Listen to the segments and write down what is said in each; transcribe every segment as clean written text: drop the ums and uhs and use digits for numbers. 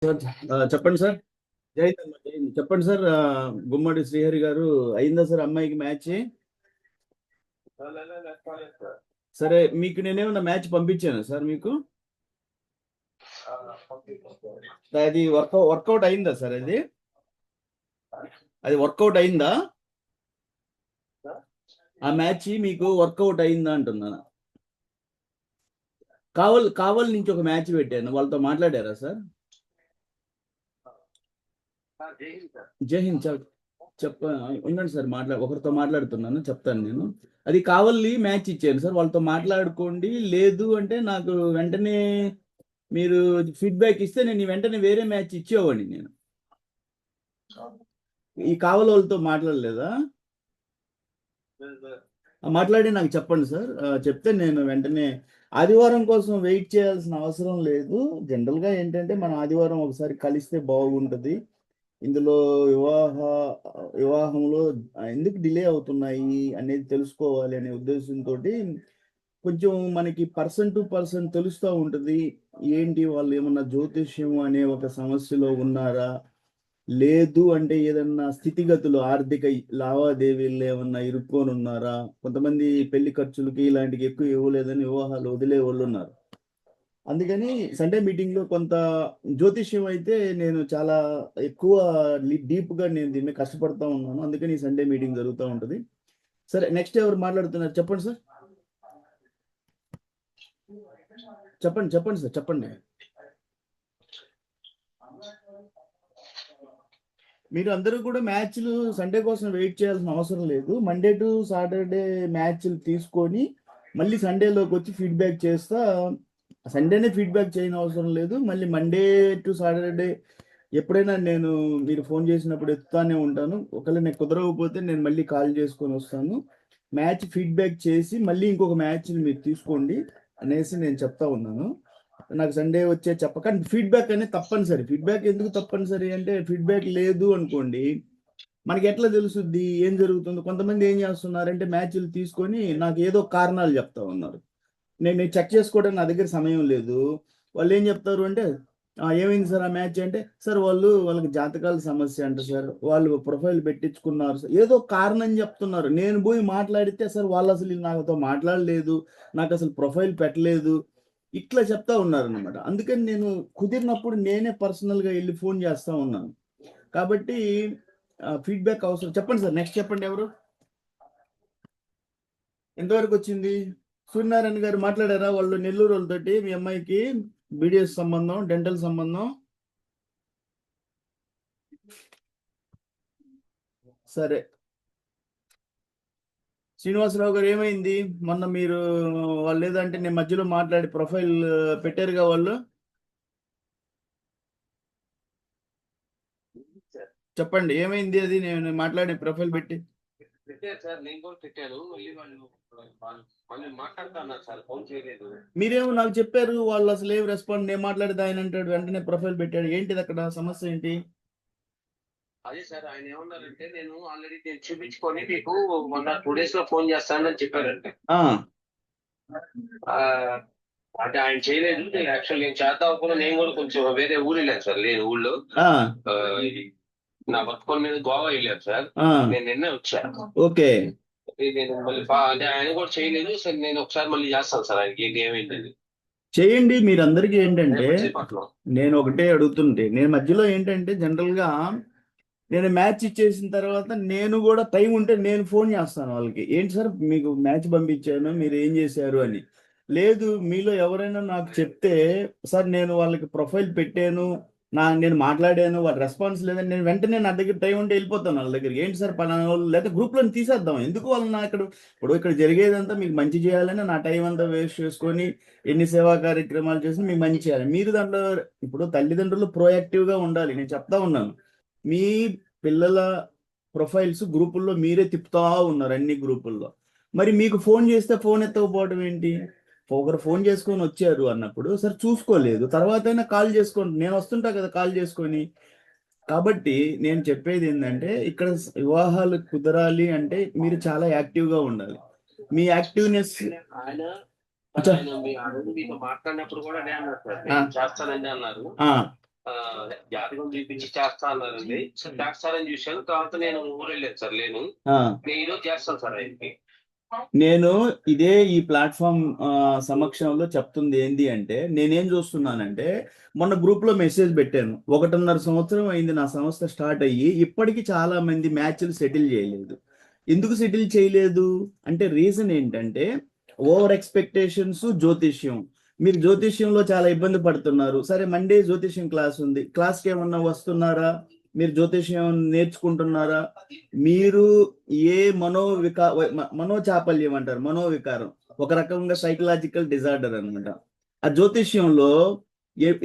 Sir చెప్పండి sir. జైంద్ అమ్మా, జైంద్. చెప్పండి సార్. గుమ్మడి శ్రీహరి గారు, అయిందా సార్ అమ్మాయికి మ్యాచ్? సరే, మీకు నేనేమన్నా మ్యాచ్ పంపించాను సార్ మీకు? అది వర్కౌట్ అయిందా సార్? అది వర్కౌట్ అయిందా? ఆ మ్యాచ్ మీకు వర్కౌట్ అయిందా అంటున్నాను. కావల్ నుంచి ఒక మ్యాచ్ పెట్టాను, వాళ్ళతో మాట్లాడారా సార్? జై హింద్ సార్. చెప్ప ఉండండి సార్, ఒకరితో మాట్లాడుతున్నాను, చెప్తాను నేను. అది కావలి మ్యాచ్ ఇచ్చాను సార్, వాళ్ళతో మాట్లాడుకోండి. లేదు అంటే నాకు వెంటనే మీరు ఫీడ్బ్యాక్ ఇస్తే నేను వెంటనే వేరే మ్యాచ్ ఇచ్చేవాడిని నేను. ఈ కావలి వాళ్ళతో మాట్లాడలేదా? మాట్లాడి నాకు చెప్పండి సార్. చెప్తే నేను వెంటనే ఆదివారం కోసం వెయిట్ చేయాల్సిన అవసరం లేదు. జనరల్గా ఏంటంటే మనం ఆదివారం ఒకసారి కలిస్తే బాగుంటుంది. ఇందులో వివాహంలో ఎందుకు డిలే అవుతున్నాయి అనేది తెలుసుకోవాలి అనే ఉద్దేశంతో కొంచెం మనకి పర్సన్ టు పర్సన్ తెలుస్తూ ఉంటుంది. ఏంటి వాళ్ళు ఏమన్నా జ్యోతిష్యం అనే ఒక సమస్యలో ఉన్నారా, లేదు అంటే ఏదన్నా స్థితిగతులు ఆర్థిక లావాదేవీలు ఏమన్నా ఇరుక్కొని ఉన్నారా. కొంతమంది పెళ్లి ఖర్చులకి ఇలాంటివి ఎక్కువ ఇవ్వలేదని వివాహాలు వదిలే వాళ్ళు ఉన్నారు. అందుకని సండే మీటింగ్ లో కొంత జ్యోతిష్యం అయితే నేను చాలా ఎక్కువ డీప్ గా నేను దీన్ని కష్టపడతా ఉన్నాను. అందుకని ఈ సండే మీటింగ్ జరుగుతూ ఉంటుంది. సరే, నెక్స్ట్ ఎవరు మాట్లాడుతున్నారు చెప్పండి సార్. చెప్పండి చెప్పండి సార్, చెప్పండి. మీరు అందరూ కూడా మ్యాచ్లు సండే కోసం వెయిట్ చేయాల్సిన అవసరం లేదు. మండే టు సాటర్డే మ్యాచ్లు తీసుకొని మళ్ళీ సండేలోకి వచ్చి ఫీడ్బ్యాక్ చేస్తా. సండేనే ఫీడ్బ్యాక్ చేయని అవసరం లేదు. మళ్ళీ మండే టు సాటర్డే ఎప్పుడైనా నేను మీరు ఫోన్ చేసినప్పుడు ఎత్తుతానే ఉంటాను. ఒకవేళ నేను కుదరకపోతే నేను మళ్ళీ కాల్ చేసుకొని వస్తాను. మ్యాచ్ ఫీడ్బ్యాక్ చేసి మళ్ళీ ఇంకొక మ్యాచ్ని మీరు తీసుకోండి అనేసి నేను చెప్తా ఉన్నాను. నాకు సండే వచ్చే చెప్పకండి. ఫీడ్బ్యాక్ అనేది తప్పనిసరి. ఫీడ్బ్యాక్ ఎందుకు తప్పనిసరి అంటే, ఫీడ్బ్యాక్ లేదు అనుకోండి మనకి ఎట్లా తెలుసుద్ది ఏం జరుగుతుందో. కొంతమంది ఏం చేస్తున్నారంటే మ్యాచ్లు తీసుకొని నాకు ఏదో కారణాలు చెప్తా ఉన్నారు. నేను చెక్ చేసుకోవడానికి నా దగ్గర సమయం లేదు. వాళ్ళు ఏం చెప్తారు అంటే, ఏమైంది సార్ ఆ మ్యాచ్ అంటే, సార్ వాళ్ళకి జాతకాల సమస్య అంట సార్, వాళ్ళు ప్రొఫైల్ పెట్టించుకున్నారు సార్, ఏదో కారణం చెప్తున్నారు. నేను పోయి మాట్లాడితే సార్ వాళ్ళు అసలు నాతో మాట్లాడలేదు, నాకు అసలు ప్రొఫైల్ పెట్టలేదు, ఇట్లా చెప్తా ఉన్నారు అనమాట. అందుకని నేను కుదిరినప్పుడు నేనే పర్సనల్గా వెళ్ళి ఫోన్ చేస్తా ఉన్నాను. కాబట్టి ఫీడ్బ్యాక్ అవసరం. చెప్పండి సార్, నెక్స్ట్ చెప్పండి. ఎవరు ఎంతవరకు వచ్చింది? సూర్యనారాయణ గారు మాట్లాడారా వాళ్ళు నెల్లూరు వాళ్ళతోటి మీ అమ్మాయికి బీడిఎస్ సంబంధం, డెంటల్ సంబంధం? సరే, శ్రీనివాసరావు గారు ఏమైంది మొన్న మీరు వాళ్ళు లేదంటే నేను మధ్యలో మాట్లాడి ప్రొఫైల్ పెట్టారుగా వాళ్ళు? చెప్పండి ఏమైంది. అది నేను మాట్లాడి ప్రొఫైల్ పెట్టి పెట్టారు సార్, నేను కూడా పెట్టాను. మళ్ళీ మళ్ళీ మాట్లాడుతున్నారు సార్, ఫోన్ చేయలేదు. మీరేమో నాకు చెప్పారు, వాళ్ళు అసలు ఏం రెస్పాండ్. నేను మాట్లాడితే ఆయన అంటాడు వెంటనే ప్రొఫైల్ పెట్టాడు. ఏంటిది అక్కడ సమస్య ఏంటి? అదే సార్, ఆయన ఏమన్నారంటే నేను ఆల్రెడీ చూపించుకొని మీకు 1 or 2 days లో ఫోన్ చేస్తానని చెప్పారంటే ఆ అంటే ఆయన చేయలేదు. యాక్చువల్ నేను చేద్దాం అనుకున్నా. నేను కూడా కొంచెం వేరే ఊరు వెళ్ళాను సార్, లేని ఊళ్ళో. ఆ ఇది నా వర్క్ పని మీద గోవా వెళ్ళాను సార్. ఆ నేను నిన్నే వచ్చాను. ఓకే. నేను మళ్ళీ అంటే ఆయన కూడా చేయలేదు సార్. నేను ఒకసారి మళ్ళీ చేస్తాను సార్ ఆయనకి ఏంటి ఏమైంది చేయండి. మీరందరికీ ఏంటంటే పట్ల. నేను ఒకటే అడుగుతుంటే, నేను మధ్యలో ఏంటంటే జనరల్గా నేను మ్యాచ్ ఇచ్చేసిన తర్వాత నేను కూడా టైం ఉంటే నేను ఫోన్ చేస్తాను వాళ్ళకి, ఏంటి సార్ మీకు మ్యాచ్ పంపించాను మీరు ఏం చేశారు అని. లేదు, మీలో ఎవరైనా నాకు చెప్తే సార్ నేను వాళ్ళకి ప్రొఫైల్ పెట్టాను, నేను మాట్లాడాను, వాళ్ళ రెస్పాన్స్ లేదని, నేను వెంటనే నా దగ్గర టైం ఉంటే వెళ్ళిపోతాను వాళ్ళ దగ్గరికి. ఏంటి సార్ పలానా వాళ్ళు, లేదా గ్రూప్లో తీసేద్దాం, ఎందుకు వాళ్ళు నా ఇక్కడ జరిగేదంతా మీకు మంచి చేయాలని నా టైం అంతా వేస్ట్ చేసుకొని ఎన్ని సేవా కార్యక్రమాలు చేసి మీకు మంచి చేయాలి. మీరు దాంట్లో ఇప్పుడు తల్లిదండ్రులు ప్రోయాక్టివ్గా ఉండాలి. నేను చెప్తా ఉన్నాను, మీ పిల్లల ప్రొఫైల్స్ గ్రూపుల్లో మీరే తిప్పుతా ఉన్నారు అన్ని గ్రూపుల్లో. మరి మీకు ఫోన్ చేస్తే ఫోన్ ఎత్తకపోవడం ఏంటి? ఒకరు ఫోన్ చేసుకొని వచ్చారు అన్నప్పుడు సరే చూసుకోలేదు, తర్వాత అయినా కాల్ చేసుకోండి, నేను వస్తుంటా కదా కాల్ చేసుకొని. కాబట్టి నేను చెప్పేది ఏంటంటే, ఇక్కడ వివాహాలు కుదరాలి అంటే మీరు చాలా యాక్టివ్గా ఉండాలి. మీ యాక్టివ్నెస్ ఆయన మీతో మాట్లాడినప్పుడు కూడా అదే అన్నారు సార్, చేస్తానండి అన్నారు. ఆ, జాతకం చూపించి చేస్తా అన్నారండి. చేస్తారని చూశాను. తర్వాత నేను ఊరు వెళ్ళాను సార్, లేను. ఆ, నేను ఈరోజు చేస్తాను సార్ ఆయనకి. నేను ఇదే ఈ ప్లాట్ఫామ్ సమక్షంలో చెప్తుంది ఏంది అంటే, నేనేం చూస్తున్నానంటే, మొన్న గ్రూప్ లో మెసేజ్ పెట్టాను, 1.5 సంవత్సరం అయింది నా సంస్థ స్టార్ట్ అయ్యి, ఇప్పటికీ చాలా మంది మ్యాచ్లు సెటిల్ చేయలేదు. ఎందుకు సెటిల్ చేయలేదు అంటే రీజన్ ఏంటంటే, ఓవర్ ఎక్స్పెక్టేషన్స్, జ్యోతిష్యం. మీరు జ్యోతిష్యంలో చాలా ఇబ్బంది పడుతున్నారు. సరే, మండే జ్యోతిష్యం క్లాస్ ఉంది, క్లాస్కి ఏమన్నా వస్తున్నారా? మీరు జ్యోతిష్యం నేర్చుకుంటున్నారా? మీరు ఏ మనోచాపల్యం అంటారు, మనోవికారం, ఒక రకంగా సైకలాజికల్ డిజార్డర్ అనమాట. ఆ జ్యోతిష్యంలో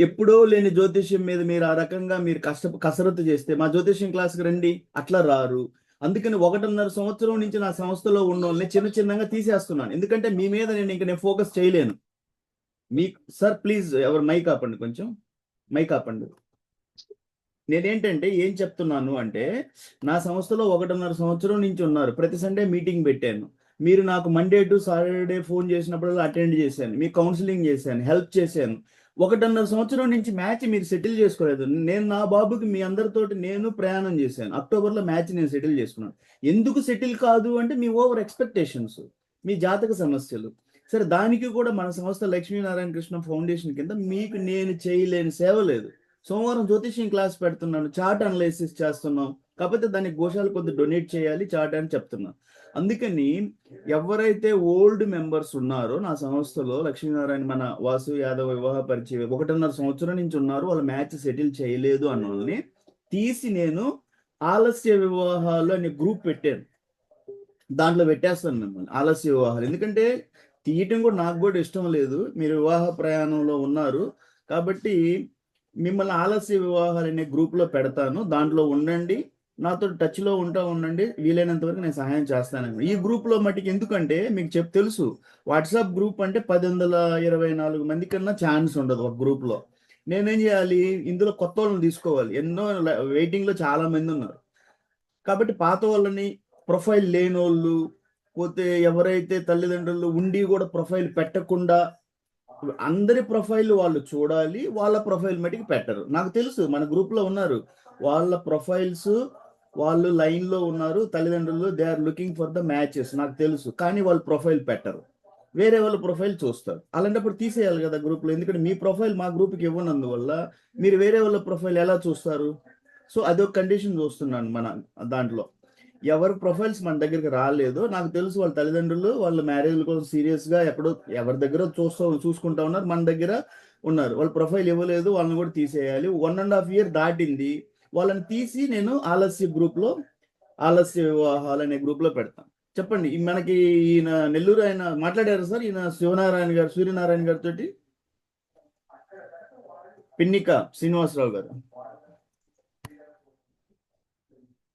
ఎప్పుడో లేని జ్యోతిష్యం మీద మీరు ఆ రకంగా మీరు కసరత్తు చేస్తే మా జ్యోతిష్యం క్లాస్కి రండి, అట్లా రారు. అందుకని 1.5 సంవత్సరం నుంచి నా సంస్థలో ఉన్న వాళ్ళని చిన్న చిన్నగా తీసేస్తున్నాను. ఎందుకంటే మీ మీద నేను ఫోకస్ చేయలేను. మీ సార్ ప్లీజ్, ఎవరు మైక్ ఆపండి, కొంచెం మైక్ ఆపండి. నేనేంటంటే ఏం చెప్తున్నాను అంటే, నా సంస్థలో 1.5 సంవత్సరం నుంచి ఉన్నారు. ప్రతి సండే మీటింగ్ పెట్టాను. మీరు నాకు మండే టు సాటర్డే ఫోన్ చేసినప్పుడల్లా అటెండ్ చేశాను, మీకు కౌన్సిలింగ్ చేశాను, హెల్ప్ చేశాను. 1.5 సంవత్సరం నుంచి మ్యాచ్ మీరు సెటిల్ చేసుకోలేదు. నేను నా బాబుకి మీ అందరితోటి నేను ప్రయాణం చేశాను. అక్టోబర్లో మ్యాచ్ నేను సెటిల్ చేసుకున్నాను. ఎందుకు సెటిల్ కాదు అంటే మీ ఓవర్ ఎక్స్పెక్టేషన్స్, మీ జాతక సమస్యలు. సరే, దానికి కూడా మన సంస్థ లక్ష్మీనారాయణ కృష్ణ ఫౌండేషన్ కింద మీకు నేను చేయలేని సేవ లేదు. సోమవారం జ్యోతిష్యం క్లాస్ పెడుతున్నాను, చార్ట్ అనలైసిస్ చేస్తున్నాం. కాకపోతే దానికి గోశాల కొద్ది డొనేట్ చేయాలి చార్ట్ అని చెప్తున్నాను. అందుకని ఎవరైతే ఓల్డ్ మెంబర్స్ ఉన్నారో నా సంస్థలో, లక్ష్మీనారాయణ మన వాసు యాదవ్ వివాహ పరిచయం 1.5 సంవత్సరం నుంచి ఉన్నారు, వాళ్ళు మ్యాచ్ సెటిల్ చేయలేదు అన్న వాళ్ళని తీసి నేను ఆలస్య వివాహాలు అనే గ్రూప్ పెట్టాను. దాంట్లో పెట్టేస్తాను మిమ్మల్ని, ఆలస్య వివాహాలు. ఎందుకంటే తీయటం కూడా నాకు కూడా ఇష్టం లేదు. మీరు వివాహ ప్రయాణంలో ఉన్నారు కాబట్టి మిమ్మల్ని ఆలస్య వివాహాలు అనే గ్రూప్లో పెడతాను. దాంట్లో ఉండండి, నాతో టచ్లో ఉండండి, వీలైనంత వరకు నేను సహాయం చేస్తాను. ఈ గ్రూప్లో మటుకు ఎందుకంటే మీకు తెలుసు, వాట్సాప్ గ్రూప్ అంటే 1024 మంది కన్నా ఛాన్స్ ఉండదు ఒక గ్రూప్లో. నేనేం చేయాలి, ఇందులో కొత్త వాళ్ళని తీసుకోవాలి. ఎన్నో వెయిటింగ్లో చాలా మంది ఉన్నారు కాబట్టి పాత వాళ్ళని, ప్రొఫైల్ లేని వాళ్ళు, పోతే ఎవరైతే తల్లిదండ్రులు ఉండి కూడా ప్రొఫైల్ పెట్టకుండా, అందరి ప్రొఫైల్ వాళ్ళు చూడాలి, వాళ్ళ ప్రొఫైల్ మటుకు పెట్టరు. నాకు తెలుసు, మన గ్రూప్ లో ఉన్నారు వాళ్ళ ప్రొఫైల్స్, వాళ్ళు లైన్ లో ఉన్నారు, తల్లిదండ్రులు they are looking for the matches, నాకు తెలుసు. కానీ వాళ్ళు ప్రొఫైల్ పెట్టరు, వేరే వాళ్ళ ప్రొఫైల్ చూస్తారు. అలాంటప్పుడు తీసేయాలి కదా గ్రూప్ లో. ఎందుకంటే మీ ప్రొఫైల్ మా గ్రూప్కి ఇవ్వనందువల్ల మీరు వేరే వాళ్ళ ప్రొఫైల్ ఎలా చూస్తారు? సో అదొక కండిషన్ చూస్తున్నాను మన దాంట్లో. ఎవరి ప్రొఫైల్స్ మన దగ్గరికి రాలేదో నాకు తెలుసు, వాళ్ళ తల్లిదండ్రులు వాళ్ళ మ్యారేజ్ల కోసం సీరియస్గా ఎక్కడో ఎవరి దగ్గర చూసుకుంటా ఉన్నారు, మన దగ్గర ఉన్నారు. వాళ్ళ ప్రొఫైల్ ఇవ్వలేదు, వాళ్ళని కూడా తీసేయాలి. 1.5 year దాటింది, వాళ్ళని తీసి నేను ఆలస్య గ్రూప్లో, ఆలస్య వివాహాలు అనే గ్రూప్లో పెడతాను. చెప్పండి, మనకి ఈయన నెల్లూరు ఆయన మాట్లాడారు సార్, ఈయన శివనారాయణ గారు, సూర్యనారాయణ గారితో, పిన్నిక శ్రీనివాసరావు గారు.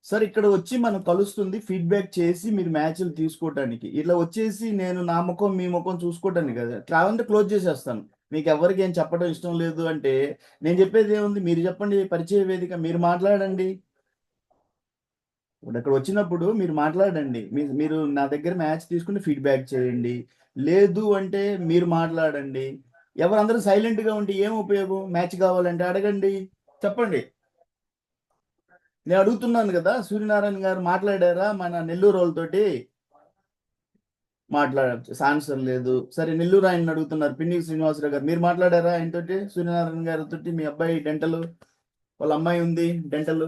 సార్ ఇక్కడ వచ్చి మనం కలుస్తుంది ఫీడ్బ్యాక్ చేసి మీరు మ్యాచ్లు తీసుకోవటానికి. ఇట్లా వచ్చేసి నేను నా ముఖం మీ ముఖం చూసుకోవటానికి కదా, ట్రావెల్ క్లోజ్ చేసేస్తాను. మీకు ఎవరికి ఏం చెప్పడం ఇష్టం లేదు అంటే నేను చెప్పేది ఏముంది, మీరు చెప్పండి, పరిచయ వేదిక, మీరు మాట్లాడండి. ఇప్పుడు అక్కడ వచ్చినప్పుడు మీరు మాట్లాడండి, మీరు నా దగ్గర మ్యాచ్ తీసుకుని ఫీడ్బ్యాక్ చేయండి. లేదు అంటే మీరు మాట్లాడండి. ఎవరందరూ సైలెంట్గా ఉంటే ఏం ఉపయోగం? మ్యాచ్ కావాలంటే అడగండి, చెప్పండి. నేను అడుగుతున్నాను కదా, సూర్యనారాయణ గారు మాట్లాడారా మన నెల్లూరు వాళ్ళతోటి? ఆన్సర్ లేదు. సరే, నెల్లూరు ఆయన అడుగుతున్నారు, పిన్ని శ్రీనివాసరావు గారు, మీరు మాట్లాడారా ఆయనతోటి, సూర్యనారాయణ గారితో? మీ అబ్బాయి డెంటల్, వాళ్ళ అమ్మాయి ఉంది డెంటల్.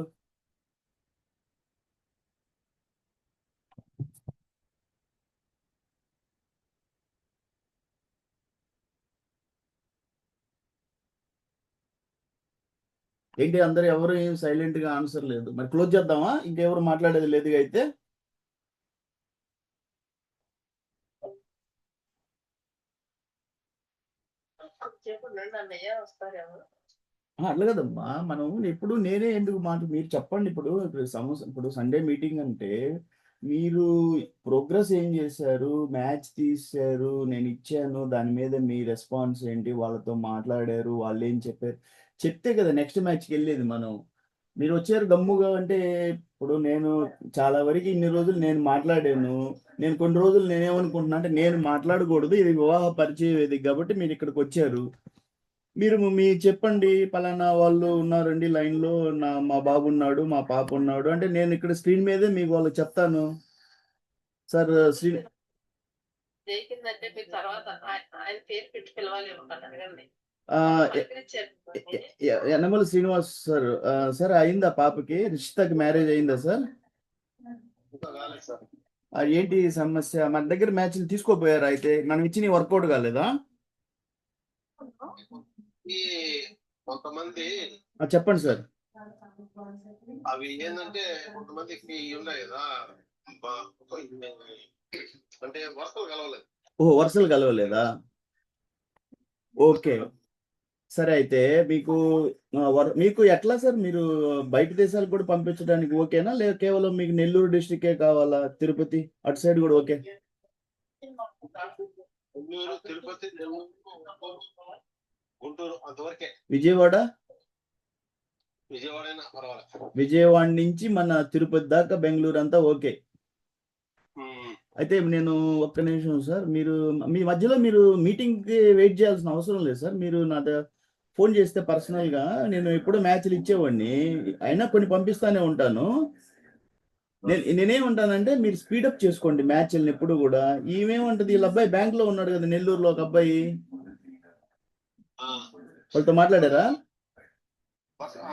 ఏంటి అందరు ఎవరు ఏం సైలెంట్ గా ఆన్సర్ లేదు? మరి క్లోజ్ చేద్దామా? ఇంకెవరు మాట్లాడేది లేదు అయితే? అట్లా కదమ్మా, మనం ఇప్పుడు నేనే ఎందుకు మీరు చెప్పండి. ఇప్పుడు సండే మీటింగ్ అంటే మీరు ప్రోగ్రెస్ ఏం చేశారు, మ్యాచ్ తీశారు, నేను ఇచ్చాను, దాని మీద మీ రెస్పాన్స్ ఏంటి, వాళ్ళతో మాట్లాడారు, వాళ్ళు ఏం చెప్పారు, చెప్తే కదా నెక్స్ట్ మ్యాచ్కి వెళ్ళేది మనం. మీరు వచ్చారు గమ్ముగా అంటే, ఇప్పుడు నేను చాలా వరకు ఇన్ని రోజులు నేను మాట్లాడాను. నేను కొన్ని రోజులు నేనేమనుకుంటున్నా అంటే, నేను మాట్లాడకూడదు, ఇది వివాహ పరిచయ వేదిక కాబట్టి మీరు ఇక్కడికి వచ్చారు, మీరు చెప్పండి, పలానా వాళ్ళు ఉన్నారండి లైన్లో, మా బాబు ఉన్నాడు, మా పాప ఉన్నాడు అంటే నేను ఇక్కడ స్క్రీన్ మీదే మీకు వాళ్ళకి చెప్తాను సార్. శ్రీ జైకిందంటే మీరు తర్వాత ఆయన పేరు పెట్టి పిలవాలి ఒకటి అడగండి. ఆ, పలకరించారు మిమ్మల్ని. యనమల శ్రీనివాస్ సార్. సార్ అయిందా పాపకి, రిషితకి మ్యారేజ్ అయిందా సార్? ఇంకా కాలేదు సార్. ఏంటి సమస్య? మన దగ్గర మ్యాచ్లు తీసుకోపోయారా? అయితే మనం ఇచ్చిన వర్కౌట్ కాలేదా? ఈ కొంతమంది చెప్పండి సార్. అవి ఏంటంటే కొంతమందికి ఉన్నాయి కదా, బ- అంటే వరుసలు కలవలేదు. ఓహో, వరుసలు కలవలేదా? ఓకే, సరే. అయితే మీకు మీకు ఎట్లా సార్, మీరు బయట దేశాలకు కూడా పంపించడానికి ఓకేనా, లేదా కేవలం మీకు నెల్లూరు డిస్ట్రిక్టే కావాలా? తిరుపతి అటు సైడ్ కూడా ఓకే? నెల్లూరు, తిరుపతి, నెల్లూరు, గుంటూరు అంతవరకే. విజయవాడ విజయవాడైనా పర్వాలేదు. విజయవాడ నుంచి మన తిరుపతి దాకా బెంగళూరు అంతా ఓకే. అయితే నేను ఒక్క నిమిషం సార్, మీరు మీ మధ్యలో మీరు మీటింగ్కి వెయిట్ చేయాల్సిన అవసరం లేదు సార్. మీరు నా ఫోన్ చేస్తే పర్సనల్గా నేను ఎప్పుడో మ్యాచ్లు ఇచ్చేవాడిని, అయినా కొన్ని పంపిస్తానే ఉంటాను. నేనేమంటానంటే మీరు స్పీడప్ చేసుకోండి మ్యాచ్లను ఎప్పుడు కూడా. ఈమెమంటది, వీళ్ళ అబ్బాయి బ్యాంక్లో ఉన్నాడు కదా నెల్లూరులో ఒక అబ్బాయి, వాళ్ళతో మాట్లాడారా? అసలు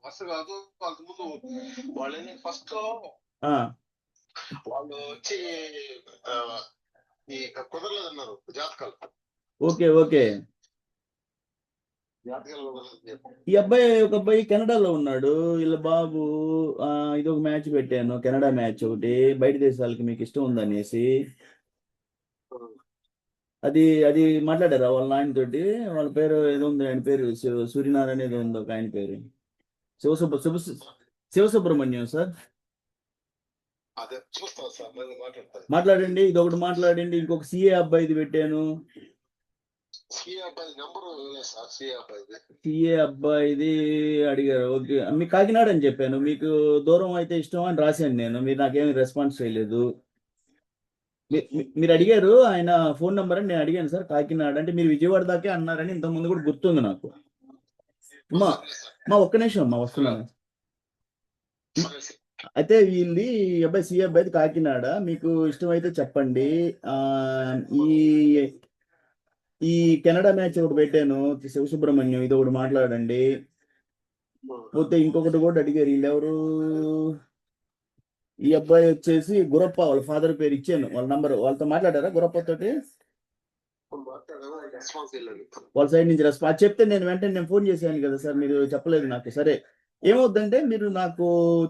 బస్సు కాదు, అంతకుముందు వాళ్ళు ఫస్ట్ వాళ్ళు వచ్చి ఈ కుదరలేదన్నారు జాతకాలు. Okay okay. జాతకాలు కుదరలేదు. ఈ అబ్బాయి, ఒక అబ్బాయి కెనడాలో ఉన్నాడు, వీళ్ళ బాబు. ఇది ఒక మ్యాచ్ పెట్టాను, కెనడా మ్యాచ్ ఒకటి, బయట దేశాలకి మీకు ఇష్టం ఉందనేసి. అది అది మాట్లాడారా వాళ్ళ నాయనతోటి? వాళ్ళ పేరు ఏదో ఉంది, ఆయన పేరు సూర్యనారాయణ ఏదో ఉంది ఒక ఆయన పేరు, శివసుబ్రహ్మణ్యం సార్. అదే చూస్తాను సార్, నేను మాట్లాడతాను. మాట్లాడండి, ఇది ఒకటి మాట్లాడండి. ఇంకొక సిఏ అబ్బాయిది పెట్టాను. సిఏ అబ్బాయి నెంబరు సార్, సిఏ అబ్బాయిది. సిఏ అబ్బాయిది అడిగారు. ఓకే, మీకు కాకినాడ అని చెప్పాను, మీకు దూరం అయితే ఇష్టం అని రాశాను నేను, మీరు నాకేమీ రెస్పాన్స్ చేయలేదు. మీరు అడిగారు ఆయన ఫోన్ నెంబర్ అని, నేను అడిగాను సార్ కాకినాడ అంటే, మీరు విజయవాడ దాకే అన్నారని ఇంతకుముందు కూడా గుర్తుంది నాకు. మా ఒక్క నిమిషం మా వస్తున్నాను. అయితే వీళ్ళది అబ్బాయి సిఏ అబ్బాయిది కాకినాడ, మీకు ఇష్టమైతే చెప్పండి. ఈ ఈ కెనడా మ్యాచ్ ఒకటి పెట్టాను, శివసుబ్రహ్మణ్యం, ఇది ఒకటి మాట్లాడండి. పోతే ఇంకొకటి కూడా అడిగారు, వీళ్ళెవరు, ఈ అబ్బాయి వచ్చేసి గురప్ప, వాళ్ళ ఫాదర్ పేరు ఇచ్చాను, వాళ్ళ నంబర్. వాళ్ళతో మాట్లాడారా గురప్ప తోటి? వాళ్ళ సైడ్ నుంచి రెస్పాన్స్ చెప్తే నేను వెంటనే ఫోన్ చేశాను కదా సార్, మీరు చెప్పలేదు నాకు. సరే, ఏమవుద్దంటే మీరు నాకు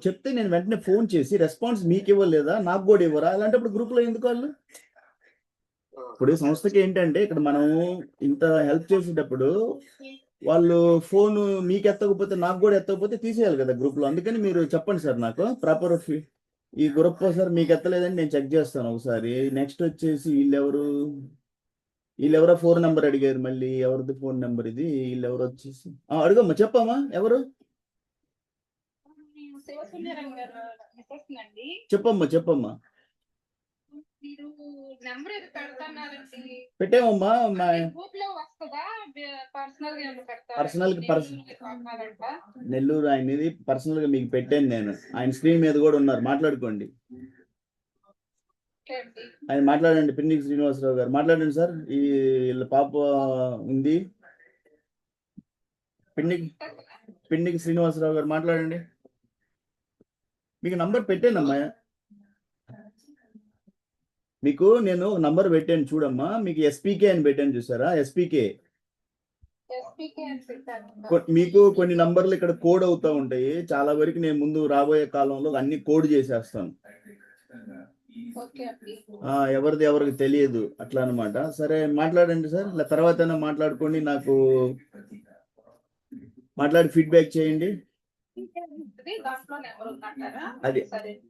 చెప్తే నేను వెంటనే ఫోన్ చేసి, రెస్పాన్స్ మీకు ఇవ్వలేదా నాకు కూడా ఇవ్వరా? అలాంటప్పుడు గ్రూప్లో ఎందుకు వాళ్ళు? ఇప్పుడు సంస్థకి ఏంటంటే, ఇక్కడ మనం ఇంత హెల్ప్ చేసేటప్పుడు వాళ్ళు ఫోన్ మీకు ఎత్తకపోతే, నాకు కూడా ఎత్తకపోతే తీసేయాలి కదా గ్రూప్లో. అందుకని మీరు చెప్పండి సార్ నాకు ప్రాపర్. ఈ గ్రూప్ సార్ మీకు ఎత్తలేదని నేను చెక్ చేస్తాను ఒకసారి. నెక్స్ట్ వచ్చేసి వీళ్ళెవరో ఫోన్ నెంబర్ అడిగారు, మళ్ళీ ఎవరిది ఫోన్ నెంబర్ ఇది? వీళ్ళెవరు వచ్చేసి అడుగమ్మా, చెప్పమ్మా ఎవరు, చెప్పమ్మా. మీరు నెంబర్ ఏదో పెడతాన్నారండి, పెట్టామమ్మా. గ్రూప్ లో వస్తుందా? పర్సనల్ గా పర్సనల్ నెల్లూరు ఆయనది పర్సనల్ గా మీకు పెట్టాను నేను, ఆయన స్క్రీన్ మీద కూడా ఉన్నారు, మాట్లాడుకోండి. ఆయన మాట్లాడండి, పిన్నికి శ్రీనివాసరావు గారు మాట్లాడండి సార్. వీళ్ళ పాప ఉంది, పిన్నికి శ్రీనివాసరావు గారు మాట్లాడండి. మీకు నంబర్ పెట్టానమ్మా, మీకు నేను నంబర్ పెట్టాను చూడమ్మా. మీకు ఎస్పీకే అని పెట్టాను, చూసారా? ఎస్పీకే. మీకు కొన్ని నంబర్లు ఇక్కడ కోడ్ అవుతా ఉంటాయి. చాలా వరకు నేను ముందు రాబోయే కాలంలో అన్ని కోడ్ చేసేస్తాను, ఎవరికి తెలియదు అట్లా అనమాట. సరే మాట్లాడండి సార్, ఇలా తర్వాత మాట్లాడుకోండి, నాకు మాట్లాడి ఫీడ్బ్యాక్ చేయండి.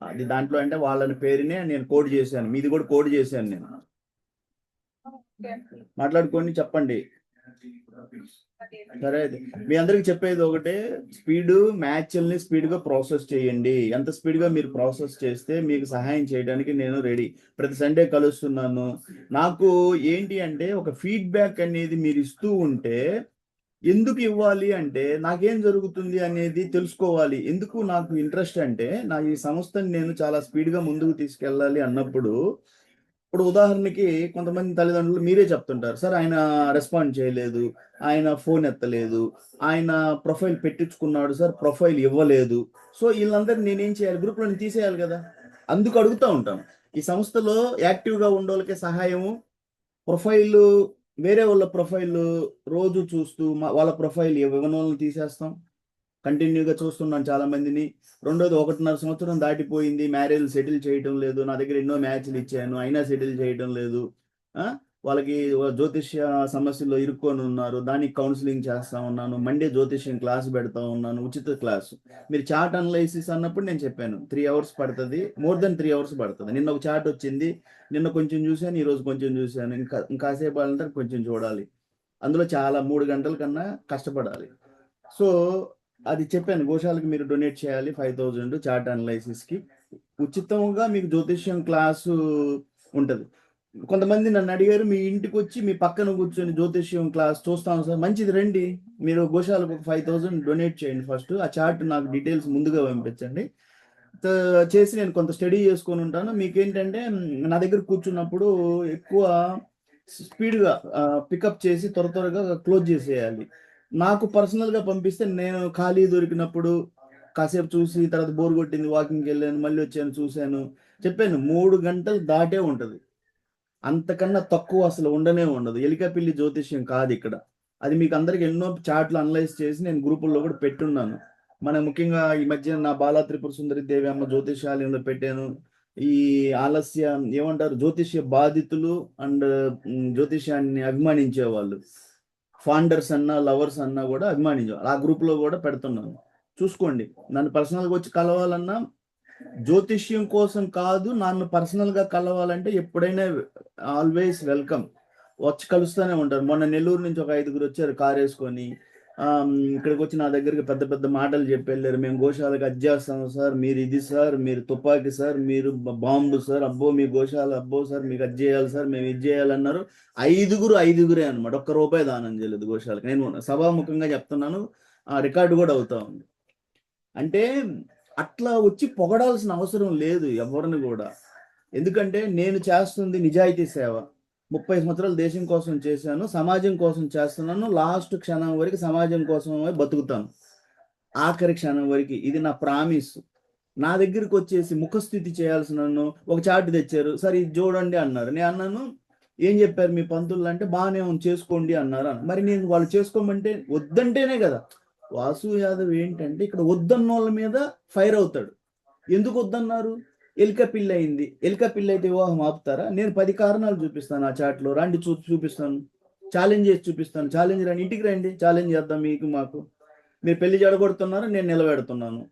అది దాంట్లో అంటే వాళ్ళని పేరునే నేను కోడ్ చేశాను, మీది కూడా కోడ్ చేశాను నేను. మాట్లాడుకోండి, చెప్పండి. సరే, మీ అందరికి చెప్పేది ఒకటే, మ్యాచ్ల్ని స్పీడ్గా ప్రాసెస్ చేయండి. ఎంత స్పీడ్గా మీరు ప్రాసెస్ చేస్తే మీకు సహాయం చేయడానికి నేను రెడీ. ప్రతి సండే కలుస్తున్నాను. నాకు ఏంటి అంటే, ఒక ఫీడ్బ్యాక్ అనేది మీరు ఇస్తూ ఉంటే ఎందుకు ఇవ్వాలి అంటే నాకేం జరుగుతుంది అనేది తెలుసుకోవాలి. ఎందుకు నాకు ఇంట్రెస్ట్ అంటే నా ఈ సంస్థని నేను చాలా స్పీడ్గా ముందుకు తీసుకెళ్ళాలి అన్నప్పుడు, ఇప్పుడు ఉదాహరణకి కొంతమంది తల్లిదండ్రులు మీరే చెప్తుంటారు, సార్ ఆయన రెస్పాండ్ చేయలేదు, ఆయన ఫోన్ ఎత్తలేదు, ఆయన ప్రొఫైల్ పెట్టించుకున్నాడు సార్, ప్రొఫైల్ ఇవ్వలేదు. సో వీళ్ళందరినీ నేనేం చేయాలి? గ్రూప్లో తీసేయాలి కదా. అందుకు అడుగుతూ ఉంటాను. ఈ సంస్థలో యాక్టివ్గా ఉండోళ్ళకే సహాయము, ప్రొఫైల్ వేరే వాళ్ళ ప్రొఫైల్ రోజు చూస్తూ వాళ్ళ ప్రొఫైల్ ఇవ్వని వాళ్ళని తీసేస్తాం. కంటిన్యూగా చూస్తున్నాను చాలా మందిని. రెండోది 1.5 సంవత్సరం దాటిపోయింది, మ్యారేజ్ సెటిల్ చేయటం లేదు, నా దగ్గర ఎన్నో మ్యాచ్లు ఇచ్చాను అయినా సెటిల్ చేయటం లేదు. వాళ్ళకి జ్యోతిష్య సమస్యల్లో ఇరుక్కొని ఉన్నారు, దానికి కౌన్సిలింగ్ చేస్తా ఉన్నాను. మండే జ్యోతిష్యం క్లాస్ పెడతా ఉన్నాను, ఉచిత క్లాసు. మీరు చార్ట్ అనలైసిస్ అన్నప్పుడు నేను చెప్పాను 3 అవర్స్ పడుతుంది, మోర్ దెన్ 3 అవర్స్ పడుతుంది. నిన్న ఒక చార్ట్ వచ్చింది, నిన్న కొంచెం చూశాను, ఈరోజు కొంచెం చూశాను, ఇంకాసేపు అంటే కొంచెం చూడాలి. అందులో చాలా 3 గంటల కన్నా కష్టపడాలి. సో అది చెప్పాను, గోశాలకు మీరు డొనేట్ చేయాలి 5,000 చార్ట్ అనలైసిస్కి. ఉచితంగా మీకు జ్యోతిష్యం క్లాసు ఉంటుంది. కొంతమంది నన్ను అడిగారు, మీ ఇంటికి వచ్చి మీ పక్కన కూర్చొని జ్యోతిష్యం క్లాస్ చూస్తాం సార్. మంచిది, రండి. మీరు గోశాలకు 5,000 డొనేట్ చేయండి. ఫస్ట్ ఆ చార్ట్ నాకు డీటెయిల్స్ ముందుగా పంపించండి, చేసి నేను కొంత స్టడీ చేసుకొని ఉంటాను. మీకేంటంటే నా దగ్గర కూర్చున్నప్పుడు ఎక్కువ స్పీడ్గా పికప్ చేసి త్వరగా క్లోజ్ చేసేయాలి. నాకు పర్సనల్గా పంపిస్తే నేను ఖాళీ దొరికినప్పుడు కాసేపు చూసి తర్వాత బోర్ కొట్టింది, వాకింగ్కి వెళ్ళాను, మళ్ళీ వచ్చాను, చూశాను. చెప్పాను 3 గంటలు దాటే ఉంటుంది, అంతకన్నా తక్కువ అసలు ఉండనే ఉండదు. ఎలికపిల్లి జ్యోతిష్యం కాదు ఇక్కడ. అది మీకు అందరికి ఎన్నో చార్ట్లు అనలైజ్ చేసి నేను గ్రూపుల్లో కూడా పెట్టున్నాను. మన ముఖ్యంగా ఈ మధ్య నా బాలా త్రిపుర సుందరి దేవి అమ్మ జ్యోతిష్యాలయంలో పెట్టాను. ఈ ఆలస్య ఏమంటారు, జ్యోతిష్య బాధితులు అండ్ జ్యోతిష్యాన్ని అభిమానించే వాళ్ళు, ఫాండర్స్ అన్నా లవర్స్ అన్నా కూడా అభిమానించేవాళ్ళు, ఆ గ్రూప్లో కూడా పెడుతున్నాను. చూసుకోండి. నన్ను పర్సనల్గా వచ్చి కలవాలన్నా జ్యోతిష్యం కోసం కాదు, నన్ను పర్సనల్గా కలవాలంటే ఎప్పుడైనా ఆల్వేస్ వెల్కమ్. వచ్చి కలుస్తూనే ఉంటారు. మొన్న నెల్లూరు నుంచి ఒక 5గురు వచ్చారు కారు వేసుకొని. ఇక్కడికి వచ్చి నా దగ్గరికి పెద్ద పెద్ద మాటలు చెప్పి వెళ్ళారు. మేము గోశాలకు అది చేస్తాం సార్, మీరు ఇది సార్, మీరు తుపాకీ సార్, మీరు బాంబు సార్, అబ్బో మీ గోశాల, అబ్బో సార్ మీకు అది చేయాలి సార్, మేము ఇది చేయాలన్నారు. 5గురే అనమాట. ₹1 దానం చేయలేదు గోశాలకు. నేను సభాముఖంగా చెప్తున్నాను, రికార్డు కూడా అవుతా ఉంది. అంటే అట్లా వచ్చి పొగడాల్సిన అవసరం లేదు ఎవరిని కూడా. ఎందుకంటే నేను చేస్తుంది నిజాయితీ సేవ. 30 సంవత్సరాలు దేశం కోసం చేశాను, సమాజం కోసం చేస్తున్నాను. లాస్ట్ క్షణం వరకు సమాజం కోసమే బతుకుతాను, ఆఖరి క్షణం వరకు. ఇది నా ప్రామిస్. నా దగ్గరికి వచ్చేసి ముఖస్థితి చేయాల్సిన నన్ను ఒక చార్ట్ తెచ్చారు, సరే ఇది చూడండి అన్నారు. నేను అన్నాను, ఏం చెప్పారు మీ పంతులు అంటే, బాగానే చేసుకోండి అన్నారు. మరి నేను వాళ్ళు చేసుకోమంటే వద్దంటేనే కదా. వాసు యాదవ్ ఏంటంటే ఇక్కడ వద్దన్న వాళ్ళ మీద ఫైర్ అవుతాడు. ఎందుకు వద్దన్నారు? ఎలిక పిల్ల అయింది, ఎలిక పిల్ల అయితే వివాహం ఆపుతారా? నేను 10 కారణాలు చూపిస్తాను ఆ చాట్లో, రండి చూపిస్తాను, ఛాలెంజ్ చేసి చూపిస్తాను. ఛాలెంజ్ రండి, ఇంటికి రండి, ఛాలెంజ్ చేద్దాం మీకు మాకు. మీరు పెళ్లి జడగొడుతున్నారు, నేను నిలబెడుతున్నాను.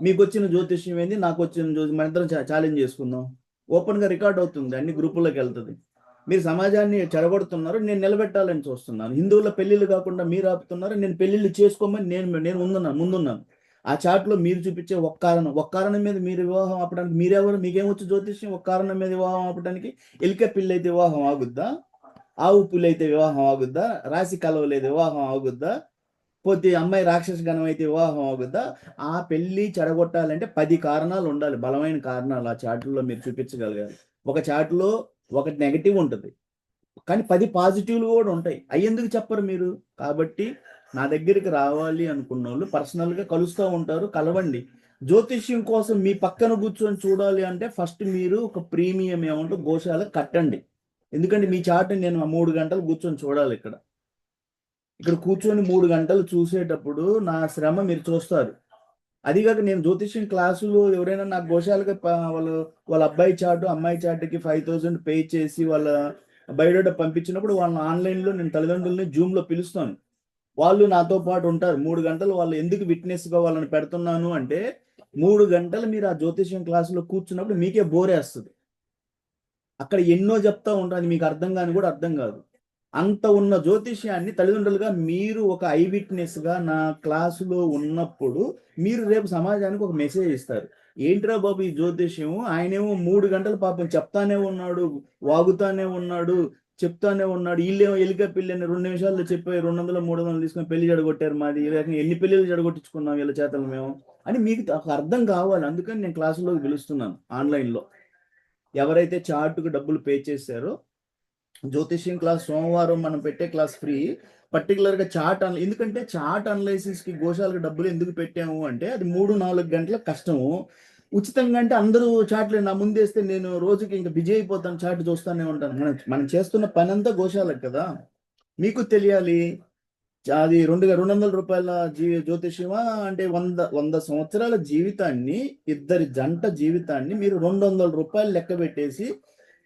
మీకు వచ్చిన జ్యోతిష్యం ఏంది, నాకు వచ్చిన మన ఇద్దరం ఛాలెంజ్ చేసుకుందాం. ఓపెన్గా రికార్డ్ అవుతుంది, అన్ని గ్రూపుల్లోకి వెళ్తుంది. మీరు సమాజాన్ని చెడగొడుతున్నారు, నేను నిలబెట్టాలని చూస్తున్నాను. హిందువుల పెళ్లిళ్ళు కాకుండా మీరు ఆపుతున్నారు, నేను పెళ్లిళ్ళు చేసుకోమని నేను ముందున్నాను. ఆ చాట్లో మీరు చూపించే ఒక కారణం మీద మీరు వివాహం ఆపడానికి మీరెవరు? మీకేమొచ్చు జ్యోతిష్యం? ఒక కారణం మీద వివాహం ఆపడానికి. ఎలిక పిల్లి అయితే వివాహం ఆగుద్దా? ఆవు పులి అయితే వివాహం ఆగుద్దా? రాశి కలవలేదు వివాహం ఆగుద్దా? పోతే అమ్మాయి రాక్షస గణం అయితే వివాహం ఆగుద్దా? ఆ పెళ్లి చెడగొట్టాలంటే 10 కారణాలు ఉండాలి, బలమైన కారణాలు. ఆ చాట్లో మీరు చూపించగలగాలి. ఒక చాట్లో ఒకటి నెగటివ్ ఉంటుంది, కానీ 10 పాజిటివ్లు కూడా ఉంటాయి. అవి ఎందుకు చెప్పరు మీరు? కాబట్టి నా దగ్గరికి రావాలి అనుకున్న వాళ్ళు పర్సనల్గా కలుస్తూ ఉంటారు, కలవండి. జ్యోతిష్యం కోసం మీ పక్కన కూర్చొని చూడాలి అంటే ఫస్ట్ మీరు ఒక ప్రీమియం అమౌంట్ గోశాల కట్టండి. ఎందుకంటే మీ చార్ట్ నేను 3 గంటలు కూర్చొని చూడాలి. ఇక్కడ కూర్చొని 3 గంటలు చూసేటప్పుడు నా శ్రమ మీరు చూస్తారు. అదిగాక నేను జ్యోతిష్యం క్లాసులు ఎవరైనా నాకు గోశాలకి వాళ్ళ అబ్బాయి చార్టు అమ్మాయి చార్ట్కి 5,000 పే చేసి వాళ్ళ బయోడేటా పంపించినప్పుడు వాళ్ళని ఆన్లైన్లో నేను తల్లిదండ్రులని జూమ్లో పిలుస్తాను. వాళ్ళు నాతో పాటు ఉంటారు 3 గంటలు. వాళ్ళు ఎందుకు విట్నెస్గా వాళ్ళని పెడుతున్నాను అంటే 3 గంటలు మీరు ఆ జ్యోతిష్యం క్లాసులో కూర్చున్నప్పుడు మీకే బోరేస్తుంది. అక్కడ ఎన్నో చెప్తా ఉంటాను, మీకు అర్థం కాని కూడా అర్థం కాదు. అంత ఉన్న జ్యోతిష్యాన్ని తల్లిదండ్రులుగా మీరు ఒక ఐ విట్నెస్గా నా క్లాసులో ఉన్నప్పుడు మీరు రేపు సమాజానికి ఒక మెసేజ్ ఇస్తారు. ఏంట్రా బాబు ఈ జ్యోతిష్యం, ఆయనేమో 3 గంటల పాపం చెప్తానే ఉన్నాడు, వాగుతానే ఉన్నాడు, చెప్తానే ఉన్నాడు. వీళ్ళేమో ఎలిక పెళ్ళి అని 2 నిమిషాల్లో చెప్పి 200, 300 తీసుకొని పెళ్లి జడగొట్టారు మాది. ఈ రకంగా ఎన్ని పెళ్ళిళ్ళు జడగొట్టించుకున్నాం వీళ్ళ చేతలు మేము అని మీకు ఒక అర్థం కావాలి. అందుకని నేను క్లాసులోకి పిలుస్తున్నాను ఆన్లైన్లో. ఎవరైతే చార్ట్కు డబ్బులు పే చేశారో జ్యోతిష్యం క్లాస్ సోమవారం మనం పెట్టే క్లాస్ ఫ్రీ. పర్టికులర్గా చార్ట్ ఎందుకంటే చార్ట్ అనలైసిస్కి గోశాలకు డబ్బులు ఎందుకు పెట్టాము అంటే అది 3-4 గంటల కష్టము. ఉచితంగా అంటే అందరూ చాట్లు నా ముందేస్తే నేను రోజుకి ఇంకా బిజీ అయిపోతాను, చాట్ చూస్తూనే ఉంటాను. మనం చేస్తున్న పని అంతా గోశాలకు కదా. మీకు తెలియాలి అది 200 రూపాయల జ్యోతిష్యమా అంటే 100 సంవత్సరాల జీవితాన్ని, ఇద్దరి జంట జీవితాన్ని మీరు 200 రూపాయలు లెక్క పెట్టేసి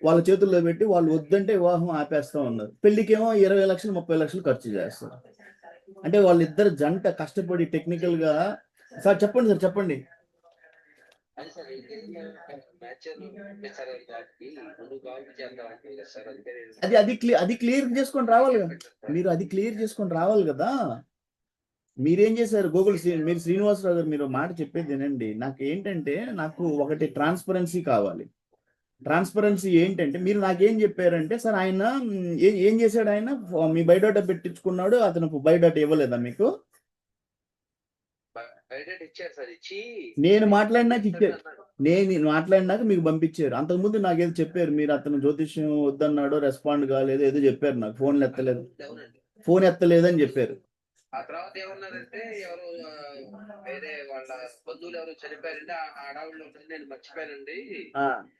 వాళ్ళ చేతుల్లో పెట్టి వాళ్ళు వద్దంటే వివాహం ఆపేస్తా ఉన్నారు. పెళ్లికేమో 20 లక్షలు 30 లక్షలు ఖర్చు చేస్తారు. అంటే వాళ్ళిద్దరు జంట కష్టపడి టెక్నికల్గా. సార్ చెప్పండి, సార్ చెప్పండి. అది సార్ మ్యాచ్ సార్ దానికి ముందు బాగు చేద్దాం సార్. అంతే అది క్లియర్ చేసుకొని రావాలి కదా మీరు. అది క్లియర్ చేసుకొని రావాలి కదా. మీరేం చేశారు మీరు శ్రీనివాసరావు గారు, మీరు మాట చెప్పేది వినండి. నాకు ఏంటంటే నాకు ఒకటి ట్రాన్స్పరెన్సీ కావాలి. ట్రాన్స్పరెన్సీ ఏంటంటే మీరు నాకేం చెప్పారంటే సార్ ఆయన ఏం చేశాడు, ఆయన మీ బయోడాటా పెట్టించుకున్నాడు, అతను బయోడాటా ఇవ్వలేదా మీకు? ఇచ్చారు సార్. ఇచ్చి నేను మాట్లాడినాక మీకు పంపించారు. అంతకుముందు నాకేదో చెప్పారు మీరు, అతను జ్యోతిష్యం వద్దన్నాడో రెస్పాండ్ కాలేదు ఏదో చెప్పారు. నాకు ఫోన్ ఎత్తలేదని చెప్పారు. ఆ తర్వాత ఏమన్నారంటే ఎవరు వేరే వాళ్ళ బంధువులు ఎవరు చనిపోయారంటే ఆ అడవుల్లో నేను మర్చిపోయానండి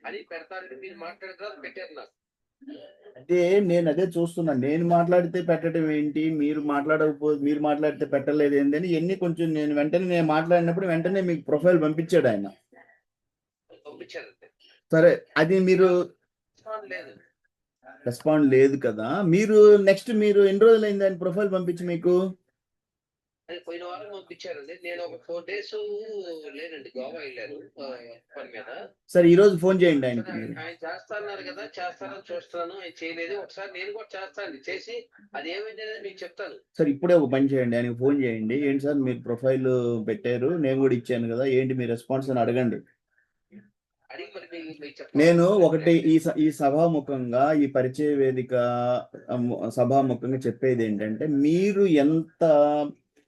అని పెడతారంటే మీరు మాట్లాడిన పెట్టారు నాకు. అంటే నేను అదే చూస్తున్నాను. నేను మాట్లాడితే పెట్టడం ఏంటి, మీరు మాట్లాడితే పెట్టలేదు ఏంటి అని ఎన్ని కొంచెం నేను మాట్లాడినప్పుడు వెంటనే మీకు ప్రొఫైల్ పంపించాడు ఆయన. సరే, అది మీరు రెస్పాండ్ లేదు కదా. మీరు నెక్స్ట్ మీరు ఎన్ని రోజులు అయింది ఆయన ప్రొఫైల్ పంపించి మీకు? పోయిన వారం పంపించారండి. నేను ఒక 4 days లేనండి, గోవా వెళ్ళాను పని మీద. సరే, ఈ రోజు ఫోన్ చేయండి ఆయనకి. ఆయన చేస్తాన్నారు కదా, చేస్తారని చూస్తున్నాను. ఆయన చేయలేదు. ఒకసారి నేను కూడా చేస్తాను, చేసి అది ఏమైంది మీకు చెప్తాను. సార్ ఇప్పుడే ఒక పని చేయండి, ఆయనకి ఫోన్ చేయండి. ఏంటి సార్ మీరు ప్రొఫైల్ పెట్టారు, నేను కూడా ఇచ్చాను కదా, ఏంటి మీ రెస్పాన్స్ అని అడగండి. నేను ఒకటి ఈ సభాముఖంగా, ఈ పరిచయ వేదిక సభాముఖంగా చెప్పేది ఏంటంటే మీరు ఎంత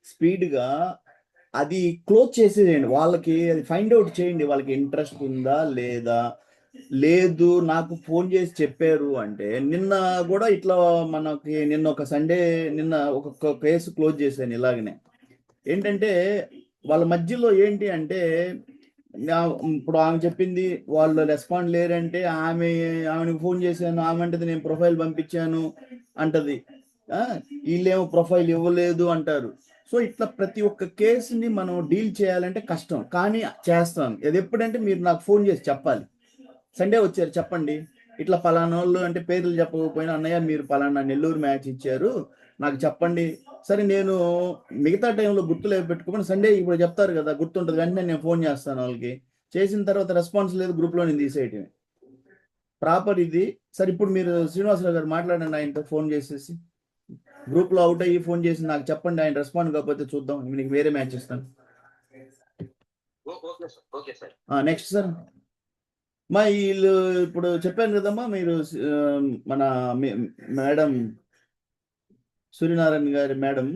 స్పీడ్గా అది క్లోజ్ చేసేయండి. వాళ్ళకి అది ఫైండ్ అవుట్ చేయండి, వాళ్ళకి ఇంట్రెస్ట్ ఉందా లేదా. లేదు నాకు ఫోన్ చేసి చెప్పారు అంటే, నిన్న కూడా ఇట్లా మనకి నిన్న ఒక కేసు క్లోజ్ చేశాను ఇలాగనే. ఏంటంటే వాళ్ళ మధ్యలో ఏంటి అంటే ఇప్పుడు ఆమె చెప్పింది వాళ్ళు రెస్పాండ్ లేరంటే ఆమెకి ఫోన్ చేశాను, ఆమె అంటది నేను ప్రొఫైల్ పంపించాను అంటది, వీళ్ళేమో ప్రొఫైల్ ఇవ్వలేదు అంటారు. సో ఇట్లా ప్రతి ఒక్క కేసుని మనం డీల్ చేయాలంటే కష్టం, కానీ చేస్తాను. అది ఎప్పుడంటే మీరు నాకు ఫోన్ చేసి చెప్పాలి. సండే వచ్చారు చెప్పండి, ఇట్లా పలానా వాళ్ళు అంటే పేర్లు చెప్పకపోయినా అన్నయ్య మీరు పలానా నెల్లూరు మ్యాచ్ ఇచ్చారు నాకు చెప్పండి. సరే నేను మిగతా టైంలో గుర్తులేవి పెట్టుకోమని సండే ఇప్పుడు చెప్తారు కదా, గుర్తుంటుంది, వెంటనే నేను ఫోన్ చేస్తాను వాళ్ళకి. చేసిన తర్వాత రెస్పాన్స్ లేదు, గ్రూప్లో నేను తీసేయటమే ప్రాపర్ ఇది. సరే ఇప్పుడు మీరు శ్రీనివాసరావు గారు మాట్లాడండి ఆయనతో ఫోన్ చేసేసి, గ్రూప్లో అవుట్ అయ్యి ఫోన్ చేసి నాకు చెప్పండి. ఆయన రెస్పాండ్ కాకపోతే చూద్దాం, మీకు వేరే మ్యాచ్ ఇస్తాను. నెక్స్ట్ సార్ మా వీళ్ళు ఇప్పుడు చెప్పాను కదమ్మా, మీరు మన మేడం సూర్యనారాయణ గారి మేడం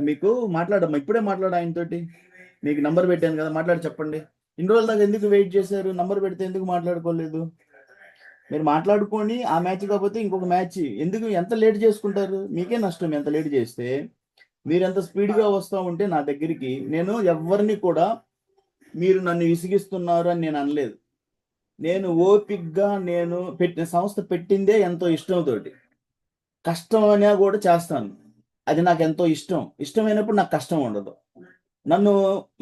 మీకు మాట్లాడమ్మా, ఇప్పుడే మాట్లాడ ఆయనతోటి. మీకు నంబర్ పెట్టాను కదా, మాట్లాడి చెప్పండి. ఇన్ని రోజుల దాకా ఎందుకు వెయిట్ చేశారు? నంబర్ పెడితే ఎందుకు మాట్లాడుకోలేదు? మీరు మాట్లాడుకొని ఆ మ్యాచ్ కాకపోతే ఇంకొక మ్యాచ్ ఎందుకు ఎంత లేట్ చేసుకుంటారు? మీకే నష్టం ఎంత లేట్ చేస్తే. మీరు ఎంత స్పీడ్గా వస్తూ ఉంటే నా దగ్గరికి, నేను ఎవరిని కూడా మీరు నన్ను విసిగిస్తున్నారు అని నేను అనలేదు. నేను ఓపిక్గా నేను పెట్టిన సంస్థ పెట్టిందే ఎంతో ఇష్టంతోటి, కష్టం అయినా కూడా చేస్తాను. అది నాకు ఎంతో ఇష్టమైనప్పుడు నాకు కష్టం ఉండదు. నన్ను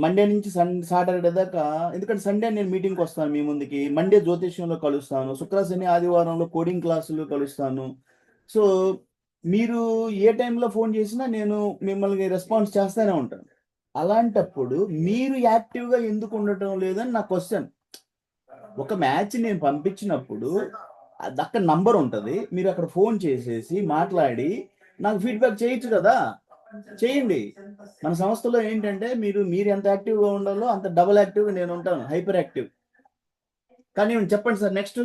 మండే నుంచి సాటర్డే దాకా, ఎందుకంటే సండే నేను మీటింగ్కి వస్తాను మీ ముందుకి, మండే జ్యోతిష్యంలో కలుస్తాను, శుక్ర శని ఆదివారంలో కోడింగ్ క్లాసులు కలుస్తాను. సో మీరు ఏ టైంలో ఫోన్ చేసినా నేను మిమ్మల్ని రెస్పాన్స్ చేస్తూనే ఉంటాను. అలాంటప్పుడు మీరు యాక్టివ్గా ఎందుకు ఉండటం లేదని నా క్వశ్చన్. ఒక మ్యాచ్ నేను పంపించినప్పుడు అక్కడ నంబర్ ఉంటుంది, మీరు అక్కడ ఫోన్ చేసేసి మాట్లాడి నాకు ఫీడ్బ్యాక్ చేయొచ్చు కదా, చేయండి. మన సంస్థలో ఏంటంటే మీరు ఎంత యాక్టివ్గా ఉండాలో అంత డబుల్ యాక్టివ్గా నేను ఉంటాను, హైపర్ యాక్టివ్. కానీ చెప్పండి సార్ నెక్స్ట్.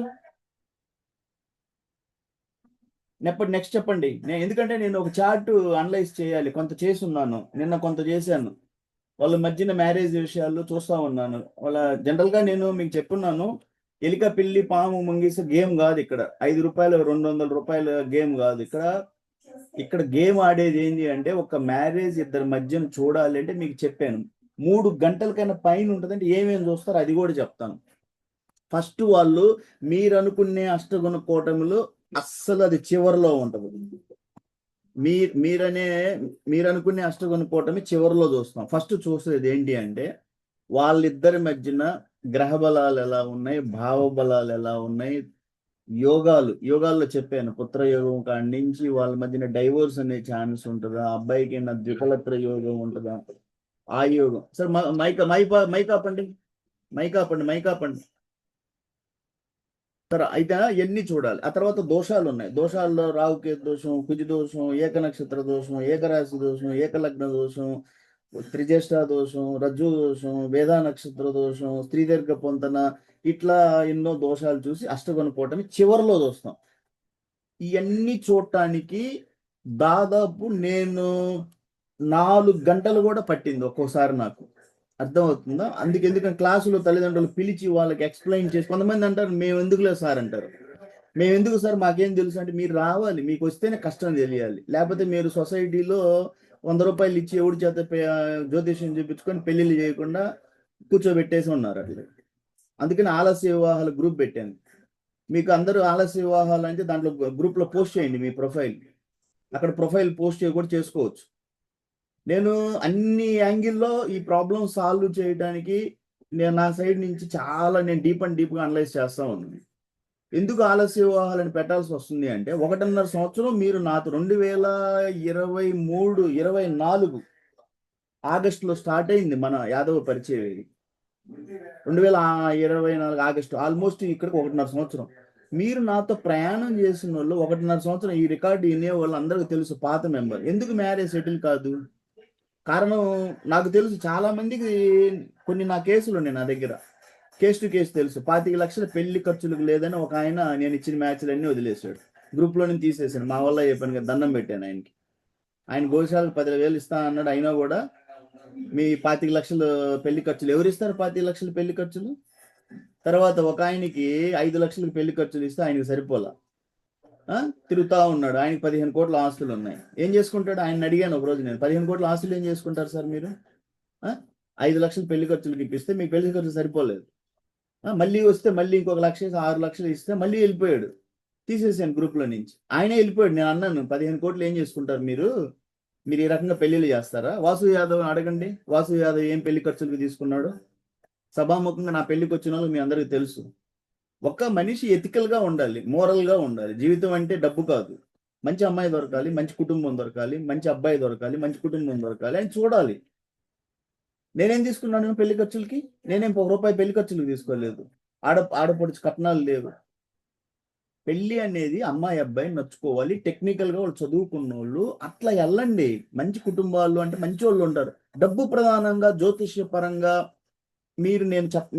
నెక్స్ట్ చెప్పండి. ఎందుకంటే నేను ఒక చార్ట్ అనలైజ్ చేయాలి. కొంత చేసి ఉన్నాను, నిన్న కొంత చేశాను. వాళ్ళ మధ్యన మ్యారేజ్ విషయాలు చూస్తా ఉన్నాను. వాళ్ళ జనరల్గా నేను మీకు చెప్పున్నాను, ఎలిక పిల్లి పాము ముంగిస గేమ్ కాదు ఇక్కడ. 5 రూపాయలు 200 రూపాయల గేమ్ కాదు ఇక్కడ. ఇక్కడ గేమ్ ఆడేది ఏంటి అంటే, ఒక మ్యారేజ్ ఇద్దరి మధ్యన చూడాలి అంటే మీకు చెప్పాను 3 గంటలకైనా పైన ఉంటుందంటే ఏమేమి చూస్తారో అది కూడా చెప్తాను. ఫస్ట్ వాళ్ళు మీరు అనుకునే అష్టగుణ కూటమిలో అస్సలు అది చివరిలో ఉంటుంది. మీరు అనుకునే అష్టగుణ కూటమి చివరిలో చూస్తాం. ఫస్ట్ చూసేది ఏంటి అంటే, వాళ్ళిద్దరి మధ్యన గ్రహ బలాలు ఎలా ఉన్నాయి, భావ బలాలు ఎలా ఉన్నాయి, యోగాల్లో చెప్పాను. పుత్ర యోగం కాడి నుంచి వాళ్ళ మధ్యన డైవోర్స్ అనే ఛాన్స్ ఉంటుందా, అబ్బాయికి ద్వికలత్ర యోగం ఉంటుందా, ఆ యోగం. సార్ మైకాపండి. అయితే ఎన్ని చూడాలి. ఆ తర్వాత దోషాలు ఉన్నాయి. దోషాల్లో రావుకేతు దోషం, కుజి దోషం, ఏక నక్షత్ర దోషం, ఏకరాశి దోషం, ఏకలగ్న దోషం, త్రిజ్యేష్ఠ దోషం, రజ్జు దోషం, వేదా నక్షత్ర దోషం, స్త్రీ దీర్ఘ పొంతన, ఇట్లా ఎన్నో దోషాలు చూసి అష్టగుణ కూటమి చివరిలో చూస్తాం. ఇవన్నీ చూడటానికి దాదాపు నేను 4 గంటలు కూడా పట్టింది ఒక్కోసారి నాకు. అర్థమవుతుందా? ఎందుకంటే క్లాసులో తల్లిదండ్రులు పిలిచి వాళ్ళకి ఎక్స్ప్లెయిన్ చేసి, కొంతమంది అంటారు మేము ఎందుకులే సార్ అంటారు. మేము ఎందుకు సార్, మాకేం తెలుసు అంటే, మీరు రావాలి, మీకు వస్తేనే కష్టం తెలియాలి. లేకపోతే మీరు సొసైటీలో 100 రూపాయలు ఇచ్చి ఎవడి చేత జ్యోతిష్యం చూపించుకొని పెళ్లిళ్ళు చేయకుండా కూర్చోబెట్టేసి ఉన్నారు అట్లా. అందుకని ఆలస్య వివాహాల గ్రూప్ పెట్టాను. మీకు అందరూ ఆలస్య వివాహాలు అంటే దాంట్లో గ్రూప్లో పోస్ట్ చేయండి మీ ప్రొఫైల్. అక్కడ ప్రొఫైల్ పోస్ట్ కూడా చేసుకోవచ్చు. నేను అన్ని యాంగిల్లో ఈ ప్రాబ్లం సాల్వ్ చేయడానికి నా సైడ్ నుంచి చాలా డీప్గా అనలైజ్ చేస్తా ఉన్నాను. ఎందుకు ఆలస్య వివాహాలను పెట్టాల్సి వస్తుంది అంటే, 1.5 సంవత్సరం మీరు నాతో 2023-24 ఆగస్టులో స్టార్ట్ అయింది మన యాదవ పరిచయం. 2024 ఆగస్టు, ఆల్మోస్ట్ ఇక్కడికి 1.5 సంవత్సరం. మీరు నాతో ప్రయాణం చేసిన వాళ్ళు 1.5 సంవత్సరం ఈ రికార్డు వినే వాళ్ళు అందరికీ తెలుసు, పాత మెంబర్. ఎందుకు మ్యారేజ్ సెటిల్ కాదు? కారణం నాకు తెలుసు. చాలా మందికి నా కేసులు ఉన్నాయి నా దగ్గర, కేసు టు కేసు తెలుసు. 25 లక్షల పెళ్లి ఖర్చులకు లేదని ఒక ఆయన నేను ఇచ్చిన మ్యాచ్లన్నీ వదిలేశాడు, గ్రూప్లో నుంచి తీసేసాను. మా వల్ల చెప్పాను కదా, దండం పెట్టాను ఆయనకి. ఆయన గోశాలకు 10,000 ఇస్తా అన్నాడు, అయినా కూడా మీ 25 లక్షలు పెళ్లి ఖర్చులు ఎవరు ఇస్తారు? 25 లక్షల పెళ్లి ఖర్చులు. తర్వాత ఒక ఆయనకి 5 లక్షలకు పెళ్లి ఖర్చులు ఇస్తే ఆయనకి సరిపోలా, తిరుగుతా ఉన్నాడు. ఆయనకి 15 కోట్ల ఆస్తులు ఉన్నాయి. ఏం చేసుకుంటాడు? ఆయన అడిగాను ఒకరోజు నేను, 15 కోట్ల ఆస్తులు ఏం చేసుకుంటారు సార్ మీరు? 5 లక్షలు పెళ్లి ఖర్చులకు ఇప్పిస్తే మీకు పెళ్లి ఖర్చులు సరిపోలేదు. మళ్ళీ వస్తే మళ్ళీ ఇంకొక 1 లక్ష 6 లక్షలు ఇస్తే మళ్ళీ వెళ్ళిపోయాడు, తీసేసాను గ్రూప్లో నుంచి. ఆయనే వెళ్ళిపోయాడు. నేను అన్నాను, 15 కోట్లు ఏం చేసుకుంటారు మీరు ఈ రకంగా పెళ్లిళ్ళు చేస్తారా? వాసు యాదవ్ అడగండి, వాసు యాదవ్ ఏం పెళ్లి ఖర్చులకు తీసుకున్నాడు. సభాముఖంగా నా పెళ్లికి వచ్చిన వాళ్ళు మీ అందరికీ తెలుసు. ఒక్క మనిషి ఎథికల్గా ఉండాలి, మోరల్గా ఉండాలి. జీవితం అంటే డబ్బు కాదు. మంచి అమ్మాయి దొరకాలి, మంచి కుటుంబం దొరకాలి, మంచి అబ్బాయి దొరకాలి, మంచి కుటుంబం దొరకాలి అని చూడాలి. నేనేం తీసుకున్నాను పెళ్లి ఖర్చులకి? నేనేం ₹1 పెళ్లి ఖర్చులకు తీసుకోలేదు. ఆడపడుచు కట్నాలు లేవు. పెళ్లి అనేది అమ్మాయి అబ్బాయి నచ్చుకోవాలి, టెక్నికల్గా వాళ్ళు చదువుకున్న వాళ్ళు అట్లా వెళ్ళండి. మంచి కుటుంబాలు అంటే మంచి వాళ్ళు ఉంటారు. డబ్బు ప్రధానంగా జ్యోతిష్య పరంగా మీరు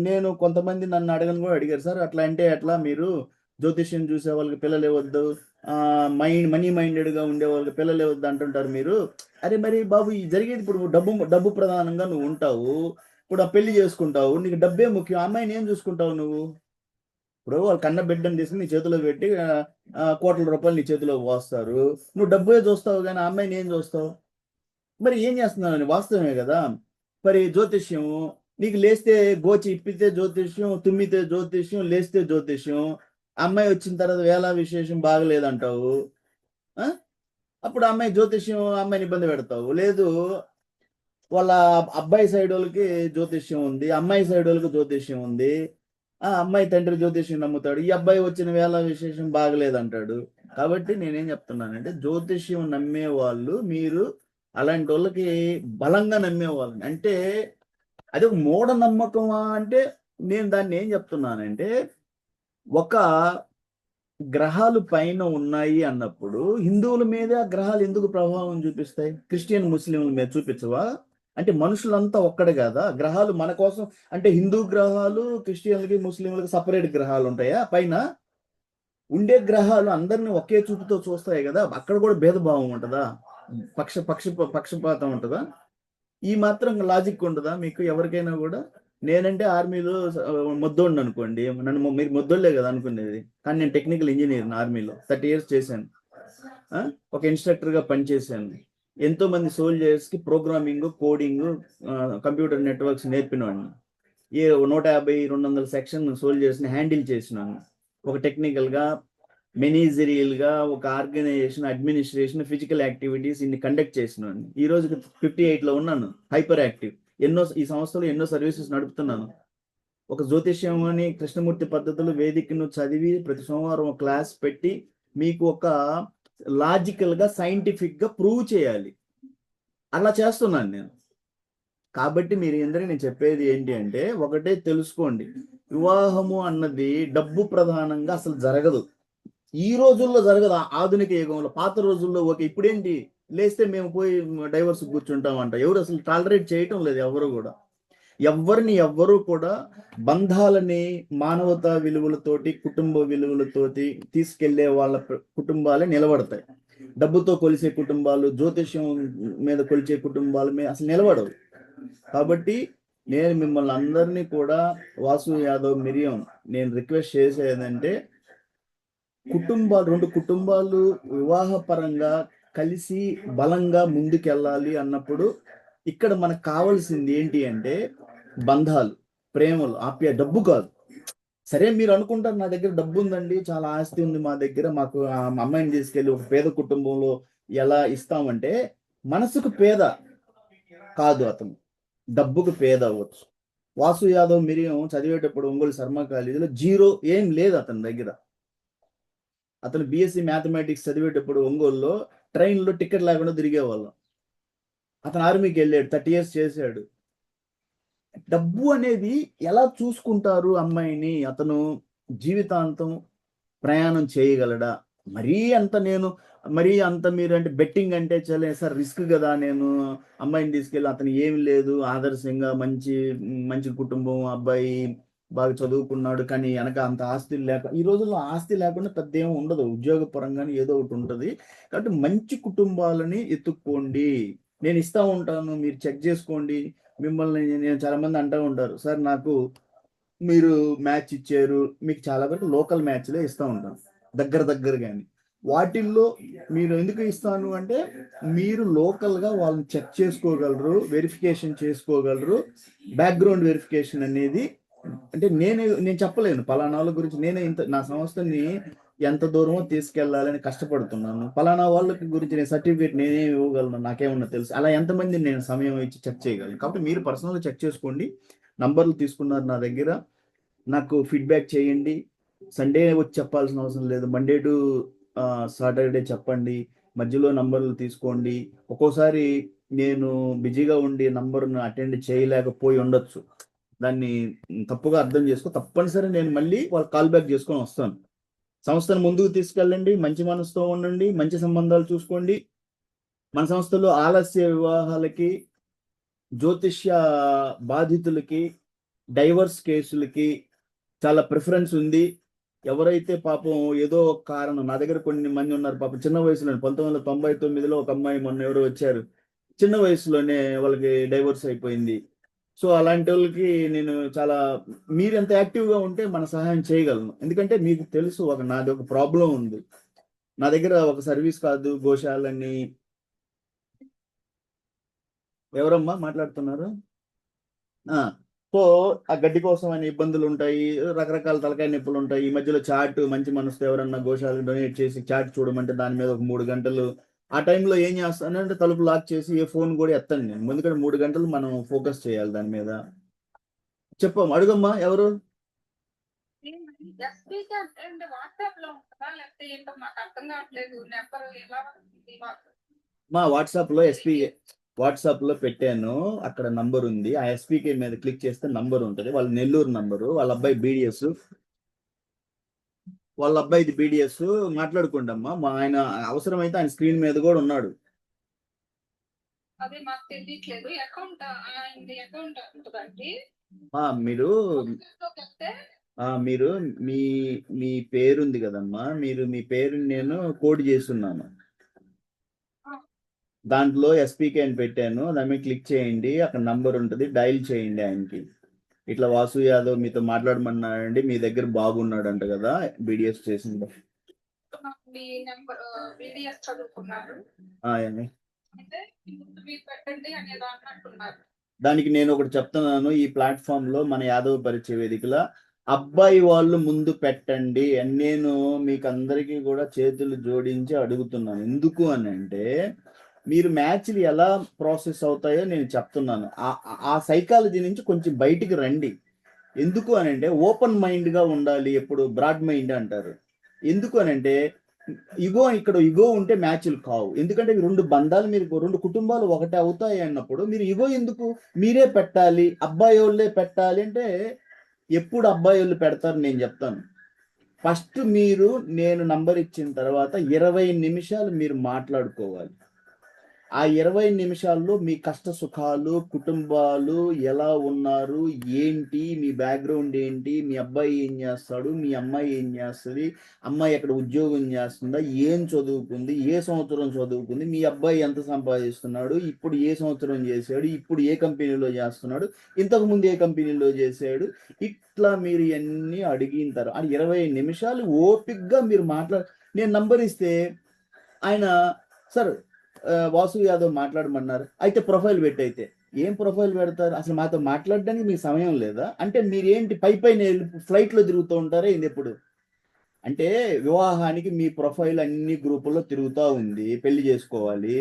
నేను కొంతమంది నన్ను అడగను కూడా అడిగారు, సార్ అట్లా అంటే ఎట్లా, మీరు జ్యోతిష్యం చూసే వాళ్ళకి పిల్లలు ఇవ్వద్దు, మనీ మైండెడ్గా ఉండే వాళ్ళకి పిల్లలు ఇవ్వద్దు అంటుంటారు మీరు. అరే మరి బాబు, జరిగేది ఇప్పుడు డబ్బు ప్రధానంగా నువ్వు ఉంటావు. ఇప్పుడు ఆ పెళ్లి చేసుకుంటావు, నీకు డబ్బే ముఖ్యం. అమ్మాయిని ఏం చూసుకుంటావు నువ్వు? ఇప్పుడు వాళ్ళు కన్న బిడ్డను తీసుకుని నీ చేతిలో పెట్టి కోట్ల రూపాయలు నీ చేతిలో పోస్తారు. నువ్వు డబ్బే చూస్తావు కానీ ఆ అమ్మాయిని ఏం చూస్తావు? మరి ఏం చేస్తున్నావు? వాస్తవమే కదా. మరి జ్యోతిష్యం నీకు లేస్తే గోచి ఇప్పితే జ్యోతిష్యం, తుమ్మితే జ్యోతిష్యం, లేస్తే జ్యోతిష్యం. అమ్మాయి వచ్చిన తర్వాత వేళ విశేషం బాగలేదంటావు. అప్పుడు అమ్మాయి జ్యోతిష్యం, అమ్మాయిని ఇబ్బంది పెడతావు. లేదు, వాళ్ళ అబ్బాయి సైడ్ వాళ్ళకి జ్యోతిష్యం ఉంది, అమ్మాయి సైడ్ వాళ్ళకి జ్యోతిష్యం ఉంది. అమ్మాయి తండ్రి జ్యోతిష్యం నమ్ముతాడు, ఈ అబ్బాయి వచ్చిన వేళ విశేషం బాగలేదంటాడు. కాబట్టి నేనేం చెప్తున్నానంటే, జ్యోతిష్యం నమ్మే వాళ్ళు మీరు అలాంటి వాళ్ళకి బలంగా నమ్మేవాళ్ళని. అంటే అది ఒక మూఢనమ్మకమా అంటే, నేను దాన్ని ఏం చెప్తున్నానంటే, ఒక గ్రహాలు పైన ఉన్నాయి అన్నప్పుడు హిందువుల మీద గ్రహాలు ఎందుకు ప్రభావం చూపిస్తాయి? క్రిస్టియన్ ముస్లింల మీద చూపించవా? అంటే మనుషులంతా ఒక్కడే కదా, గ్రహాలు మన కోసం. అంటే హిందూ గ్రహాలు క్రిస్టియన్లకి ముస్లింలకి సపరేట్ గ్రహాలు ఉంటాయా పైన? ఉండే గ్రహాలు అందరిని ఒకే చూపుతో చూస్తాయి కదా, అక్కడ కూడా భేదభావం ఉంటుందా? పక్షపాతం ఉంటుందా? ఈ మాత్రం లాజిక్ ఉండదా మీకు ఎవరికైనా కూడా? నేనంటే ఆర్మీలో మొద్దోడిని అనుకోండి, నన్ను మీరు మొద్దోళ్ళే కదా అనుకునేది, కానీ నేను టెక్నికల్ ఇంజనీర్ ఆర్మీలో 30 years చేశాను. ఒక ఇన్స్ట్రక్టర్గా పనిచేశాను. ఎంతో మంది సోల్జర్స్కి ప్రోగ్రామింగ్, కోడింగ్, కంప్యూటర్ నెట్వర్క్స్ నేర్పినవాడిని. 150-200 సెక్షన్ సోల్జర్స్ని హ్యాండిల్ చేసినాను. ఒక టెక్నికల్గా, మెనేజరియల్గా, ఒక ఆర్గనైజేషన్, అడ్మినిస్ట్రేషన్, ఫిజికల్ యాక్టివిటీస్ ఇన్ని కండక్ట్ చేసినాను. ఈ రోజు 58లో ఉన్నాను, హైపర్ యాక్టివ్. ఈ సంవత్సరంలో ఎన్నో సర్వీసెస్ నడుపుతున్నాను. ఒక జ్యోతిష్యం అని కృష్ణమూర్తి పద్ధతులు వేదికను చదివి ప్రతి సోమవారం ఒక క్లాస్ పెట్టి మీకు ఒక లాజికల్గా, సైంటిఫిక్గా ప్రూవ్ చేయాలి. అలా చేస్తున్నాను నేను. కాబట్టి మీరు అందరికీ నేను చెప్పేది ఏంటి అంటే, ఒకటే తెలుసుకోండి, వివాహము అన్నది డబ్బు ప్రధానంగా అసలు జరగదు. ఈ రోజుల్లో జరగదు, ఆధునిక యుగంలో. పాత రోజుల్లో ఓకే, ఇప్పుడేంటి లేస్తే మేము పోయి డైవర్స్ కూర్చుంటామంట. ఎవరు అసలు టాలరేట్ చేయటం లేదు, ఎవరు కూడా. ఎవ్వరు కూడా బంధాలని మానవతా విలువలతోటి, కుటుంబ విలువలతోటి తీసుకెళ్లే వాళ్ళ కుటుంబాలే నిలబడతాయి. డబ్బుతో కొలిసే కుటుంబాలు, జ్యోతిష్యం మీద కొలిచే కుటుంబాల మీద అసలు నిలబడవు. కాబట్టి నేను మిమ్మల్ని అందరినీ కూడా, వాసు యాదవ్, మిరియం, నేను రిక్వెస్ట్ చేసేదంటే, రెండు కుటుంబాలు వివాహపరంగా కలిసి బలంగా ముందుకెళ్ళాలి అన్నప్పుడు ఇక్కడ మనకు కావాల్సింది ఏంటి అంటే బంధాలు, ప్రేమలు, డబ్బు కాదు. సరే మీరు అనుకుంటారు నా దగ్గర డబ్బు ఉందండి, చాలా ఆస్తి ఉంది మా దగ్గర, మాకు ఆ అమ్మాయిని తీసుకెళ్ళి ఒక పేద కుటుంబంలో ఎలా ఇస్తామంటే, మనసుకు పేద కాదు అతను, డబ్బుకు పేద అవ్వచ్చు. వాసు యాదవ్ మిరియం చదివేటప్పుడు ఒంగోలు శర్మ కాలేజీలో జీరో ఏం లేదు అతని దగ్గర. అతను బీఎస్సీ మ్యాథమెటిక్స్ చదివేటప్పుడు ఒంగోలులో ట్రైన్లో టికెట్ లేకుండా తిరిగేవాళ్ళం. అతను ఆర్మీకి వెళ్ళాడు, 30 years చేశాడు. డబ్బు అనేది ఎలా చూసుకుంటారు అమ్మాయిని, అతను జీవితాంతం ప్రయాణం చేయగలడా? మరీ అంత మీరు అంటే బెట్టింగ్ అంటే చాలా సార్ రిస్క్ కదా, నేను అమ్మాయిని తీసుకెళ్ళి, అతను ఏమి లేదు, ఆదర్శంగా మంచి కుటుంబం, అబ్బాయి బాగా చదువుకున్నాడు, కానీ వెనక అంత ఆస్తి లేక, ఈ రోజుల్లో ఆస్తి లేకుండా పెద్ద ఏమి ఉండదు, ఉద్యోగపరంగానే ఏదో ఒకటి ఉంటుంది. కాబట్టి మంచి కుటుంబాలని ఎత్తుక్కోండి, నేను ఇస్తా ఉంటాను, మీరు చెక్ చేసుకోండి. మిమ్మల్ని నేను చాలా మంది అంటూ ఉంటారు, సార్ నాకు మీరు మ్యాచ్ ఇచ్చారు, మీకు చాలా వరకు లోకల్ మ్యాచ్లే ఇస్తూ ఉంటాను, దగ్గర కానీ. వాటిల్లో మీరు ఎందుకు ఇస్తాను అంటే, మీరు లోకల్గా వాళ్ళని చెక్ చేసుకోగలరు, వెరిఫికేషన్ చేసుకోగలరు. బ్యాక్గ్రౌండ్ వెరిఫికేషన్ అనేది అంటే నేను చెప్పలేను పలానా వాళ్ళ గురించి, నా సంస్థని ఎంత దూరమో తీసుకెళ్లాలని కష్టపడుతున్నాను. పలానా వాళ్ళకి గురించి నేను సర్టిఫికేట్ నేనే ఇవ్వగలను, నాకేమన్నా తెలుసు, అలా ఎంతమంది నేను సమయం ఇచ్చి చెక్ చేయగలను. కాబట్టి మీరు పర్సనల్గా చెక్ చేసుకోండి. నంబర్లు తీసుకున్నారు నా దగ్గర, నాకు ఫీడ్బ్యాక్ చేయండి. సండే వచ్చి చెప్పాల్సిన అవసరం లేదు, మండే టు సాటర్డే చెప్పండి. మధ్యలో నంబర్లు తీసుకోండి. ఒక్కోసారి నేను బిజీగా ఉండి నంబర్ను అటెండ్ చేయలేకపోయి ఉండొచ్చు, దాన్ని తప్పుగా అర్థం చేసుకో. తప్పనిసరి నేను మళ్ళీ వాళ్ళు కాల్ బ్యాక్ చేసుకొని వస్తాను. సంస్థను ముందుకు తీసుకెళ్ళండి, మంచి మనసుతో ఉండండి, మంచి సంబంధాలు చూసుకోండి. మన సంస్థలో ఆలస్య వివాహాలకి, జ్యోతిష్య బాధితులకి, డైవర్స్ కేసులకి చాలా ప్రిఫరెన్స్ ఉంది. ఎవరైతే పాపం ఏదో ఒక కారణం, నా దగ్గర కొన్ని మంది ఉన్నారు పాపం చిన్న వయసులో, 1999లో ఒక అమ్మాయి మొన్న ఎవరో వచ్చారు, చిన్న వయసులోనే వాళ్ళకి డైవర్స్ అయిపోయింది. సో అలాంటి వాళ్ళకి నేను మీరు ఎంత యాక్టివ్గా ఉంటే మన సహాయం చేయగలను. ఎందుకంటే మీకు తెలుసు, నాది ఒక ప్రాబ్లం ఉంది. నా దగ్గర ఒక సర్వీస్ కాదు, గోశాలని. ఎవరమ్మా మాట్లాడుతున్నారు? సో ఆ గడ్డి కోసం అనే ఇబ్బందులు ఉంటాయి, రకరకాల తలకాయ నొప్పులు ఉంటాయి. ఈ మధ్యలో చాట్, మంచి మనసుతో ఎవరన్నా గోశాలకు డొనేట్ చేసి చాట్ చూడమంటే దాని మీద ఒక 3 గంటలు, ఆ టైంలో ఏం చేస్తానంటే తలుపు లాక్ చేసి ఏ ఫోన్ కూడా ఎత్తాను నేను, ఎందుకంటే 3 గంటలు మనం ఫోకస్ చేయాలి దాని మీద. చెప్పమ్మా, అడుగమ్మా ఎవరు? మా వాట్సాప్ లో పెట్టాను, అక్కడ నంబర్ ఉంది. ఆ ఎస్పీకే మీద క్లిక్ చేస్తే నంబర్ ఉంటుంది, వాళ్ళ నెల్లూరు నంబరు, వాళ్ళ అబ్బాయి బీడిఎస్, వాళ్ళ అబ్బాయిది బీడిఎస్. మాట్లాడుకోండి అమ్మా, ఆయన అవసరమైతే ఆయన స్క్రీన్ మీద కూడా ఉన్నాడు. అదే మాకు తెలియట్లేదు, అకౌంట్ ఉంటుందండి. మీరు మీరు మీ మీ పేరు ఉంది కదమ్మా, మీ పేరుని నేను కోడ్ చేస్తున్నాను. దాంట్లో ఎస్పీకే అని పెట్టాను, దాని మీద క్లిక్ చేయండి, అక్కడ నంబర్ ఉంటుంది, డైల్ చేయండి ఆయనకి. ఇట్లా వాసు యాదవ్ మీతో మాట్లాడమన్నాడండి, మీ దగ్గర బాగున్నాడంట కదా బీడిఎస్ చేసింది. మీ నెంబర్ బీడిఎస్ చదువుకున్నారు అయితే మీరు పెట్టండి అనేది అన్నట్టున్నారు. దానికి నేను ఒకటి చెప్తున్నాను, ఈ ప్లాట్ఫామ్ లో మన యాదవ్ పరిచయ వేదికల అబ్బాయి వాళ్ళు ముందు పెట్టండి అని నేను మీకు అందరికీ కూడా చేతులు జోడించి అడుగుతున్నాను. ఎందుకు అని అంటే మీరు మ్యాచ్లు ఎలా ప్రాసెస్ అవుతాయో నేను చెప్తున్నాను. ఆ సైకాలజీ నుంచి కొంచెం బయటికి రండి. ఎందుకు అని అంటే ఓపెన్ మైండ్ గా ఉండాలి, ఎప్పుడు బ్రాడ్ మైండ్ అంటారు. ఎందుకు అని అంటే ఇగో ఉంటే మ్యాచ్లు కావు. ఎందుకంటే రెండు బంధాలు, మీరు రెండు కుటుంబాలు ఒకటే అవుతాయి అన్నప్పుడు మీరు ఇగో ఎందుకు, మీరే పెట్టాలి, అబ్బాయి వాళ్ళే పెట్టాలి అంటే ఎప్పుడు అబ్బాయి వాళ్ళు పెడతారు నేను చెప్తాను. ఫస్ట్ మీరు నేను నంబర్ ఇచ్చిన తర్వాత 20 నిమిషాలు మీరు మాట్లాడుకోవాలి. ఆ 20 నిమిషాల్లో మీ కష్ట సుఖాలు, కుటుంబాలు ఎలా ఉన్నారు, ఏంటి, మీ బ్యాక్గ్రౌండ్ ఏంటి, మీ అబ్బాయి ఏం చేస్తాడు, మీ అమ్మాయి ఏం చేస్తుంది, అమ్మాయి ఎక్కడ ఉద్యోగం చేస్తుందా, ఏం చదువుకుంది, ఏ సంవత్సరం చదువుకుంది, మీ అబ్బాయి ఎంత సంపాదిస్తున్నాడు, ఇప్పుడు ఏ సంవత్సరం చేశాడు, ఇప్పుడు ఏ కంపెనీలో చేస్తున్నాడు, ఇంతకుముందు ఏ కంపెనీలో చేశాడు, ఇట్లా మీరు ఇవన్నీ అడిగిన తర్వాత 20 నిమిషాలు ఓపిక్గా మీరు నేను నంబర్ ఇస్తే ఆయన సార్ వాసు యాదవ్ మాట్లాడమన్నారు, అయితే ప్రొఫైల్ పెట్టయితే ఏం ప్రొఫైల్ పెడతారు, అసలు మాతో మాట్లాడడానికి మీకు సమయం లేదా అంటే మీరు ఏంటి పైన ఫ్లైట్లో తిరుగుతూ ఉంటారా ఏంది ఎప్పుడు అంటే వివాహానికి మీ ప్రొఫైల్ అన్ని గ్రూపుల్లో తిరుగుతూ ఉంది, పెళ్లి చేసుకోవాలి.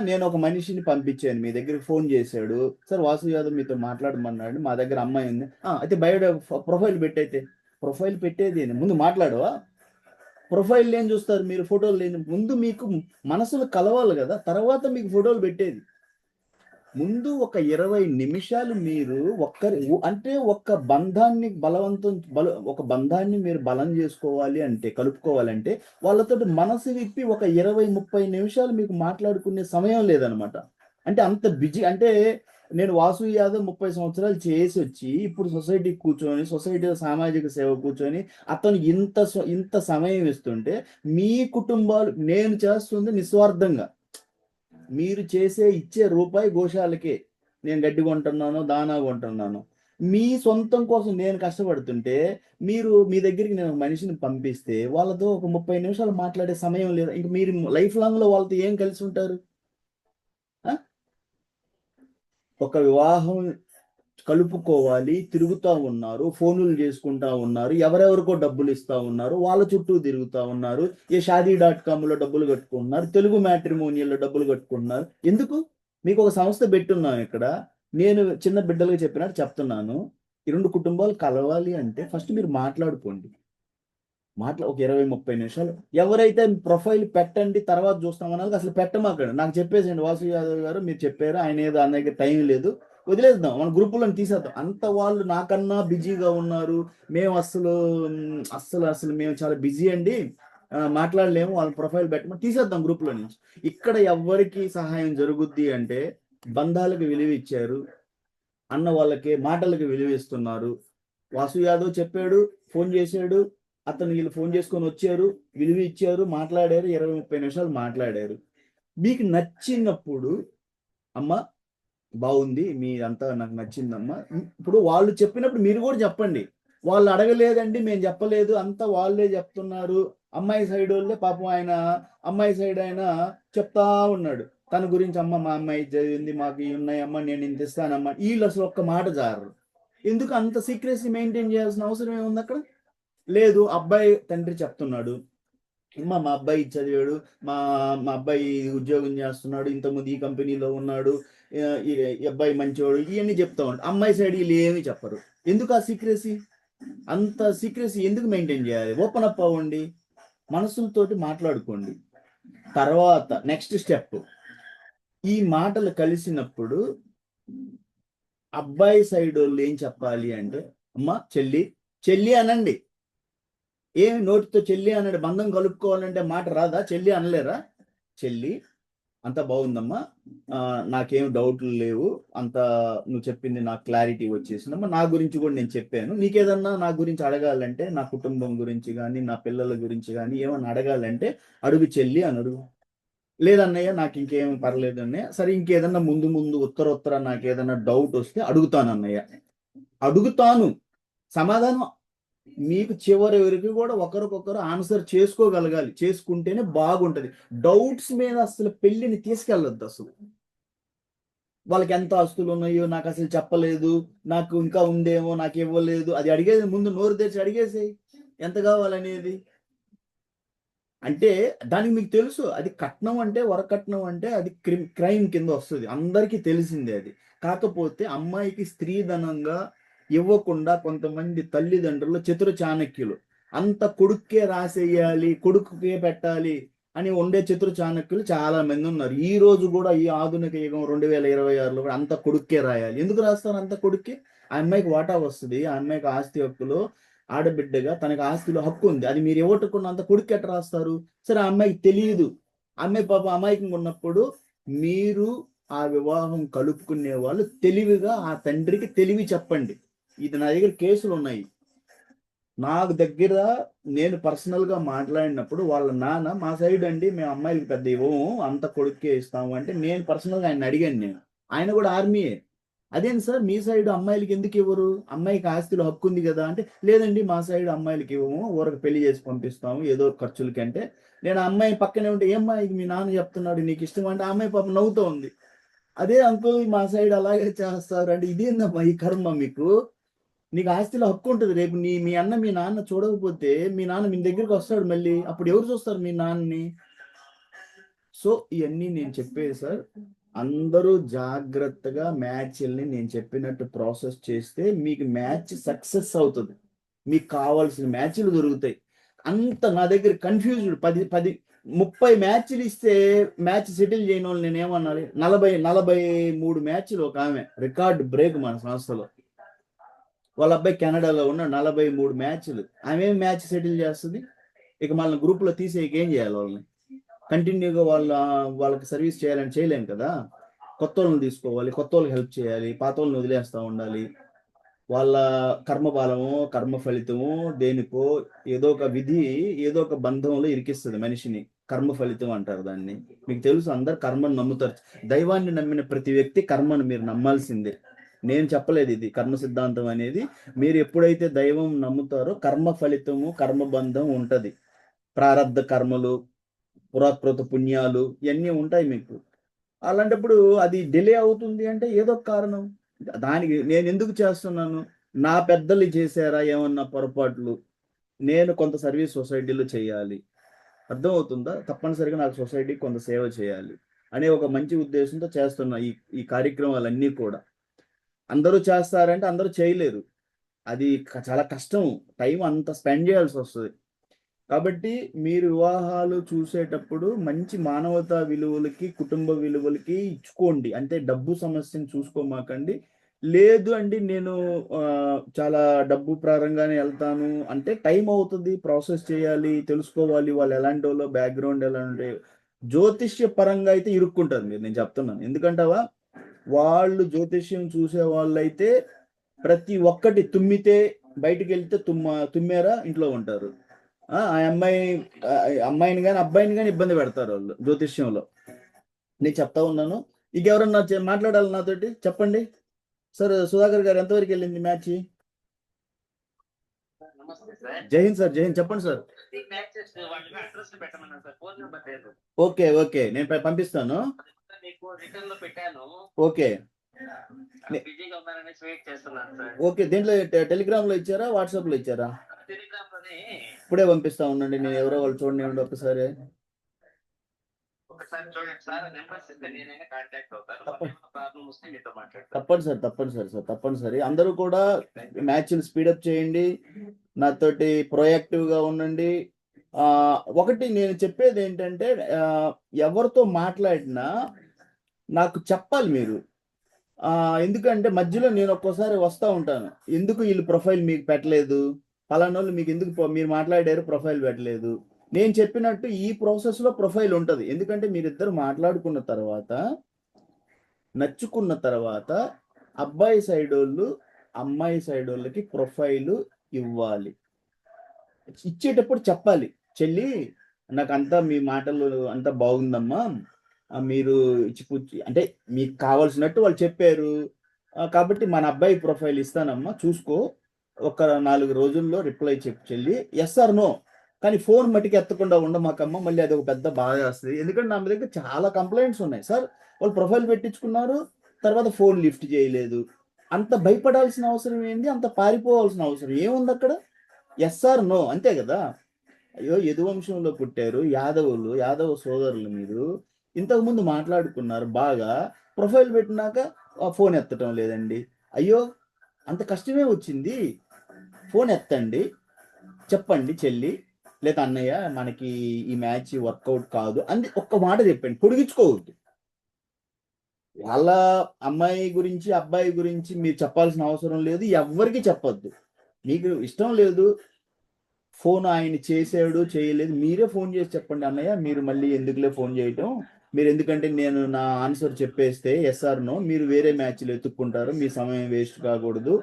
నేను ఒక మనిషిని పంపించాను, మీ దగ్గరికి ఫోన్ చేశాడు, సార్ వాసు యాదవ్ మీతో మాట్లాడమన్నాడు, మా దగ్గర అమ్మాయి ఉంది, అయితే బయట ప్రొఫైల్ పెట్టయితే ప్రొఫైల్ పెట్టేది ముందు మాట్లాడవా, ప్రొఫైల్ ఏం చూస్తారు మీరు, ఫోటోలు లేని ముందు మీకు మనసులు కలవాలి కదా, తర్వాత మీకు ఫోటోలు పెట్టేది. ముందు ఒక 20 నిమిషాలు మీరు అంటే ఒక బంధాన్ని ఒక బంధాన్ని మీరు బలం చేసుకోవాలి అంటే, కలుపుకోవాలంటే వాళ్ళతో మనసు విప్పి ఒక 20-30 నిమిషాలు మీకు మాట్లాడుకునే సమయం లేదనమాట. అంటే అంత బిజీ. అంటే నేను వాసు యాదవ్ 30 సంవత్సరాలు చేసి వచ్చి ఇప్పుడు సొసైటీకి కూర్చొని, సొసైటీ సామాజిక సేవ కూర్చొని అతను ఇంత సమయం ఇస్తుంటే మీ కుటుంబాలు, నేను చేస్తుంది నిస్వార్థంగా, మీరు ఇచ్చే రూపాయి గోశాలకే, నేను గడ్డి కొంటున్నాను, దానా కొంటున్నాను, మీ సొంతం కోసం నేను కష్టపడుతుంటే మీరు మీ దగ్గరికి నేను మనిషిని పంపిస్తే వాళ్ళతో ఒక 30 నిమిషాలు మాట్లాడే సమయం లేదు. ఇంక మీరు లైఫ్ లాంగ్ లో వాళ్ళతో ఏం కలిసి ఉంటారు? ఒక వివాహం కలుపుకోవాలి, తిరుగుతూ ఉన్నారు, ఫోనులు చేసుకుంటా ఉన్నారు, ఎవరెవరికో డబ్బులు ఇస్తా ఉన్నారు, వాళ్ళ చుట్టూ తిరుగుతూ ఉన్నారు, ఏ షాదీ.com లో డబ్బులు కట్టుకుంటున్నారు, తెలుగు మ్యాట్రిమోనియల్లో డబ్బులు కట్టుకుంటున్నారు. ఎందుకు? మీకు ఒక సంస్థ పెట్టున్నాం ఇక్కడ, నేను చిన్న బిడ్డలుగా చెప్పినట్టు చెప్తున్నాను. ఈ రెండు కుటుంబాలు కలవాలి అంటే ఫస్ట్ మీరు మాట్లాడుకోండి. ఒక 20-30 నిమిషాలు. ఎవరైతే ప్రొఫైల్ పెట్టండి తర్వాత చూస్తామన్నారు, అసలు పెట్టమాకండి, నాకు చెప్పేసండి వాసు యాదవ్ గారు మీరు చెప్పారు, ఆయన ఏదో అన్న దగ్గర టైం లేదు, వదిలేద్దాం, మన గ్రూపులను తీసేద్దాం. అంత వాళ్ళు నాకన్నా బిజీగా ఉన్నారు, మేము అస్సలు మేము చాలా బిజీ అండి, మాట్లాడలేము, వాళ్ళ ప్రొఫైల్ పెట్టమని తీసేద్దాం గ్రూపులో నుంచి. ఇక్కడ ఎవరికి సహాయం జరుగుద్ది అంటే బంధాలకు విలువ ఇచ్చారు, అన్న వాళ్ళకి మాటలకు విలువ ఇస్తున్నారు. వాసు యాదవ్ చెప్పాడు, ఫోన్ చేశాడు, అతను వీళ్ళు ఫోన్ చేసుకొని వచ్చారు, విలువ ఇచ్చారు, మాట్లాడారు, 20-30 నిమిషాలు మాట్లాడారు. మీకు నచ్చినప్పుడు అమ్మ బాగుంది, మీరంతా నాకు నచ్చిందమ్మా, ఇప్పుడు వాళ్ళు చెప్పినప్పుడు మీరు కూడా చెప్పండి. వాళ్ళు అడగలేదండి, మేము చెప్పలేదు, అంతా వాళ్ళే చెప్తున్నారు, అమ్మాయి సైడ్ వాళ్ళే పాపం, అమ్మాయి సైడ్ ఆయన చెప్తా ఉన్నాడు తన గురించి, అమ్మ మా అమ్మాయి చదివింది, మాకు ఉన్నాయమ్మా, నేను ఇంత ఇస్తానమ్మా, వీళ్ళు అసలు ఒక్క మాట జారరు. ఎందుకు అంత సీక్రెసీ మెయింటైన్ చేయాల్సిన అవసరం ఏముంది అక్కడ? లేదు, అబ్బాయి తండ్రి చెప్తున్నాడు, మా అబ్బాయి చదివాడు, మా అబ్బాయి ఉద్యోగం చేస్తున్నాడు, ఇంతకుముందు ఈ కంపెనీలో ఉన్నాడు, ఈ అబ్బాయి మంచివాడు, ఇవన్నీ చెప్తా ఉంటాడు. అమ్మాయి సైడ్ వీళ్ళు ఏమీ చెప్పరు. ఎందుకు ఆ సీక్రెసీ? అంత సీక్రెసీ ఎందుకు మెయింటైన్ చేయాలి? ఓపెన్ అప్ అవ్వండి, మనసులతోటి మాట్లాడుకోండి. తర్వాత నెక్స్ట్ స్టెప్, ఈ మాటలు కలిసినప్పుడు అబ్బాయి సైడ్ వాళ్ళు ఏం చెప్పాలి అంటే, అమ్మ చెల్లి అనండి. ఏమి నోటితో చెల్లి అన్నాడు, బంధం కలుపుకోవాలంటే మాట రాదా? చెల్లి అనలేరా? చెల్లి అంతా బాగుందమ్మా, నాకేం డౌట్లు లేవు, అంత నువ్వు చెప్పింది నాకు క్లారిటీ వచ్చేసిందమ్మా. నా గురించి కూడా నేను చెప్పాను. నీకేదన్నా నా గురించి అడగాలంటే, నా కుటుంబం గురించి కానీ నా పిల్లల గురించి కానీ ఏమన్నా అడగాలంటే అడుగు చెల్లి అని అడుగు. లేదన్నయ్య నాకు ఇంకేం పర్లేదు అన్నయ్య. సరే ఇంకేదన్నా ముందు ముందు ఉత్తర నాకు ఏదన్నా డౌట్ వస్తే అడుగుతాను అన్నయ్య. అడుగుతాను, సమాధానం మీకు చివరి వరకు కూడా ఒకరికొకరు ఆన్సర్ చేసుకోగలగాలి. చేసుకుంటేనే బాగుంటది. డౌట్స్ మీద అసలు పెళ్లిని తీసుకెళ్ళొద్దు. అసలు వాళ్ళకి ఎంత ఆస్తులు ఉన్నాయో నాకు అసలు చెప్పలేదు, నాకు ఇంకా ఉందేమో నాకు ఇవ్వలేదు, అది అడిగేది ముందు నోరు తెరిచి అడిగేసేయి ఎంత కావాలనేది. అంటే దానికి మీకు తెలుసు, అది కట్నం అంటే వరకట్నం అంటే అది క్రైమ్ కింద వస్తుంది, అందరికీ తెలిసిందే అది. కాకపోతే అమ్మాయికి స్త్రీధనంగా ఇవ్వకుండా కొంతమంది తల్లిదండ్రులు చతుర చాణక్యులు, అంత కొడుక్కే రాసేయాలి, కొడుకుకే పెట్టాలి అని ఉండే చతుర చాణక్యులు చాలా మంది ఉన్నారు. ఈ రోజు కూడా ఈ ఆధునిక యుగం 2026లో కూడా అంత కొడుక్కే రాయాలి. ఎందుకు రాస్తారు అంత కొడుక్కి? ఆ అమ్మాయికి వాటా వస్తుంది, ఆ అమ్మాయికి ఆస్తి హక్కులు, ఆడబిడ్డగా తనకు ఆస్తిలో హక్కు ఉంది. అది మీరు ఇవ్వటకున్నంత కొడుకు ఎట్లా రాస్తారు? సరే ఆ అమ్మాయికి తెలియదు, అమ్మాయి పాప అమాయకంగా ఉన్నప్పుడు మీరు ఆ వివాహం కలుపుకునే వాళ్ళు తెలివిగా ఆ తండ్రికి తెలివి చెప్పండి. ఇది నా దగ్గర కేసులు ఉన్నాయి. నాకు దగ్గర నేను పర్సనల్ గా మాట్లాడినప్పుడు వాళ్ళ నాన్న మా సైడ్ అండి మేము అమ్మాయిలకి పెద్ద ఇవ్వము, అంత కొడుకే ఇస్తాము అంటే నేను పర్సనల్ గా ఆయన అడిగాను. నేను ఆయన కూడా ఆర్మీయే. అదేంటి సార్ మీ సైడ్ అమ్మాయిలకి ఎందుకు ఇవ్వరు, అమ్మాయికి ఆస్తిలో హక్కు ఉంది కదా అంటే, లేదండి మా సైడ్ అమ్మాయిలకి ఇవ్వము, ఊరకు పెళ్లి చేసి పంపిస్తాము ఏదో ఖర్చులకి అంటే. నేను ఆ అమ్మాయి పక్కనే ఉంటే, ఏమ్మా ఇది మీ నాన్న చెప్తున్నాడు నీకు ఇష్టం అంటే, ఆ అమ్మాయి పాపం నవ్వుతూ ఉంది. అదే అంకుల్ మా సైడ్ అలాగే చేస్తారు అంటే, ఇదేందమ్మా ఈ కర్మ మీకు? నీకు ఆస్తిలో హక్కు ఉంటుంది. రేపు మీ అన్న మీ నాన్న చూడకపోతే మీ నాన్న మీ దగ్గరికి వస్తాడు మళ్ళీ, అప్పుడు ఎవరు చూస్తారు మీ నాన్నని? సో ఇవన్నీ నేను చెప్పేది సార్, అందరూ జాగ్రత్తగా మ్యాచ్ల్ని నేను చెప్పినట్టు ప్రాసెస్ చేస్తే మీకు మ్యాచ్ సక్సెస్ అవుతుంది, మీకు కావాల్సిన మ్యాచ్లు దొరుకుతాయి. అంత నా దగ్గర కన్ఫ్యూజ్డ్ 30 మ్యాచ్లు ఇస్తే మ్యాచ్ సెటిల్ చేయని వాళ్ళు నేను ఏమన్నాను, 43 మ్యాచ్లు ఒక ఆమె రికార్డ్ బ్రేక్ మన సంస్థలో. వాళ్ళ అబ్బాయి కెనడాలో ఉన్న 43 మ్యాచ్లు, ఆమె మ్యాచ్ సెటిల్ చేస్తుంది. ఇక మన గ్రూప్లో తీసేకి ఏం చేయాలి? వాళ్ళని కంటిన్యూగా వాళ్ళకి సర్వీస్ చేయాలని చేయలేం కదా. కొత్త వాళ్ళని తీసుకోవాలి, కొత్త వాళ్ళకి హెల్ప్ చేయాలి, పాత వాళ్ళని వదిలేస్తూ ఉండాలి. వాళ్ళ కర్మబలము కర్మ ఫలితము దేనికో ఏదో ఒక విధి ఏదో ఒక బంధంలో ఇరికిస్తుంది మనిషిని. కర్మ ఫలితం అంటారు దాన్ని. మీకు తెలుసు, అందరు కర్మను నమ్ముతారు. దైవాన్ని నమ్మిన ప్రతి వ్యక్తి కర్మను మీరు నమ్మాల్సిందే. నేను చెప్పలేదు ఇది కర్మ సిద్ధాంతం అనేది. మీరు ఎప్పుడైతే దైవం నమ్ముతారో కర్మ ఫలితము కర్మబంధం ఉంటది. ప్రారబ్ధ కర్మలు, పురాకృత పుణ్యాలు ఇవన్నీ ఉంటాయి మీకు. అలాంటప్పుడు అది డిలే అవుతుంది అంటే ఏదో కారణం. దానికి నేను ఎందుకు చేస్తున్నాను? నా పెద్దలు చేశారా ఏమన్నా పొరపాట్లు, నేను కొంత సర్వీస్ సొసైటీలో చేయాలి, అర్థమవుతుందా? తప్పనిసరిగా నాకు సొసైటీకి కొంత సేవ చేయాలి అనే ఒక మంచి ఉద్దేశంతో చేస్తున్నా ఈ కార్యక్రమాలన్నీ కూడా. అందరూ చేస్తారంటే అందరూ చేయలేరు, అది చాలా కష్టం, టైం అంత స్పెండ్ చేయాల్సి వస్తుంది. కాబట్టి మీరు వివాహాలు చూసేటప్పుడు మంచి మానవతా విలువలకి కుటుంబ విలువలకి ఇచ్చుకోండి. అంటే డబ్బు సమస్యను చూసుకోమాకండి. లేదు అండి నేను చాలా డబ్బు ప్రారంగానే వెళ్తాను అంటే టైం అవుతుంది, ప్రాసెస్ చేయాలి, తెలుసుకోవాలి వాళ్ళు ఎలాంటి వాళ్ళో, బ్యాక్గ్రౌండ్ ఎలా ఉంటే. జ్యోతిష్య పరంగా అయితే ఇరుక్కుంటారు మీరు, నేను చెప్తున్నాను. ఎందుకంటావా, వాళ్ళు జ్యోతిష్యం చూసే వాళ్ళు అయితే ప్రతి ఒక్కటి తుమ్మితే బయటికి వెళ్తే తుమ్మారా ఇంట్లో ఉంటారు. ఆ అమ్మాయిని కానీ అబ్బాయిని కానీ ఇబ్బంది పెడతారు వాళ్ళు జ్యోతిష్యంలో. నేను చెప్తా ఉన్నాను. ఇంకెవరన్నా మాట్లాడాలి నాతోటి? చెప్పండి సార్. సుధాకర్ గారు ఎంతవరకు వెళ్ళింది మ్యాచ్? జై హింద్ సార్, జై హింద్. చెప్పండి సార్. ఓకే ఓకే, నేను పంపిస్తాను. ఓకే ఓకే, దేంట్లో టెలిగ్రామ్ లో ఇచ్చారా, వాట్సాప్ లో ఇచ్చారా? ఇప్పుడే పంపిస్తా ఉండండి. నేను ఎవరో వాళ్ళు చూడండి ఒకసారి. తప్పనిసరి అందరూ కూడా మ్యాచ్లు స్పీడప్ చేయండి, నాతోటి ప్రొయాక్టివ్ గా ఉండండి. ఒకటి నేను చెప్పేది ఏంటంటే, ఎవరితో మాట్లాడినా నాకు చెప్పాలి మీరు. ఎందుకంటే మధ్యలో నేను ఒక్కోసారి వస్తూ ఉంటాను, ఎందుకు వీళ్ళు ప్రొఫైల్ మీకు పెట్టలేదు, పలానా వాళ్ళు మీకు ఎందుకు మీరు మాట్లాడారు ప్రొఫైల్ పెట్టలేదు, నేను చెప్పినట్టు ఈ ప్రాసెస్లో ప్రొఫైల్ ఉంటుంది. ఎందుకంటే మీరిద్దరు మాట్లాడుకున్న తర్వాత, నచ్చుకున్న తర్వాత అబ్బాయి సైడ్ వాళ్ళు అమ్మాయి సైడ్ వాళ్ళకి ప్రొఫైల్ ఇవ్వాలి. ఇచ్చేటప్పుడు చెప్పాలి, చెల్లి నాకు అంతా మీ మాటలు అంతా బాగుందమ్మా, మీరు ఇచ్చిపుచ్చి అంటే మీకు కావాల్సినట్టు వాళ్ళు చెప్పారు, కాబట్టి మన అబ్బాయి ప్రొఫైల్ ఇస్తానమ్మా, చూసుకో, ఒక 4 రోజుల్లో రిప్లై చెప్పు చెల్లి, ఎస్ ఆర్ నో. కానీ ఫోన్ మట్టికి ఎత్తకుండా ఉండమాకమ్మ, మళ్ళీ అది ఒక పెద్ద బాధ వస్తుంది. ఎందుకంటే నా దగ్గర చాలా కంప్లైంట్స్ ఉన్నాయి సార్, వాళ్ళు ప్రొఫైల్ పెట్టించుకున్నారు, తర్వాత ఫోన్ లిఫ్ట్ చేయలేదు. అంత భయపడాల్సిన అవసరం ఏంది, అంత పారిపోవాల్సిన అవసరం ఏముంది అక్కడ? ఎస్ ఆర్ నో, అంతే కదా. అయ్యో యదువంశంలో పుట్టారు, యాదవ సోదరులు మీరు, ఇంతకుముందు మాట్లాడుకున్నారు బాగా, ప్రొఫైల్ పెట్టినాక ఫోన్ ఎత్తటం లేదండి. అయ్యో అంత కష్టమే వచ్చింది, ఫోన్ ఎత్తండి, చెప్పండి చెల్లి లేదా అన్నయ్య మనకి ఈ మ్యాచ్ వర్కౌట్ కాదు అని ఒక్క మాట చెప్పండి, పొడిగించుకోవద్దు. వాళ్ళ అమ్మాయి గురించి అబ్బాయి గురించి మీరు చెప్పాల్సిన అవసరం లేదు, ఎవ్వరికి చెప్పొద్దు. మీకు ఇష్టం లేదు, ఫోన్ ఆయన చేసాడు చేయలేదు, మీరే ఫోన్ చేసి చెప్పండి, అన్నయ్య మీరు మళ్ళీ ఎందుకులే ఫోన్ చేయటం, మీరు ఎందుకంటే నేను నా ఆన్సర్ చెప్పేస్తే ఎస్ఆర్ నో, మీరు వేరే మ్యాచ్లు ఎత్తుక్కుంటారు, మీ సమయం వేస్ట్ కాకూడదు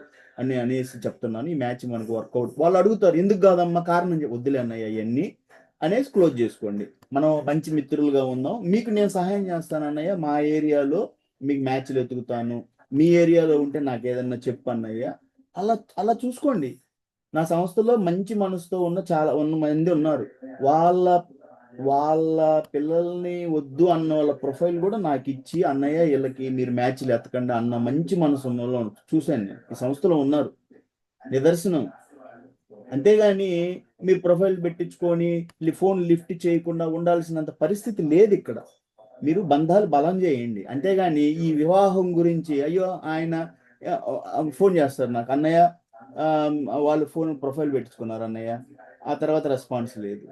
అని అనేసి చెప్తున్నాను, ఈ మ్యాచ్ మనకు వర్కౌట్. వాళ్ళు అడుగుతారు ఎందుకు కాదమ్మా, కారణం వద్దులే అన్నయ్య ఇవన్నీ అనేసి క్లోజ్ చేసుకోండి. మనం మంచి మిత్రులుగా ఉందాం, మీకు నేను సహాయం చేస్తాను అన్నయ్య, మా ఏరియాలో మీకు మ్యాచ్లు ఎత్తుకుతాను, మీ ఏరియాలో ఉంటే నాకు ఏదన్నా చెప్పు అన్నయ్య, అలా చూసుకోండి. నా సంస్థలో మంచి మనసుతో చాలా మంది ఉన్నారు, వాళ్ళ పిల్లల్ని వద్దు అన్న వాళ్ళ ప్రొఫైల్ కూడా నాకు ఇచ్చి, అన్నయ్య వీళ్ళకి మీరు మ్యాచ్లు ఎత్తకండి అన్న మంచి మనసు ఉన్న వాళ్ళు చూశాను నేను, ఈ సంస్థలో ఉన్నారు, నిదర్శనం. అంతేగాని మీరు ప్రొఫైల్ పెట్టించుకొని ఫోన్ లిఫ్ట్ చేయకుండా ఉండాల్సినంత పరిస్థితి లేదు ఇక్కడ. మీరు బంధాలు బలం చేయండి, అంతేగాని ఈ వివాహం గురించి అయ్యో ఆయన ఫోన్ చేస్తారు నాకు, అన్నయ్య వాళ్ళు ఫోన్ ప్రొఫైల్ పెట్టించుకున్నారు అన్నయ్య, ఆ తర్వాత రెస్పాన్స్ లేదు,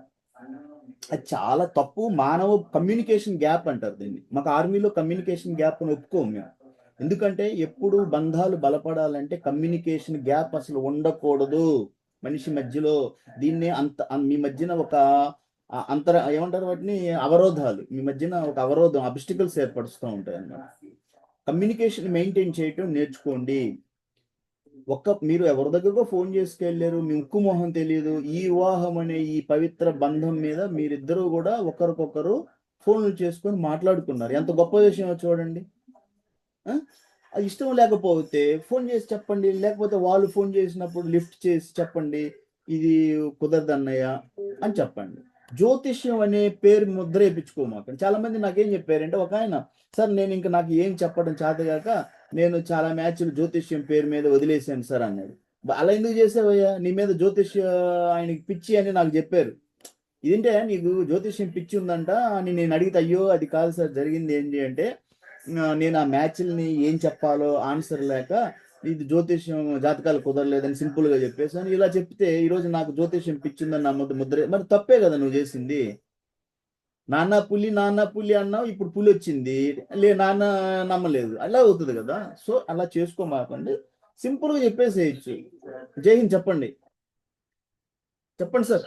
అది చాలా తప్పు. మానవ కమ్యూనికేషన్ గ్యాప్ అంటారు దీన్ని, మాకు ఆర్మీలో కమ్యూనికేషన్ గ్యాప్ అని ఒప్పుకోము మేము. ఎందుకంటే ఎప్పుడు బంధాలు బలపడాలంటే కమ్యూనికేషన్ గ్యాప్ అసలు ఉండకూడదు మనిషి మధ్యలో. దీన్నే మీ మధ్యన ఒక ఏమంటారు వాటిని, అవరోధాలు, మీ మధ్యన ఒక అవరోధం, అబ్స్టికల్స్ ఏర్పరుస్తూ ఉంటాయి అన్నమాట. కమ్యూనికేషన్ మెయింటైన్ చేయటం నేర్చుకోండి. మీరు ఎవరి దగ్గరకో ఫోన్ చేసుకెళ్ళారు, మీ ఉక్కు మొహం తెలియదు, ఈ వివాహం అనే ఈ పవిత్ర బంధం మీద మీరిద్దరూ కూడా ఒకరికొకరు ఫోన్లు చేసుకొని మాట్లాడుకున్నారు, ఎంత గొప్ప విషయం చూడండి. అది ఇష్టం లేకపోతే ఫోన్ చేసి చెప్పండి, లేకపోతే వాళ్ళు ఫోన్ చేసినప్పుడు లిఫ్ట్ చేసి చెప్పండి, ఇది కుదరదు అన్నయ్య అని చెప్పండి. జ్యోతిష్యం అనే పేరు ముద్ర వేయించుకోమాకండి. చాలా మంది నాకేం చెప్పారంటే, ఒక ఆయన, సార్ నేను ఇంకా నాకు ఏం చెప్పడం చేతగాక నేను చాలా మ్యాచ్లు జ్యోతిష్యం పేరు మీద వదిలేసాను సార్ అన్నాడు. అలా ఎందుకు చేసావయ్యా, నీ మీద జ్యోతిష్య ఆయనకి పిచ్చి అని నాకు చెప్పారు. ఇదంటే నీకు జ్యోతిష్యం పిచ్చి ఉందంట అని నేను అడిగితే, అయ్యో అది కాదు సార్, జరిగింది ఏంటి అంటే నేను ఆ మ్యాచ్ల్ని ఏం చెప్పాలో ఆన్సర్ లేక ఇది జ్యోతిష్యం జాతకాలు కుదరలేదని సింపుల్ గా చెప్పేసాను. ఇలా చెప్తే ఈరోజు నాకు జ్యోతిష్యం పిచ్చిందని నా ముద్ర, మరి తప్పే కదా నువ్వు చేసింది. నాన్న పులి అన్నావు, ఇప్పుడు పులి వచ్చింది, నాన్న నమ్మలేదు, అలా అవుతుంది కదా. సో అలా చేసుకోమాకండి, సింపుల్ గా చెప్పేసేయచ్చు. జై హింద్. చెప్పండి సార్.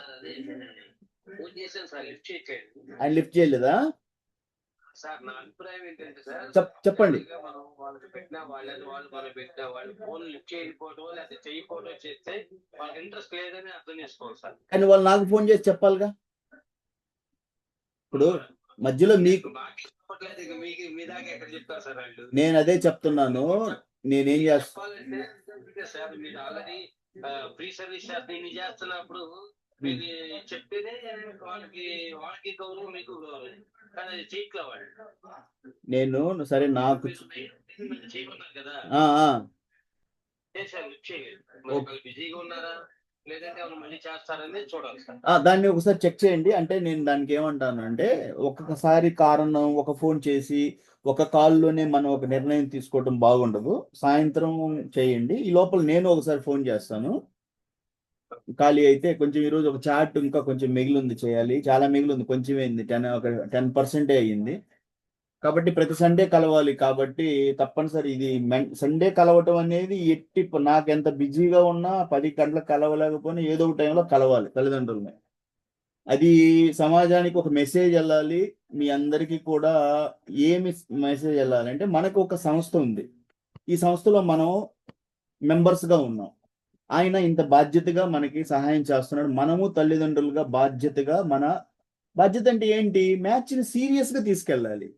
ఆయన లిఫ్ట్ చేయలేదా సార్? నా అభిప్రాయం ఏంటంటే సార్, చెప్పండి. మనం వాళ్ళకి పెట్టినా వాళ్ళు మనం పెట్టినా వాళ్ళు ఫోన్ లిఫ్ట్ చేయకపోవడం లేకపోతే చేయకపోవడం చేస్తే వాళ్ళకి ఇంట్రెస్ట్ లేదని అర్థం చేసుకోవాలి సార్. కానీ వాళ్ళు నాకు ఫోన్ చేసి చెప్పాలిగా. ఇప్పుడు మధ్యలో మీకు మీ దాకా ఎక్కడ చెప్తారు సార్ వాళ్ళు? నేను అదే చెప్తున్నాను, నేనేం చెప్పాలంటే సార్, మీరు ఆల్రెడీ ఫ్రీ సర్వీస్ చేస్తున్నప్పుడు మీరు చెప్తేనే వాళ్ళకి గౌరవం, మీకు గౌరవం. కానీ అది చేయట్లే వాళ్ళు. నేను సరే నాకు చేయమన్నారు కదా, బిజీగా ఉన్నారా లేదంటే ఎవరు మళ్ళీ చేస్తారని చూడాలి సార్. దాన్ని ఒకసారి చెక్ చేయండి. అంటే నేను దానికి ఏమంటాను అంటే, ఒక్కొక్కసారి కారణం ఒక ఫోన్ చేసి ఒక కాల్లోనే మనం ఒక నిర్ణయం తీసుకోవడం బాగుండదు. సాయంత్రం చేయండి, ఈ లోపల నేను ఒకసారి ఫోన్ చేస్తాను ఖాళీ అయితే. కొంచెం ఈరోజు ఒక చాట్ ఇంకా కొంచెం మిగిలి ఉంది చేయాలి, చాలా మిగిలి ఉంది, కొంచెం అయింది, 10% అయ్యింది. కాబట్టి ప్రతి సండే కలవాలి. కాబట్టి తప్పనిసరి ఇది సండే కలవటం అనేది నాకు ఎంత బిజీగా ఉన్నా 10 గంటలకు కలవలేకపోయినా ఏదో ఒక టైంలో కలవాలి తల్లిదండ్రులని. అది సమాజానికి ఒక మెసేజ్ వెళ్ళాలి. మీ అందరికీ కూడా ఏమి మెసేజ్ వెళ్ళాలి అంటే, మనకు ఒక సంస్థ ఉంది. ఈ సంస్థలో మనం మెంబర్స్గా ఉన్నాం. ఆయన ఇంత బాధ్యతగా మనకి సహాయం చేస్తున్నాడు. మనము తల్లిదండ్రులుగా బాధ్యతగా బాధ్యత అంటే ఏంటి? మ్యాచ్ని సీరియస్గా తీసుకెళ్ళాలి.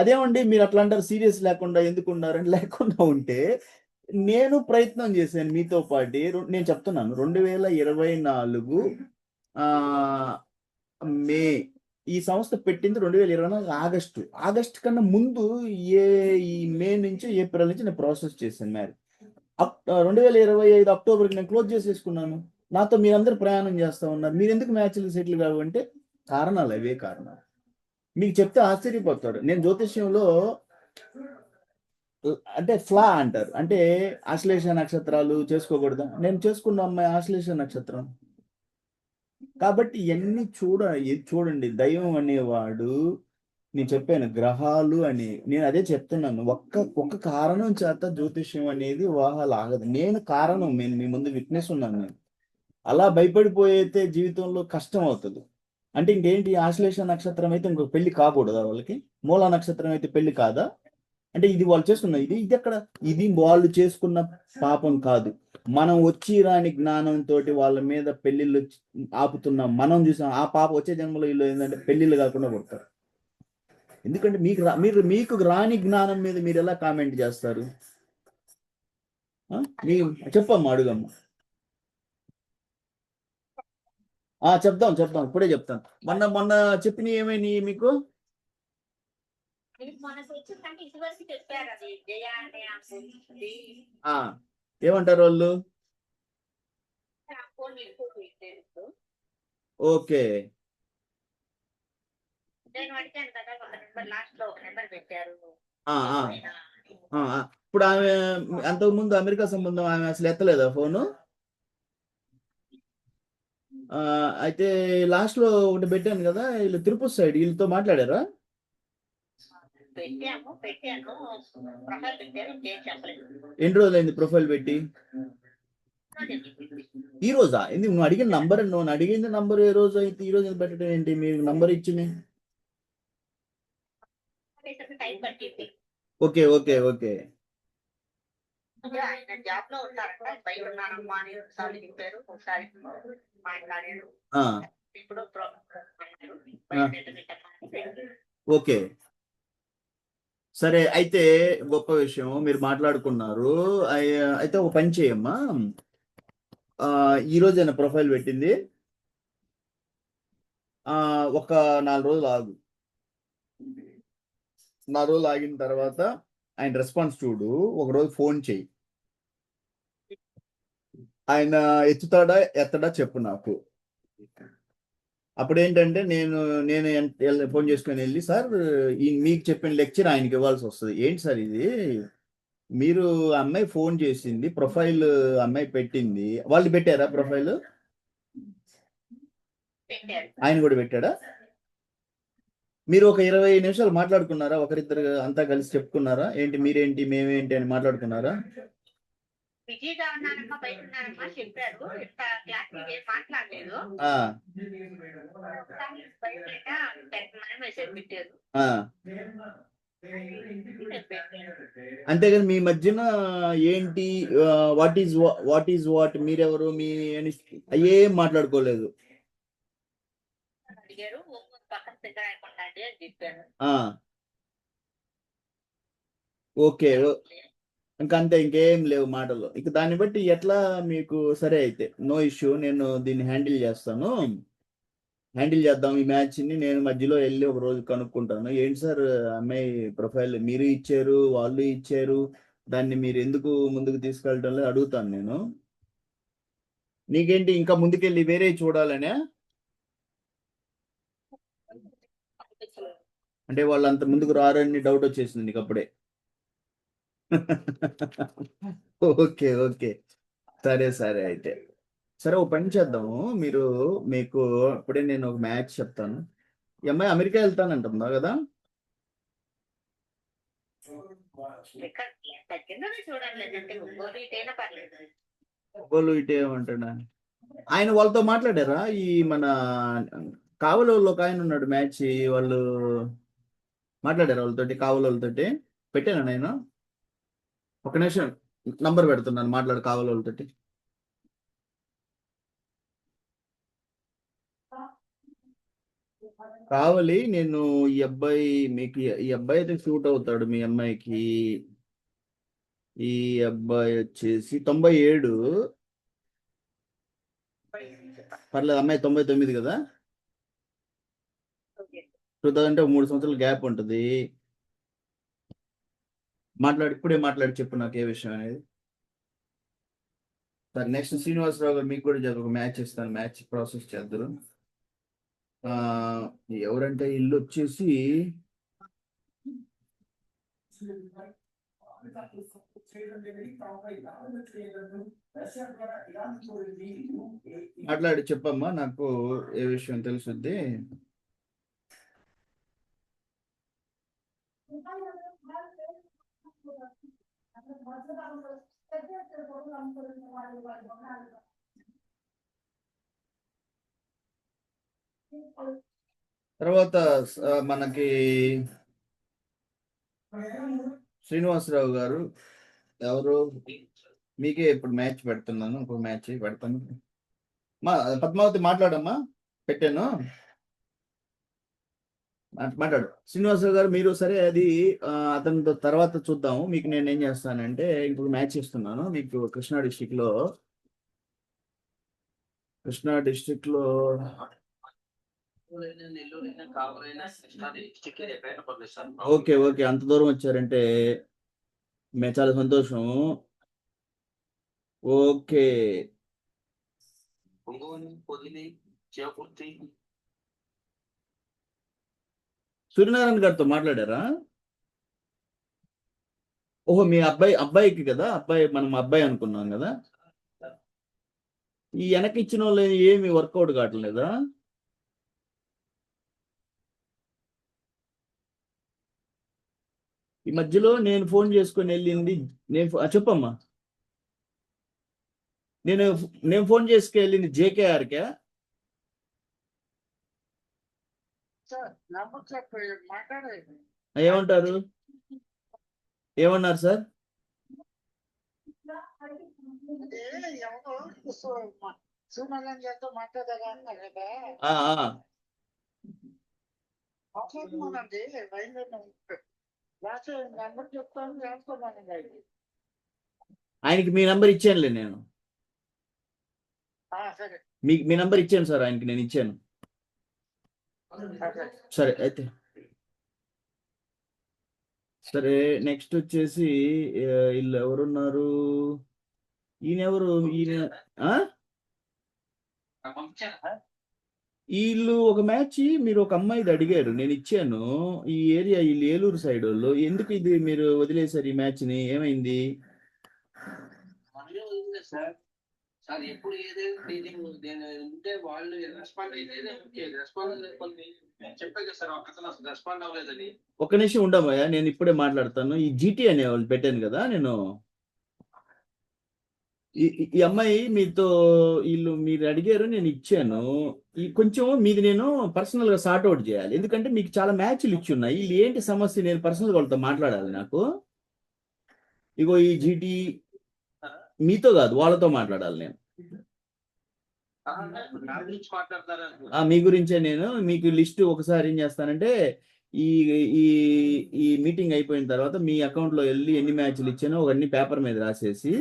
అదేమండి మీరు అట్లా అంటారు, సీరియస్ లేకుండా ఎందుకు ఉన్నారని? లేకుండా ఉంటే నేను ప్రయత్నం చేశాను మీతో పాటు. నేను చెప్తున్నాను 2024 మే, ఈ సంస్థ పెట్టింది 2024 ఆగస్టు కన్నా ముందు ఈ మే నుంచి ఏప్రిల్ నుంచి నేను ప్రాసెస్ చేశాను మ్యారేజ్. 2025 అక్టోబర్కి నేను క్లోజ్ చేసేసుకున్నాను. నాతో మీరందరూ ప్రయాణం చేస్తూ ఉన్నారు. మీరు ఎందుకు మ్యాచ్లు సెటిల్ కావంటే కారణాలు అవే కారణాలు. మీకు చెప్తే ఆశ్చర్యపోతారు. నేను జ్యోతిష్యంలో అంటే ఫ్లా అంటారు, అంటే ఆశ్లేష నక్షత్రాలు చేసుకోకూడదా? నేను చేసుకున్న అమ్మాయి ఆశ్లేష నక్షత్రం. కాబట్టి ఇవన్నీ చూడండి. దైవం అనేవాడు, నేను చెప్పాను గ్రహాలు అని, నేను అదే చెప్తున్నాను. ఒక్క కారణం చేత జ్యోతిష్యం అనేది ఊహలు ఆగదు. నేను కారణం, నేను మీ ముందు విట్నెస్ ఉన్నాను. నేను అలా భయపడిపోయితే జీవితంలో కష్టం అవుతుంది. అంటే ఇంకేంటి, ఆశ్లేష నక్షత్రం అయితే ఇంకొక పెళ్లి కాకూడదా వాళ్ళకి? మూల నక్షత్రం అయితే పెళ్లి కాదా? అంటే ఇది వాళ్ళు చేసుకున్న ఇది ఇది వాళ్ళు చేసుకున్న పాపం కాదు. మనం వచ్చి రాని జ్ఞానంతో వాళ్ళ మీద పెళ్లిళ్ళు ఆపుతున్నాం. మనం చూసాం ఆ పాప వచ్చే జన్మలో వీళ్ళు ఏంటంటే పెళ్లిళ్ళు కాకుండా పుడతారు. ఎందుకంటే మీకు రాని జ్ఞానం మీద మీరు ఎలా కామెంట్ చేస్తారు? చెప్పమ్మా, అడుగమ్మా. చెప్తాం ఇప్పుడే చెప్తాను. మొన్న చెప్పినవి ఏమైనాయి మీకు? ఏమంటారు వాళ్ళు? ఓకే, ఇప్పుడు ఆమె అంతకుముందు అమెరికా సంబంధం ఆమె అసలు ఎత్తలేదా ఫోను? అయితే లాస్ట్ లో ఒకటి పెట్టాను కదా, వీళ్ళు తిరుపతి సైడ్, వీళ్ళతో మాట్లాడారా? ఎన్ని రోజులైంది ప్రొఫైల్ పెట్టి? ఈ రోజా? ఎందుకు నువ్వు అడిగిన నంబర్ ఏ రోజు అయితే ఈ రోజు పెట్టడం ఏంటి? మీరు నంబర్ ఇచ్చింది. ఓకే. ఓకే, సరే. అయితే గొప్ప విషయం మీరు మాట్లాడుకున్నారు. అయితే ఒక పని చేయమ్మా, ఈ రోజైనా ప్రొఫైల్ పెట్టింది, ఒక 4 రోజులు ఆగు. 4 రోజులు ఆగిన తర్వాత ఆయన రెస్పాన్స్ చూడు. ఒకరోజు ఫోన్ చెయ్యి. ఆయన ఎత్తడా చెప్పు నాకు. అప్పుడు ఏంటంటే నేను ఫోన్ చేసుకొని వెళ్ళి, సార్ మీకు చెప్పిన లెక్చర్ ఆయనకి ఇవ్వాల్సి వస్తుంది. ఏంటి సార్ ఇది, మీరు అమ్మాయి ఫోన్ చేసింది, ప్రొఫైల్ అమ్మాయి పెట్టింది, వాళ్ళు పెట్టారా ప్రొఫైల్? ఆయన కూడా పెట్టాడా? మీరు ఒక 20 నిమిషాలు మాట్లాడుకున్నారా? ఒకరిద్దరు అంతా కలిసి చెప్పుకున్నారా? ఏంటి మీరేంటి మేమేంటి అని మాట్లాడుకున్నారా? అంతేగాని మీ మధ్యన ఏంటి, వాట్ ఈజ్ వాట్, మీరెవరు, మీ అని అయ్యేం మాట్లాడుకోలేదు. ఓకే, ఇంకంతే, ఇంకేం లేవు మాటలు. ఇక దాన్ని బట్టి ఎట్లా మీకు సరే, అయితే నో ఇష్యూ, నేను దీన్ని హ్యాండిల్ చేద్దాం. ఈ మ్యాచ్ని నేను మధ్యలో వెళ్ళి ఒక రోజు కనుక్కుంటాను. ఏంటి సార్ అమ్మాయి ప్రొఫైల్ మీరు ఇచ్చారు, వాళ్ళు ఇచ్చారు, దాన్ని మీరు ఎందుకు ముందుకు తీసుకెళ్ళటం లేదు అడుగుతాను నేను. నీకేంటి ఇంకా ముందుకెళ్ళి వేరే చూడాలనే? అంటే వాళ్ళు అంత ముందుకు రారని డౌట్ వచ్చేసింది నీకు అప్పుడే? ఓకే, సరే అయితే. సరే, ఓ పని చేద్దాము. మీకు ఇప్పుడే నేను ఒక మ్యాచ్ చెప్తాను. ఈ అమ్మాయి అమెరికా వెళ్తానంటుందా కదా? ఒంగోలు ఇటే ఏమంటాడా? ఆయన వాళ్ళతో మాట్లాడారా? ఈ మన కావలోళ్ళు ఒక ఆయన ఉన్నాడు మ్యాచ్ వాళ్ళు మాట్లాడారు వాళ్ళతోటి, కావలి వాళ్ళతోటి. పెట్టాను నేను ఒక నిమిషం, నంబర్ పెడుతున్నాను, మాట్లాడు కావలి వాళ్ళతోటి. కావలి, నేను ఈ అబ్బాయి మీకు ఈ అబ్బాయి అయితే సూట్ అవుతాడు మీ అమ్మాయికి. ఈ అబ్బాయి వచ్చేసి 97. పర్లేదు, అమ్మాయి 99 కదా. 2000 అంటే 3 సంవత్సరాల గ్యాప్ ఉంటుంది. ఇప్పుడే మాట్లాడి చెప్పు నాకు ఏ విషయం అనేది. సరే, నెక్స్ట్ శ్రీనివాసరావు గారు, మీకు కూడా ఒక మ్యాచ్ ఇస్తాను, మ్యాచ్ ప్రాసెస్ చేద్దరు. ఎవరంటే ఇల్లు వచ్చేసి మాట్లాడి చెప్పమ్మా, నాకు ఏ విషయం తెలుసుద్ది. తర్వాత మనకి శ్రీనివాసరావు గారు ఎవరు, మీకే ఇప్పుడు మ్యాచ్ పెడుతున్నాను, ఇంకో మ్యాచ్ పెడతాను. పద్మావతి మాట్లాడమ్మా, పెట్టాను, మాట్లాడు. శ్రీనివాసరావు గారు మీరు సరే, అది అతనితో తర్వాత చూద్దాము. మీకు నేను ఏం చేస్తానంటే ఇప్పుడు మ్యాచ్ ఇస్తున్నాను మీకు కృష్ణా డిస్టిక్ లో. ఓకే ఓకే, అంత దూరం వచ్చారంటే మేము చాలా సంతోషం. ఓకే, సూర్యనారాయణ గారితో మాట్లాడారా? ఓహో, మీ అబ్బాయికి కదా, మనం అబ్బాయి అనుకున్నాం కదా. ఈ వెనక ఇచ్చిన వాళ్ళు ఏమి వర్కౌట్ కావట్లేదా? ఈ మధ్యలో నేను ఫోన్ చేసుకొని వెళ్ళింది, చెప్పమ్మా. నేను ఫోన్ చేసుకు వెళ్ళింది జేకేఆర్కే. ఏమంటారు, ఏమన్నారు సార్? ఆయనకి మీ నంబర్ ఇచ్చానులే నేను. మీ నంబర్ ఇచ్చాను సార్, ఆయనకి నేను ఇచ్చాను. సరే అయితే, సరే. నెక్స్ట్ వచ్చేసి వీళ్ళు ఎవరున్నారు, ఈయనెవరు, వీళ్ళు ఒక మ్యాచ్ మీరు ఒక అమ్మాయిది అడిగారు, నేను ఇచ్చాను. ఈ ఏరియా వీళ్ళు ఏలూరు సైడ్ వాళ్ళు, ఎందుకు ఇది మీరు వదిలేశారు ఈ మ్యాచ్ ని, ఏమైంది? సార్ ఎప్పుడు ఏదైతే ఉంటే వాళ్ళు రెస్పాండ్ అయితే రెస్పాండ్ చెప్పారు కదా సార్, అసలు రెస్పాండ్ అవ్వలేదని. ఒక నిమిషం ఉండమయ్యా, నేను ఇప్పుడే మాట్లాడతాను. ఈ జీటీ అనే వాళ్ళు పెట్టాను కదా నేను. ఈ అమ్మాయి మీతో మీరు అడిగారు, నేను ఇచ్చాను. ఈ కొంచెం మీది నేను పర్సనల్ గా సార్ట్ అవుట్ చేయాలి, ఎందుకంటే మీకు చాలా మ్యాచ్లు ఇచ్చి ఉన్నాయి. వీళ్ళు ఏంటి సమస్య, నేను పర్సనల్ గా వాళ్ళతో మాట్లాడాలి నాకు. ఇగో ఈ జీటీ మీతో కాదు, వాళ్ళతో మాట్లాడాలి నేను. మీ గురించే నేను మీకు లిస్ట్ ఒకసారి ఏం చేస్తానంటే, ఈ ఈ ఈ మీటింగ్ అయిపోయిన తర్వాత మీ అకౌంట్ లో వెళ్ళి ఎన్ని మ్యాచ్లు ఇచ్చానో అవన్నీ పేపర్ మీద రాసేసి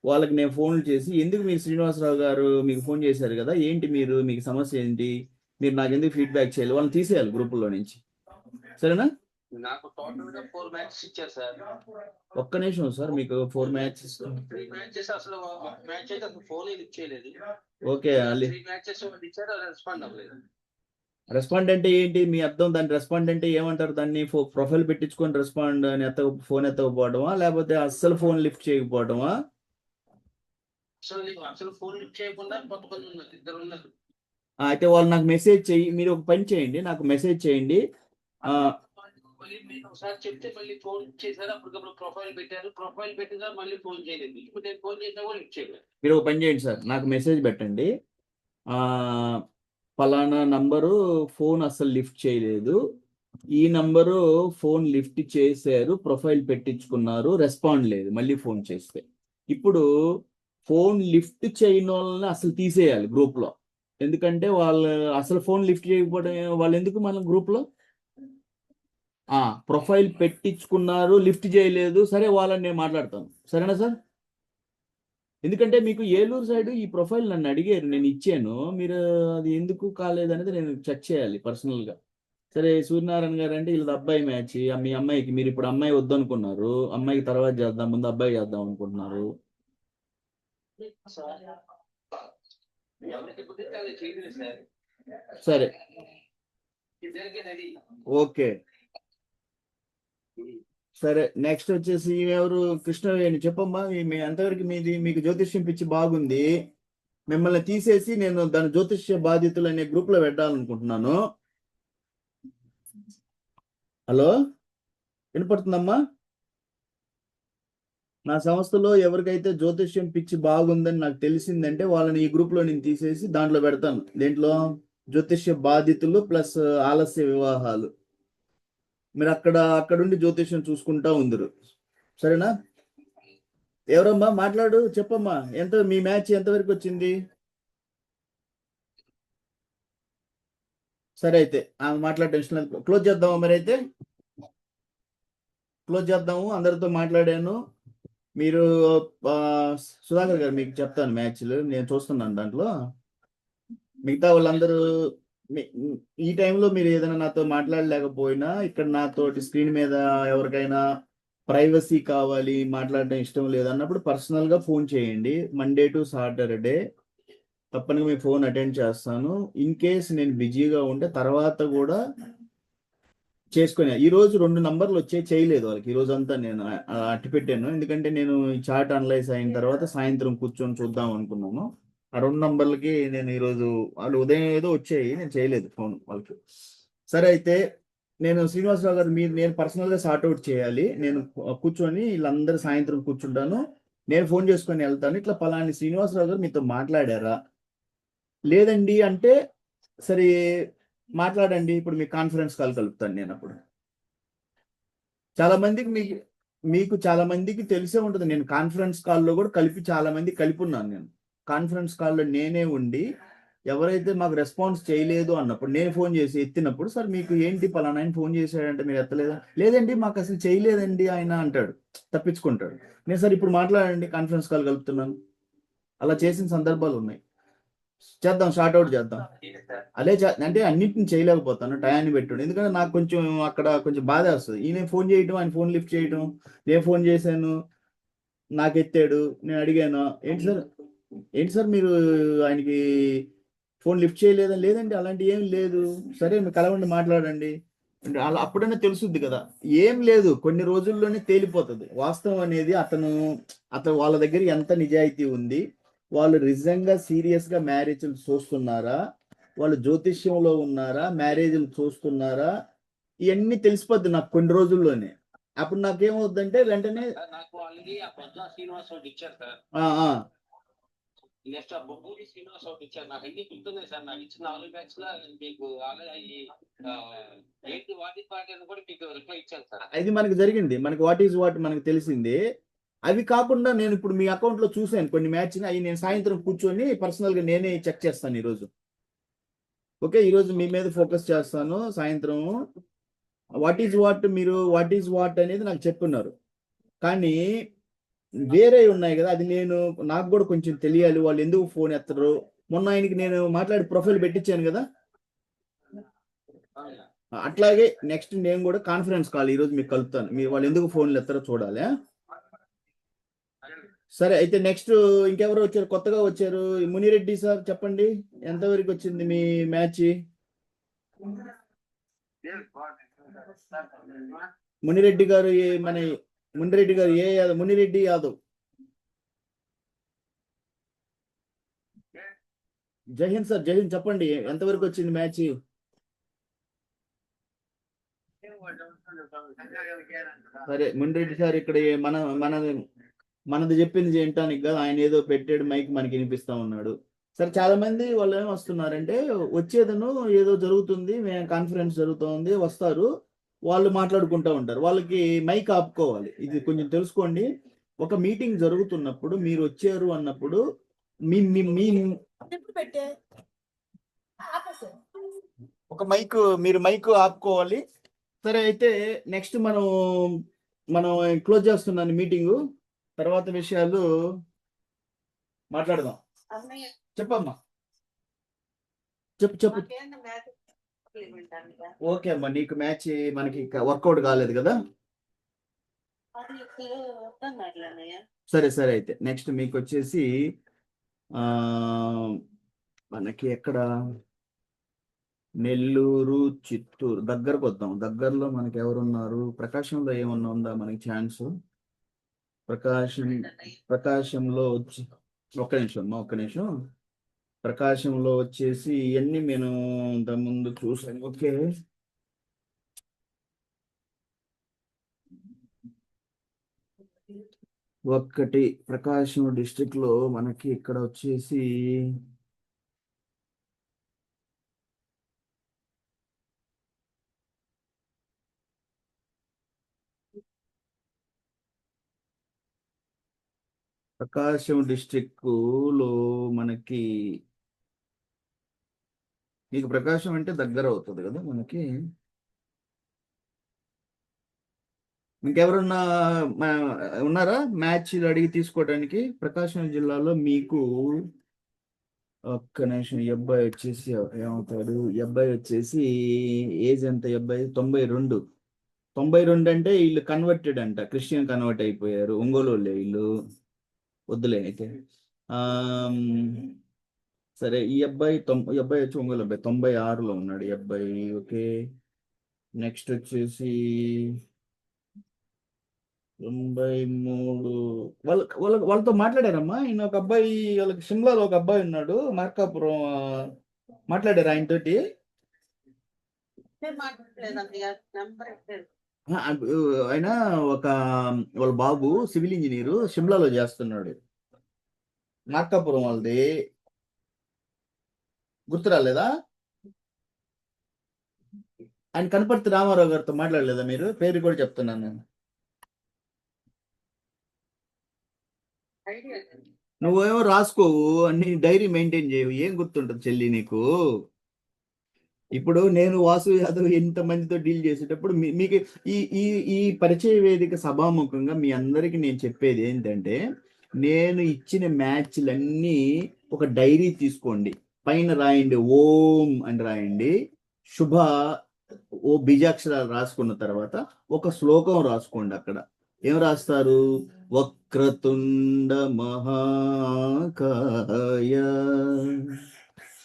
వాళ్ళకి నేను ఫోన్లు చేసి, ఎందుకు మీరు శ్రీనివాసరావు గారు మీకు ఫోన్ చేశారు కదా, ఏంటి మీకు సమస్య ఏంటి, మీరు నాకు ఎందుకు ఫీడ్బ్యాక్ చేయాలి, వాళ్ళని తీసేయాలి గ్రూపుల్లో నుంచి. సరేనా? నాకు టోటల్ గా 4 మ్యాచెస్ ఇచ్చారు సార్. ఒక్క నిమిషం సార్, మీకు 4 మ్యాచెస్ 3 మ్యాచెస్ అసలు మ్యాచ్ అయితే అసలు ఫోన్ ఇచ్చేయలేదు. ఓకే, 3 మ్యాచెస్ ఇచ్చారు, రెస్పాండ్ అవ్వలేదు. రెస్పాండ్ అంటే ఏంటి మీ అర్థం? దాన్ని రెస్పాండ్ అంటే ఏమంటారు? దాన్ని ప్రొఫైల్ పెట్టించుకొని రెస్పాండ్ అని ఫోన్ ఎత్తకపోవడమా, లేకపోతే అస్సలు ఫోన్ లిఫ్ట్ చేయకపోవడమా? అసలు ఫోన్ లిఫ్ట్ చేయకుండా కొంతమంది ఉన్నారు, 2 ఉన్నారు. అయితే వాళ్ళు నాకు మెసేజ్ చేయి, మీరు ఒక పని చేయండి, నాకు మెసేజ్ చేయండి. ఒకసారి చెప్తే మళ్ళీ ఫోన్ చేశారు, అప్పటికప్పుడు ప్రొఫైల్ పెట్టినా మళ్ళీ ఫోన్ చేయలేదు. ఇప్పుడు నేను ఫోన్ చేసినా కూడా లిఫ్ట్ చేయలేదు. మీరు ఒక పని చేయండి సార్, నాకు మెసేజ్ పెట్టండి, పలానా నంబరు ఫోన్ అసలు లిఫ్ట్ చేయలేదు, ఈ నంబరు ఫోన్ లిఫ్ట్ చేశారు, ప్రొఫైల్ పెట్టించుకున్నారు, రెస్పాండ్ లేదు మళ్ళీ ఫోన్ చేస్తే. ఇప్పుడు ఫోన్ లిఫ్ట్ చేయని వాళ్ళని అసలు తీసేయాలి గ్రూప్లో. ఎందుకంటే వాళ్ళు అసలు ఫోన్ లిఫ్ట్ చేయకపోవడం వాళ్ళు ఎందుకు మన గ్రూప్లో? ప్రొఫైల్ పెట్టించుకున్నారు, లిఫ్ట్ చేయలేదు, సరే వాళ్ళని నేను మాట్లాడతాను, సరేనా సార్? ఎందుకంటే మీకు ఏలూరు సైడ్ ఈ ప్రొఫైల్ నన్ను అడిగారు, నేను ఇచ్చాను, మీరు అది ఎందుకు కాలేదనేది నేను చెక్ చేయాలి పర్సనల్గా. సరే సూర్యనారాయణ గారు అంటే వీళ్ళది అబ్బాయి మ్యాచ్, మీ అమ్మాయికి మీరు ఇప్పుడు అమ్మాయి వద్దనుకున్నారు, అమ్మాయికి తర్వాత చేద్దాం, ముందు అబ్బాయి చేద్దాం అనుకుంటున్నారు. ఎవరికి కుదిరితే అది చేయలేదు సార్. సరే ఇద్దరికి రెడీ. ఓకే సరే, నెక్స్ట్ వచ్చేసి ఎవరు? కృష్ణవేణి, చెప్పమ్మా. మీ ఎంతవరకు మీకు జ్యోతిష్యం పిచ్చి బాగుంది, మిమ్మల్ని తీసేసి నేను దాని జ్యోతిష్య బాధితులు అనే గ్రూప్ లో పెట్టాలనుకుంటున్నాను. హలో, వినపడుతుందమ్మా? నా సంస్థలో ఎవరికైతే జ్యోతిష్యం పిచ్చి బాగుందని నాకు తెలిసిందంటే వాళ్ళని ఈ గ్రూప్ లో నేను తీసేసి దాంట్లో పెడతాను. దేంట్లో? జ్యోతిష్య బాధితులు ప్లస్ ఆలస్య వివాహాలు. మీరు అక్కడుండి జ్యోతిష్యం చూసుకుంటా ఉందరు, సరేనా? ఎవరమ్మా మాట్లాడు, చెప్పమ్మా. మీ మ్యాచ్ ఎంతవరకు వచ్చింది? సరే అయితే మాట్లాడే టెన్షన్ లేదు, క్లోజ్ చేద్దామా? మరి అయితే క్లోజ్ చేద్దాము. అందరితో మాట్లాడాను. మీరు సుధాకర్ గారు మీకు చెప్తాను, మ్యాచ్లు నేను చూస్తున్నాను దాంట్లో. మిగతా వాళ్ళందరూ ఈ టైంలో మీరు ఏదైనా నాతో మాట్లాడలేకపోయినా ఇక్కడ నాతోటి స్క్రీన్ మీద ఎవరికైనా ప్రైవసీ కావాలి, మాట్లాడడం ఇష్టం లేదు అన్నప్పుడు పర్సనల్గా ఫోన్ చేయండి. మండే టు సాటర్డే తప్పనిగా మీ ఫోన్ అటెండ్ చేస్తాను. ఇన్ కేస్ నేను బిజీగా ఉంటే తర్వాత కూడా చేసుకునే. ఈ రోజు 2 నంబర్లు చేయలేదు వాళ్ళకి. ఈ రోజు అంతా నేను అట్టి పెట్టాను, ఎందుకంటే నేను ఈ చార్ట్ అనలైజ్ అయిన తర్వాత సాయంత్రం కూర్చొని చూద్దాం అనుకున్నాను. ఆ 2 నంబర్లకి నేను ఈరోజు వాళ్ళు ఉదయం ఏదో వచ్చాయి, నేను చేయలేదు ఫోన్ వాళ్ళకి. సరే అయితే నేను శ్రీనివాసరావు గారు, నేను పర్సనల్గా సార్ట్అవుట్ చేయాలి. నేను కూర్చొని వీళ్ళందరూ సాయంత్రం కూర్చుంటాను, నేను ఫోన్ చేసుకొని వెళ్తాను. ఇట్లా పలాని శ్రీనివాసరావు గారు మీతో మాట్లాడారా? లేదండి అంటే సరే మాట్లాడండి, ఇప్పుడు మీకు కాన్ఫరెన్స్ కాల్ కలుపుతాను నేను. అప్పుడు చాలా మందికి మీకు చాలా మందికి తెలిసే ఉంటుంది, నేను కాన్ఫరెన్స్ కాల్లో కూడా చాలా మంది కలిపి ఉన్నాను. నేను కాన్ఫరెన్స్ కాల్లో నేనే ఉండి ఎవరైతే మాకు రెస్పాన్స్ చేయలేదు అన్నప్పుడు నేను ఫోన్ చేసి ఎత్తినప్పుడు, సార్ మీకు ఏంటి పలానా ఆయన ఫోన్ చేశాడంటే మీరు ఎత్తలేదా? లేదండి మాకు అసలు చేయలేదండి ఆయన అంటాడు, తప్పించుకుంటాడు. నేను సార్ ఇప్పుడు మాట్లాడండి, కాన్ఫరెన్స్ కాల్ కలుపుతున్నాను. అలా చేసిన సందర్భాలు ఉన్నాయి. చేద్దాం, షార్ట్అవుట్ చేద్దాం. అదే అంటే అన్నింటిని చేయలేకపోతాను, టయాన్ని పెట్టుడు. ఎందుకంటే నాకు కొంచెం అక్కడ కొంచెం బాధ వస్తుంది. ఈయన ఫోన్ చేయటం, ఆయన ఫోన్ లిఫ్ట్ చేయటం, నేను ఫోన్ చేశాను, నాకు ఎత్తాడు, నేను అడిగాను ఏంటి సార్ మీరు ఆయనకి ఫోన్ లిఫ్ట్ చేయలేదా? లేదండి అలాంటి ఏం లేదు. సరే మీరు కలవండి, మాట్లాడండి అంటే అలా అప్పుడైనా తెలుసుద్ది కదా. ఏం లేదు, కొన్ని రోజుల్లోనే తేలిపోతుంది వాస్తవం అనేది. అతను వాళ్ళ దగ్గర ఎంత నిజాయితీ ఉంది, వాళ్ళు నిజంగా సీరియస్గా మ్యారేజ్లు చూస్తున్నారా, వాళ్ళు జ్యోతిష్యంలో ఉన్నారా, మ్యారేజ్లు చూస్తున్నారా, ఇవన్నీ తెలిసిపోద్ది నాకు కొన్ని రోజుల్లోనే. అప్పుడు నాకేమవుతుందంటే వెంటనే నాకు ఆల్రెడీ ఆ పొద్దున శ్రీనివాస్ ఒకటి ఇచ్చారు సార్. నెక్స్ట్ ఆ బొబ్బూరి శ్రీనివాస్ ఒకటి ఇచ్చారు. నాకు అన్ని గుర్తున్నాయి సార్. నాకు ఇచ్చిన 4 బ్యాగ్స్ లో మీకు ఆల్రెడీ ఏంటి వాటి పార్టీ కూడా మీకు రిప్లై ఇచ్చాను సార్. ఇది మనకి జరిగింది, మనకి వాట్ ఈజ్ వాట్ మనకి తెలిసింది. అవి కాకుండా నేను ఇప్పుడు మీ అకౌంట్ లో చూసాను కొన్ని మ్యాచ్, అవి నేను సాయంత్రం కూర్చొని పర్సనల్ గా నేనే చెక్ చేస్తాను ఈరోజు. ఓకే, ఈరోజు మీ మీద ఫోకస్ చేస్తాను. సాయంత్రం వాట్ ఈజ్ వాట్, మీరు వాట్ ఈజ్ వాట్ అనేది నాకు చెప్పున్నారు, కానీ వేరే ఉన్నాయి కదా, అది నాకు కూడా కొంచెం తెలియాలి, వాళ్ళు ఎందుకు ఫోన్ ఎత్తరు. మొన్న ఆయనకి నేను మాట్లాడి ప్రొఫైల్ పెట్టించాను కదా, అట్లాగే నెక్స్ట్ నేను కూడా కాన్ఫరెన్స్ కాల్ ఈరోజు మీకు కలుపుతాను. మీరు వాళ్ళు ఎందుకు ఫోన్లు ఎత్తారో చూడాలి. సరే అయితే నెక్స్ట్ ఇంకెవరు వచ్చారు, కొత్తగా వచ్చారు? మునిరెడ్డి సార్ చెప్పండి, ఎంతవరకు వచ్చింది మీ మ్యాచ్? మునిరెడ్డి గారు మునిరెడ్డి గారు ఏ యాదవ్? మునిరెడ్డి యాదవ్. జై హింద్ సార్, జై హింద్. చెప్పండి ఎంతవరకు వచ్చింది మ్యాచ్? సరే మునిరెడ్డి సార్, ఇక్కడ మనది చెప్పింది చేయటానికి కదా, ఆయన ఏదో పెట్టాడు మైక్ మనకి వినిపిస్తా ఉన్నాడు. సరే, చాలా మంది వాళ్ళు ఏం వస్తున్నారంటే వచ్చేదను ఏదో జరుగుతుంది, కాన్ఫరెన్స్ జరుగుతుంది, వస్తారు, వాళ్ళు మాట్లాడుకుంటూ ఉంటారు. వాళ్ళకి మైక్ ఆపుకోవాలి. ఇది కొంచెం తెలుసుకోండి. ఒక మీటింగ్ జరుగుతున్నప్పుడు మీరు వచ్చారు అన్నప్పుడు మీ మీ మీ ఒక మీరు మైక్ ఆపుకోవాలి. సరే, అయితే నెక్స్ట్ మనం క్లోజ్ చేస్తున్నాను మీటింగు. తర్వాత విషయాలు మాట్లాడదాం. అన్నయ్య చెప్పమ్మా, చెప్పు. మాకేంటి మ్యాచ్ ఇవ్వంటాను కదా. ఓకే అమ్మా, నీకు మ్యాచ్ మనకి వర్కౌట్ కాలేదు కదా. అది ఇప్పుడు వద్దన్నారు అన్నయ్య. సరే అయితే నెక్స్ట్ మీకు వచ్చేసి ఆ మనకి ఎక్కడ నెల్లూరు, చిత్తూరు దగ్గరకు వద్దాం. దగ్గరలో మనకి ఎవరున్నారు? ప్రకాశంలో ఏమన్నా ఉందా మనకి ఛాన్స్? ప్రకాశంలో వచ్చి ఒక్క నిమిషం. ప్రకాశంలో వచ్చేసి ఇవన్నీ నేను ఇంతకుముందు చూసాను. ఓకే, ఒక్కటి ప్రకాశం డిస్ట్రిక్ట్ లో మనకి ఇక్కడ వచ్చేసి ప్రకాశం డిస్ట్రిక్ట్ లో మనకి మీకు ప్రకాశం అంటే దగ్గర అవుతుంది కదా మనకి. ఇంకెవరన్నా ఉన్నారా మ్యాచ్ అడిగి తీసుకోవడానికి? ప్రకాశం జిల్లాలో మీకు ఒక్క నిమిషం. ఈ అబ్బాయి వచ్చేసి ఏమవుతాడు? ఈ అబ్బాయి వచ్చేసి ఏజ్ ఎంత? ఈ అబ్బాయి 92 అంటే వీళ్ళు కన్వర్టెడ్ అంట, క్రిస్టియన్ కన్వర్ట్ అయిపోయారు. ఒంగోలు వాళ్ళే వీళ్ళు. వద్దులే అయితే. సరే, ఈ అబ్బాయి వచ్చి ఒంగోలు అబ్బాయి 96లో ఉన్నాడు ఈ అబ్బాయి. ఓకే, నెక్స్ట్ వచ్చేసి 93. వాళ్ళతో మాట్లాడారమ్మా. ఈయన ఒక అబ్బాయి, వాళ్ళకి షిమ్లాలో ఒక అబ్బాయి ఉన్నాడు, మార్కాపురం. మాట్లాడారు ఆయనతోటి? ఆయన వాళ్ళ బాబు సివిల్ ఇంజనీరు, షిమ్లాలో చేస్తున్నాడు. మార్కాపురం వాళ్ళది. గుర్తు రాలేదా? ఆయన కనపర్తి రామారావు గారితో మాట్లాడలేదా మీరు? పేరు కూడా చెప్తున్నాను నేను. నువ్వేమో రాసుకోవు, అన్ని డైరీ మెయింటైన్ చేయవు, ఏం గుర్తుంటుంది చెల్లి నీకు? ఇప్పుడు నేను వాసు యాదవ్ ఎంతమందితో డీల్ చేసేటప్పుడు మీకు ఈ ఈ ఈ పరిచయ వేదిక సభాముఖంగా మీ అందరికీ నేను చెప్పేది ఏంటంటే, నేను ఇచ్చిన మ్యాచ్లన్నీ ఒక డైరీ తీసుకోండి, పైన రాయండి ఓం అని రాయండి, శుభ ఓ బీజాక్షరాలు రాసుకున్న తర్వాత ఒక శ్లోకం రాసుకోండి. అక్కడ ఏం రాస్తారు? వక్రతుండ మహాకాయ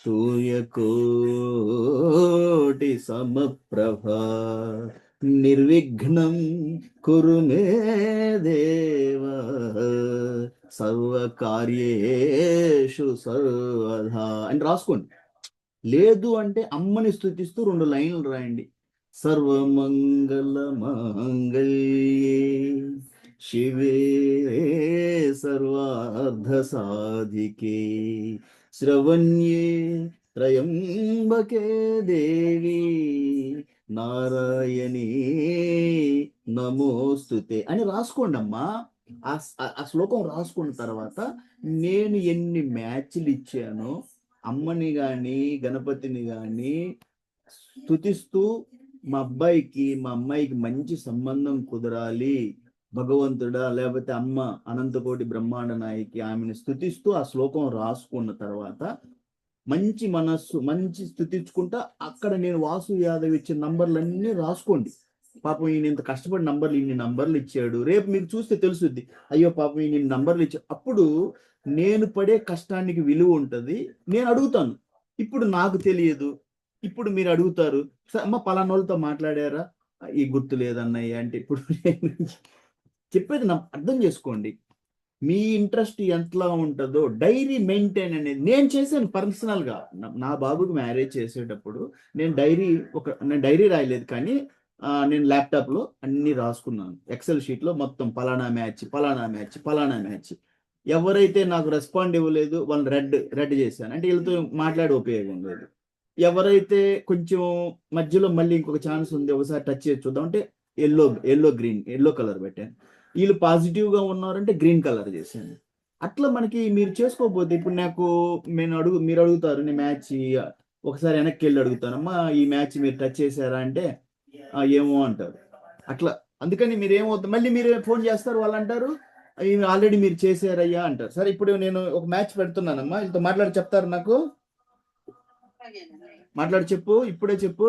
సూర్యకోటి సమప్రభ నిర్విఘ్నం కురు మే దేవ సర్వకార్యేషు సర్వదా అని రాసుకోండి. లేదు అంటే అమ్మని స్తుతిస్తూ 2 లైన్లు రాయండి. సర్వమంగళ మాంగళ్యే శివే సర్వార్థ సాధికే శ్రవణ్యే త్రయంబకే దేవి నారాయణీ నమోస్తుతే అని రాసుకోండి అమ్మా. ఆ శ్లోకం రాసుకున్న తర్వాత నేను ఎన్ని మ్యాచ్లు ఇచ్చానో అమ్మని కానీ గణపతిని కానీ స్తుతిస్తూ మా అమ్మాయికి మంచి సంబంధం కుదరాలి భగవంతుడా, లేకపోతే అమ్మ అనంతకోటి బ్రహ్మాండ నాయకి, ఆమెను స్తుతిస్తూ ఆ శ్లోకం రాసుకున్న తర్వాత మంచి మనస్సు, మంచి స్తుతించుకుంటా అక్కడ నేను వాసు యాదవ్ ఇచ్చిన నంబర్లన్నీ రాసుకోండి. పాపం ఈయన ఇంత కష్టపడి ఇన్ని నంబర్లు ఇచ్చాడు, రేపు మీకు చూస్తే తెలుసుద్ది, అయ్యో పాపం ఈయన ఇన్ని నంబర్లు ఇచ్చాడు. అప్పుడు నేను పడే కష్టానికి విలువ ఉంటుంది. నేను అడుగుతాను, ఇప్పుడు నాకు తెలియదు, ఇప్పుడు మీరు అడుగుతారు, అమ్మ పలానోళ్ళతో మాట్లాడారా? ఈ గుర్తు లేదన్నయ్య అంటే, ఇప్పుడు నేను చెప్పేది అర్థం చేసుకోండి. మీ ఇంట్రెస్ట్ ఎంతలా ఉంటుందో డైరీ మెయింటైన్ అనేది నేను చేశాను పర్సనల్గా. నా బాబుకి మ్యారేజ్ చేసేటప్పుడు నేను డైరీ రాయలేదు, కానీ నేను ల్యాప్టాప్లో అన్ని రాసుకున్నాను. ఎక్సెల్ షీట్లో మొత్తం పలానా మ్యాచ్. ఎవరైతే నాకు రెస్పాండ్ ఇవ్వలేదు వాళ్ళు రెడ్ చేశాను, అంటే వీళ్ళతో మాట్లాడే ఉపయోగం లేదు. ఎవరైతే కొంచెం మధ్యలో మళ్ళీ ఇంకొక ఛాన్స్ ఉంది ఒకసారి టచ్ చేసి చూద్దాం అంటే ఎల్లో కలర్ పెట్టాను. వీళ్ళు పాజిటివ్గా ఉన్నారంటే గ్రీన్ కలర్ చేశాను. అట్లా మనకి మీరు చేసుకోకపోతే ఇప్పుడు మీరు అడుగుతారు నేను మ్యాచ్ ఒకసారి వెనక్కి వెళ్ళి అడుగుతానమ్మా ఈ మ్యాచ్ మీరు టచ్ చేశారా అంటే ఏమో అంటారు. అట్లా అందుకని మీరు ఏమవుతుంది మళ్ళీ మీరు ఫోన్ చేస్తారు, వాళ్ళు అంటారు ఆల్రెడీ మీరు చేశారయ్యా అంటారు. సరే ఇప్పుడు నేను ఒక మ్యాచ్ పెడుతున్నానమ్మా, వీళ్ళతో మాట్లాడి చెప్తారు, నాకు మాట్లాడి చెప్పు, ఇప్పుడే చెప్పు.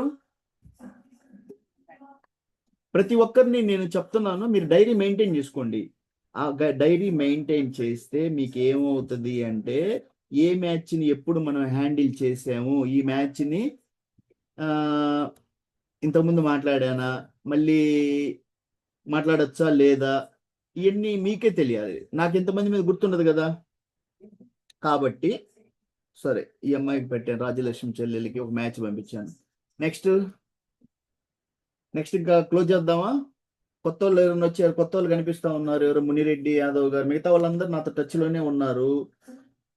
ప్రతి ఒక్కరిని నేను చెప్తున్నాను, మీరు డైరీ మెయింటైన్ చేసుకోండి. ఆ డైరీ మెయింటైన్ చేస్తే మీకు ఏమవుతుంది అంటే ఏ మ్యాచ్ని ఎప్పుడు మనం హ్యాండిల్ చేసాము, ఈ మ్యాచ్ని ఇంతకుముందు మాట్లాడానా, మళ్ళీ మాట్లాడచ్చా లేదా, ఇవన్నీ మీకే తెలియాలి. నాకు ఇంతమంది మీద గుర్తుండదు కదా. కాబట్టి సరే ఈ అమ్మాయికి పెట్టాను, రాజ్యలక్ష్మి చెల్లెలకి ఒక మ్యాచ్ పంపించాను. నెక్స్ట్ ఇంకా క్లోజ్ చేద్దామా? కొత్త వాళ్ళు ఎవరైనా వచ్చారు, కొత్త వాళ్ళు కనిపిస్తా ఉన్నారు. ఎవరు మునిరెడ్డి యాదవ్ గారు, మిగతా వాళ్ళందరూ నాతో టచ్లోనే ఉన్నారు.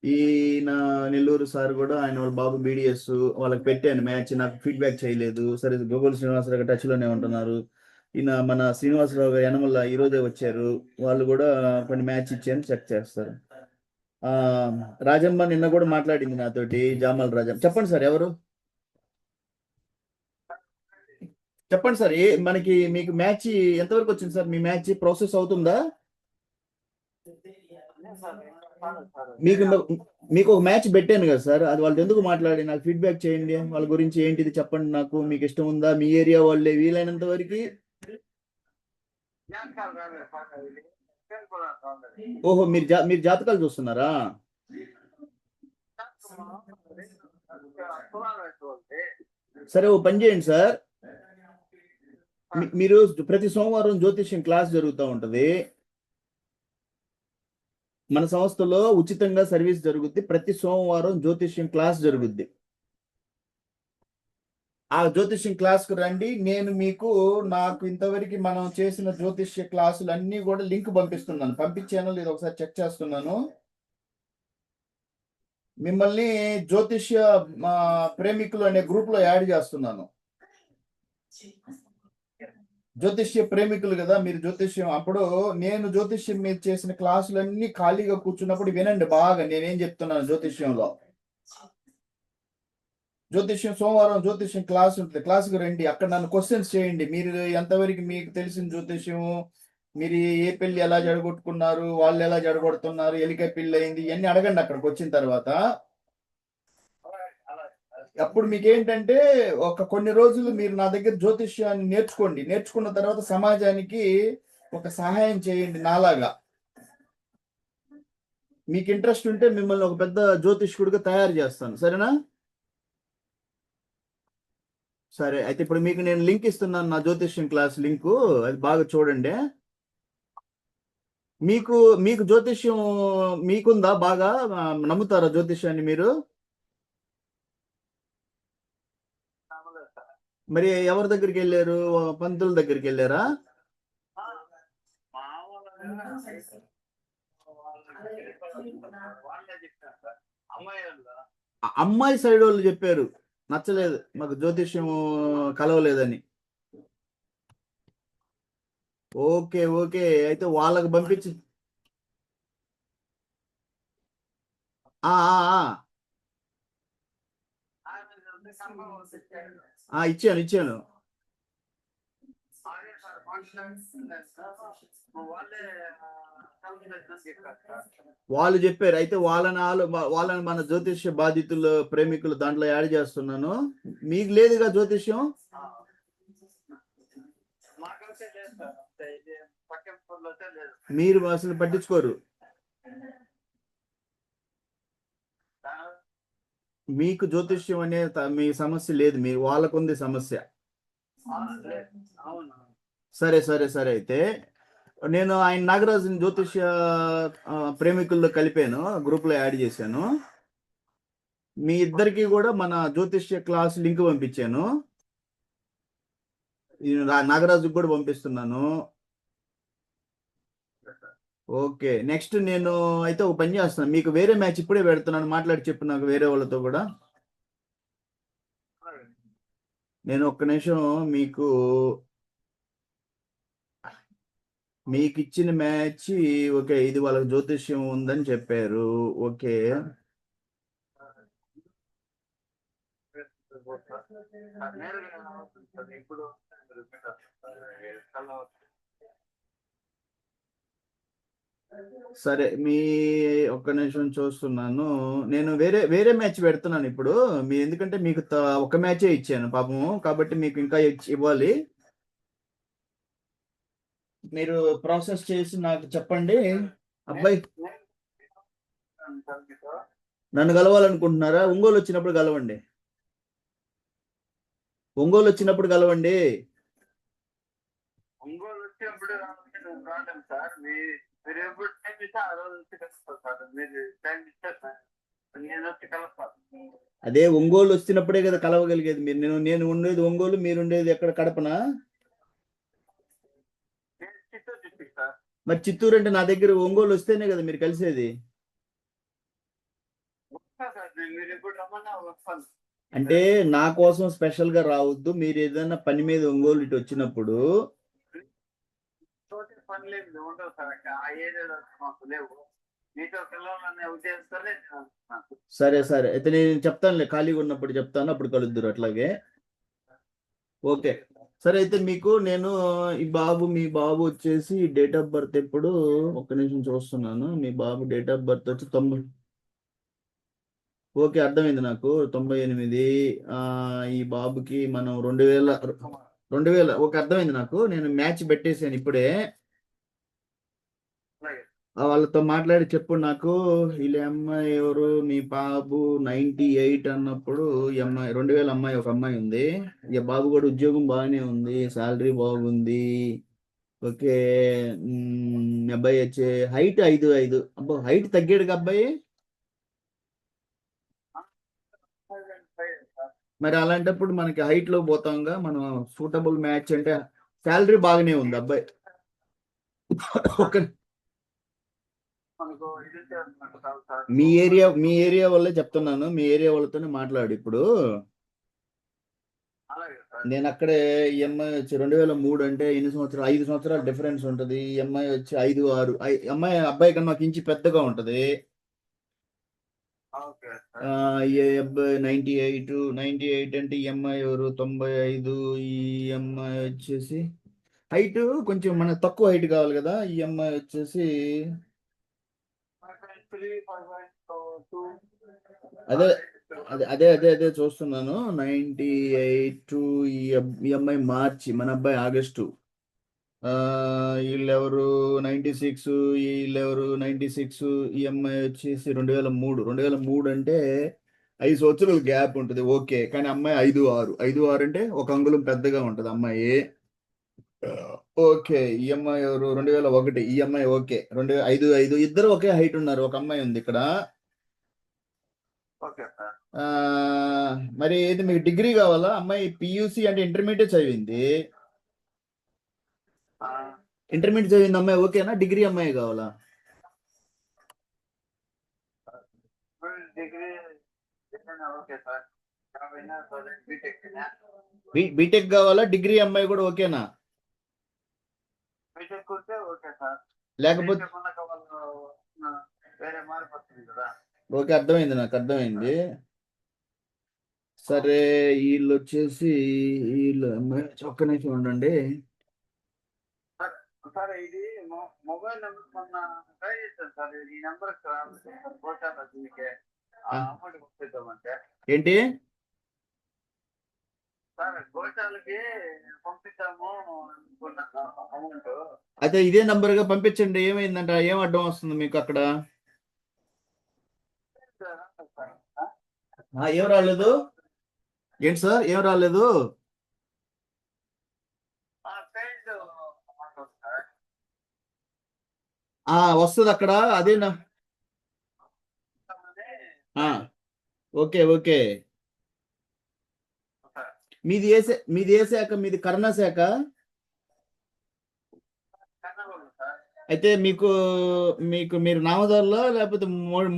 ఈయన నెల్లూరు సార్ కూడా ఆయన వాళ్ళ బాబు బీడిఎస్ వాళ్ళకి పెట్టాను మ్యాచ్, నాకు ఫీడ్బ్యాక్ చేయలేదు. సరే గోగుల్ శ్రీనివాసరావు గారు టచ్లోనే ఉంటున్నారు. ఈయన మన శ్రీనివాసరావు గారు యనమల ఈరోజే వచ్చారు, వాళ్ళు కూడా కొన్ని మ్యాచ్ ఇచ్చాను, చెక్ చేస్తారు. రాజమ్మ నిన్న కూడా మాట్లాడింది నాతోటి, జామల్ రాజమ్మ. చెప్పండి సార్ ఎవరు, చెప్పండి సార్. మీకు మ్యాచ్ ఎంతవరకు వచ్చింది సార్? మీ మ్యాచ్ ప్రాసెస్ అవుతుందా? మీకు ఒక మ్యాచ్ పెట్టాను కదా సార్, అది వాళ్ళు ఎందుకు మాట్లాడి నాకు ఫీడ్బ్యాక్ చేయండి, వాళ్ళ గురించి ఏంటిది చెప్పండి నాకు. మీకు ఇష్టం ఉందా? మీ ఏరియా వాళ్ళే వీలైనంత వరకు. ఓహో మీరు జాతకాలు చూస్తున్నారా? సరే ఓ పని చేయండి సార్, మీరు ప్రతి సోమవారం జ్యోతిష్యం క్లాస్ జరుగుతూ ఉంటది మన సంస్థలో, ఉచితంగా సర్వీస్ జరుగుద్ది. ప్రతి సోమవారం జ్యోతిష్యం క్లాస్ జరుగుద్ది. ఆ జ్యోతిష్యం క్లాస్కు రండి. నేను నాకు ఇంతవరకు మనం చేసిన జ్యోతిష్య క్లాసులు అన్నీ కూడా లింక్ పంపిస్తున్నాను. పంపించాను లేదు ఒకసారి చెక్ చేస్తున్నాను. మిమ్మల్ని జ్యోతిష్య ప్రేమికులు అనే గ్రూప్ లో యాడ్ చేస్తున్నాను. జ్యోతిష్య ప్రేమికులు కదా మీరు. జ్యోతిష్యం అప్పుడు నేను జ్యోతిష్యం మీద చేసిన క్లాసులన్నీ ఖాళీగా కూర్చున్నప్పుడు వినండి బాగా, నేనేం చెప్తున్నాను. జ్యోతిష్యం సోమవారం జ్యోతిష్యం క్లాస్ ఉంటుంది, క్లాస్కి రండి. అక్కడ నన్ను క్వశ్చన్స్ చేయండి. మీరు ఎంతవరకు మీకు తెలిసిన జ్యోతిష్యము, మీరు ఏ పెళ్లి ఎలా జడగొట్టుకున్నారు, వాళ్ళు ఎలా జడగొడుతున్నారు, ఎలిక పెళ్లి అయింది, ఇవన్నీ అడగండి అక్కడికి వచ్చిన తర్వాత. అప్పుడు మీకు ఏంటంటే కొన్ని రోజులు మీరు నా దగ్గర జ్యోతిష్యాన్ని నేర్చుకోండి. నేర్చుకున్న తర్వాత సమాజానికి ఒక సహాయం చేయండి నాలాగా. మీకు ఇంట్రెస్ట్ ఉంటే మిమ్మల్ని ఒక పెద్ద జ్యోతిష్కుడిగా తయారు చేస్తాను, సరేనా? సరే అయితే ఇప్పుడు మీకు నేను లింక్ ఇస్తున్నాను, నా జ్యోతిష్యం క్లాస్ లింకు, అది బాగా చూడండి. మీకు జ్యోతిష్యం మీకుందా? బాగా నమ్ముతారా జ్యోతిష్యాన్ని మీరు? మరి ఎవరి దగ్గరికి వెళ్ళారు? పంతుల దగ్గరికి వెళ్ళారా? అమ్మాయి సైడ్ వాళ్ళు చెప్పారు నచ్చలేదు, మాకు జ్యోతిష్యం కలవలేదని. ఓకే అయితే వాళ్ళకి పంపించి ఇచ్చాను. వాళ్ళు చెప్పారు, అయితే వాళ్ళని మన జ్యోతిష్య బాధితులు ప్రేమికులు దాంట్లో యాడ్ చేస్తున్నాను. మీకు లేదుగా జ్యోతిష్యం? మీరు అసలు పట్టించుకోరు. మీకు జ్యోతిష్యం అనే మీ సమస్య లేదు, మీరు వాళ్ళకుంది సమస్య. సరే అయితే నేను ఆయన నాగరాజుని జ్యోతిష్య ప్రేమికుల్లో కలిపాను, గ్రూప్ లో యాడ్ చేశాను. మీ ఇద్దరికి కూడా మన జ్యోతిష్య క్లాస్ లింక్ పంపించాను, నాగరాజుకి కూడా పంపిస్తున్నాను. ఓకే, నెక్స్ట్ నేను అయితే ఒక పని చేస్తాను, మీకు వేరే మ్యాచ్ ఇప్పుడే పెడుతున్నాను, మాట్లాడి చెప్పు నాకు వేరే వాళ్ళతో కూడా. నేను ఒక్క నిమిషం మీకు ఇచ్చిన మ్యాచ్. ఓకే, ఇది వాళ్ళకి జ్యోతిష్యం ఉందని చెప్పారు. ఓకే, సరే ఒక్క నిమిషం చూస్తున్నాను. నేను వేరే వేరే మ్యాచ్ పెడుతున్నాను ఇప్పుడు. ఎందుకంటే మీకు ఒక మ్యాచే ఇచ్చాను పాపము, కాబట్టి మీకు ఇంకా ఇవ్వాలి. మీరు ప్రాసెస్ చేసి నాకు చెప్పండి. అబ్బాయి నన్ను కలవాలనుకుంటున్నారా? ఒంగోలు వచ్చినప్పుడు కలవండి. ఒంగోలు వచ్చినప్పుడు కలవండి. ఒంగోలు వచ్చినప్పుడు రాలేం సార్. మీరు ఎప్పుడు టైం ఇస్తే ఆ రోజు వచ్చి కలుస్తాను సార్. మీరు టైం ఇస్తే నేను వచ్చి కలుస్తాను. అదే ఒంగోలు వచ్చినప్పుడే కదా కలవగలిగేది మీరు. నేను ఉండేది ఒంగోలు, మీరు ఉండేది ఎక్కడ? కడపనా? నేను చిత్తూరు డిస్ట్రిక్ట్ సార్. మరి చిత్తూరు అంటే నా దగ్గర ఒంగోలు వస్తేనే కదా మీరు కలిసేది. వస్తా సార్, మీరు ఎప్పుడు రమ్మన్నా వస్తాను. అంటే నా కోసం స్పెషల్ గా రావద్దు, మీరు ఏదైనా పని మీద ఒంగోలు ఇటు వచ్చినప్పుడు. తోటి పనులేమి ఉండవు సార్, ఆ ఏరియాలో మాకు లేవు. మీతో పిల్లలనే ఉద్దేశంతోనే నేను వస్తున్నాను. సరే సరే, అయితే నేను చెప్తానులే, ఖాళీగా ఉన్నప్పుడు చెప్తాను, అప్పుడు కలుద్దురు అట్లాగే. ఓకే, సరే అయితే మీకు నేను మీ బాబు వచ్చేసి డేట్ ఆఫ్ బర్త్ ఎప్పుడు? ఒక్క నిమిషం చూస్తున్నాను. మీ బాబు డేట్ ఆఫ్ బర్త్ వచ్చి 90. ఓకే, అర్థమైంది నాకు. 98. ఈ బాబుకి మనం 2000. ఓకే, అర్థమైంది నాకు. నేను మ్యాచ్ పెట్టేసాను ఇప్పుడే. వాళ్ళతో మాట్లాడి చెప్పు నాకు. వీళ్ళ అమ్మాయి ఎవరు? మీ బాబు 98 అన్నప్పుడు ఈ అమ్మాయి 2000 అమ్మాయి ఒక అమ్మాయి ఉంది. ఇక బాబు కూడా ఉద్యోగం బాగానే ఉంది, శాలరీ బాగుంది. ఓకే, మీ అబ్బాయి వచ్చే హైట్ 5'5". అబ్బో, హైట్ తగ్గాడు అబ్బాయి. మరి అలాంటప్పుడు మనకి హైట్ లో పోతాంగా మనం. సూటబుల్ మ్యాచ్ అంటే శాలరీ బాగానే ఉంది అబ్బాయి. ఒక మీ ఏరియా వల్లే చెప్తున్నాను, మీ ఏరియా వాళ్ళతోనే మాట్లాడు ఇప్పుడు. నేను అక్కడే ఈఎంఐ వచ్చి 2003 అంటే ఎన్ని సంవత్సరాలు? 5 సంవత్సరాలు డిఫరెన్స్ ఉంటుంది. ఈఎంఐ వచ్చి 5, 6. అబ్బాయి కన్నా మాకు ఇంచి పెద్దగా ఉంటది. ఈ అబ్బాయి 98 అంటే ఈఎంఐ ఎవరు? 95. ఈఎంఐ వచ్చేసి హైట్ కొంచెం మనకు తక్కువ హైట్ కావాలి కదా. ఈఎంఐ వచ్చేసి అదే అదే అదే అదే చూస్తున్నాను. 98. ఈఎంఐ మార్చి, మన అబ్బాయి ఆగస్టు. వీళ్ళెవరు? 96. వీళ్ళెవరు? 96. ఈఎంఐ వచ్చేసి 2003 అంటే 5 సంవత్సరాలు గ్యాప్ ఉంటుంది. ఓకే, కానీ అమ్మాయి 5'6". అంటే ఒక అంగుళం పెద్దగా ఉంటుంది అమ్మాయి. ఓకే, ఈఎంఐ ఎవరు? 2001. EMI okay, 5'5". ఇద్దరు ఒకే హైట్ ఉన్నారు. ఒక అమ్మాయి ఉంది ఇక్కడ. మరి ఏది మీకు డిగ్రీ కావాలా? అమ్మాయి పియూసి అంటే ఇంటర్మీడియట్ చదివింది. ఇంటర్మీడియట్ చదివింది అమ్మాయి ఓకేనా? డిగ్రీ అమ్మాయి కావాలా? బీటెక్ కావాలా? డిగ్రీ అమ్మాయి కూడా ఓకేనా? లేకపోతే ఓకే, అర్థమైంది, నాకు అర్థమైంది. సరే, వీళ్ళు వచ్చేసి ఒక్క నిమిషం ఉండండి. సార్ ఇది మొబైల్ నెంబర్ మొన్న ట్రై చేశాను సార్. ఈ నెంబర్ అమౌంట్ పంపిద్దామంటే ఏంటి సార్? గోశాలకి పంపిద్దాము అనుకున్నాను అమౌంట్. అయితే ఇదే నంబర్ గా పంపించండి. ఏమైందంట? ఏం అడ్డం వస్తుంది మీకు అక్కడ? ఏం రాలేదు? ఏంటి సార్, ఏం రాలేదు? వస్తుంది అక్కడ. అదేనా? Okay okay. మీది ఏ శాఖ? మీది కరుణా శాఖ? అయితే మీకు మీకు మీరు నామదారులా లేకపోతే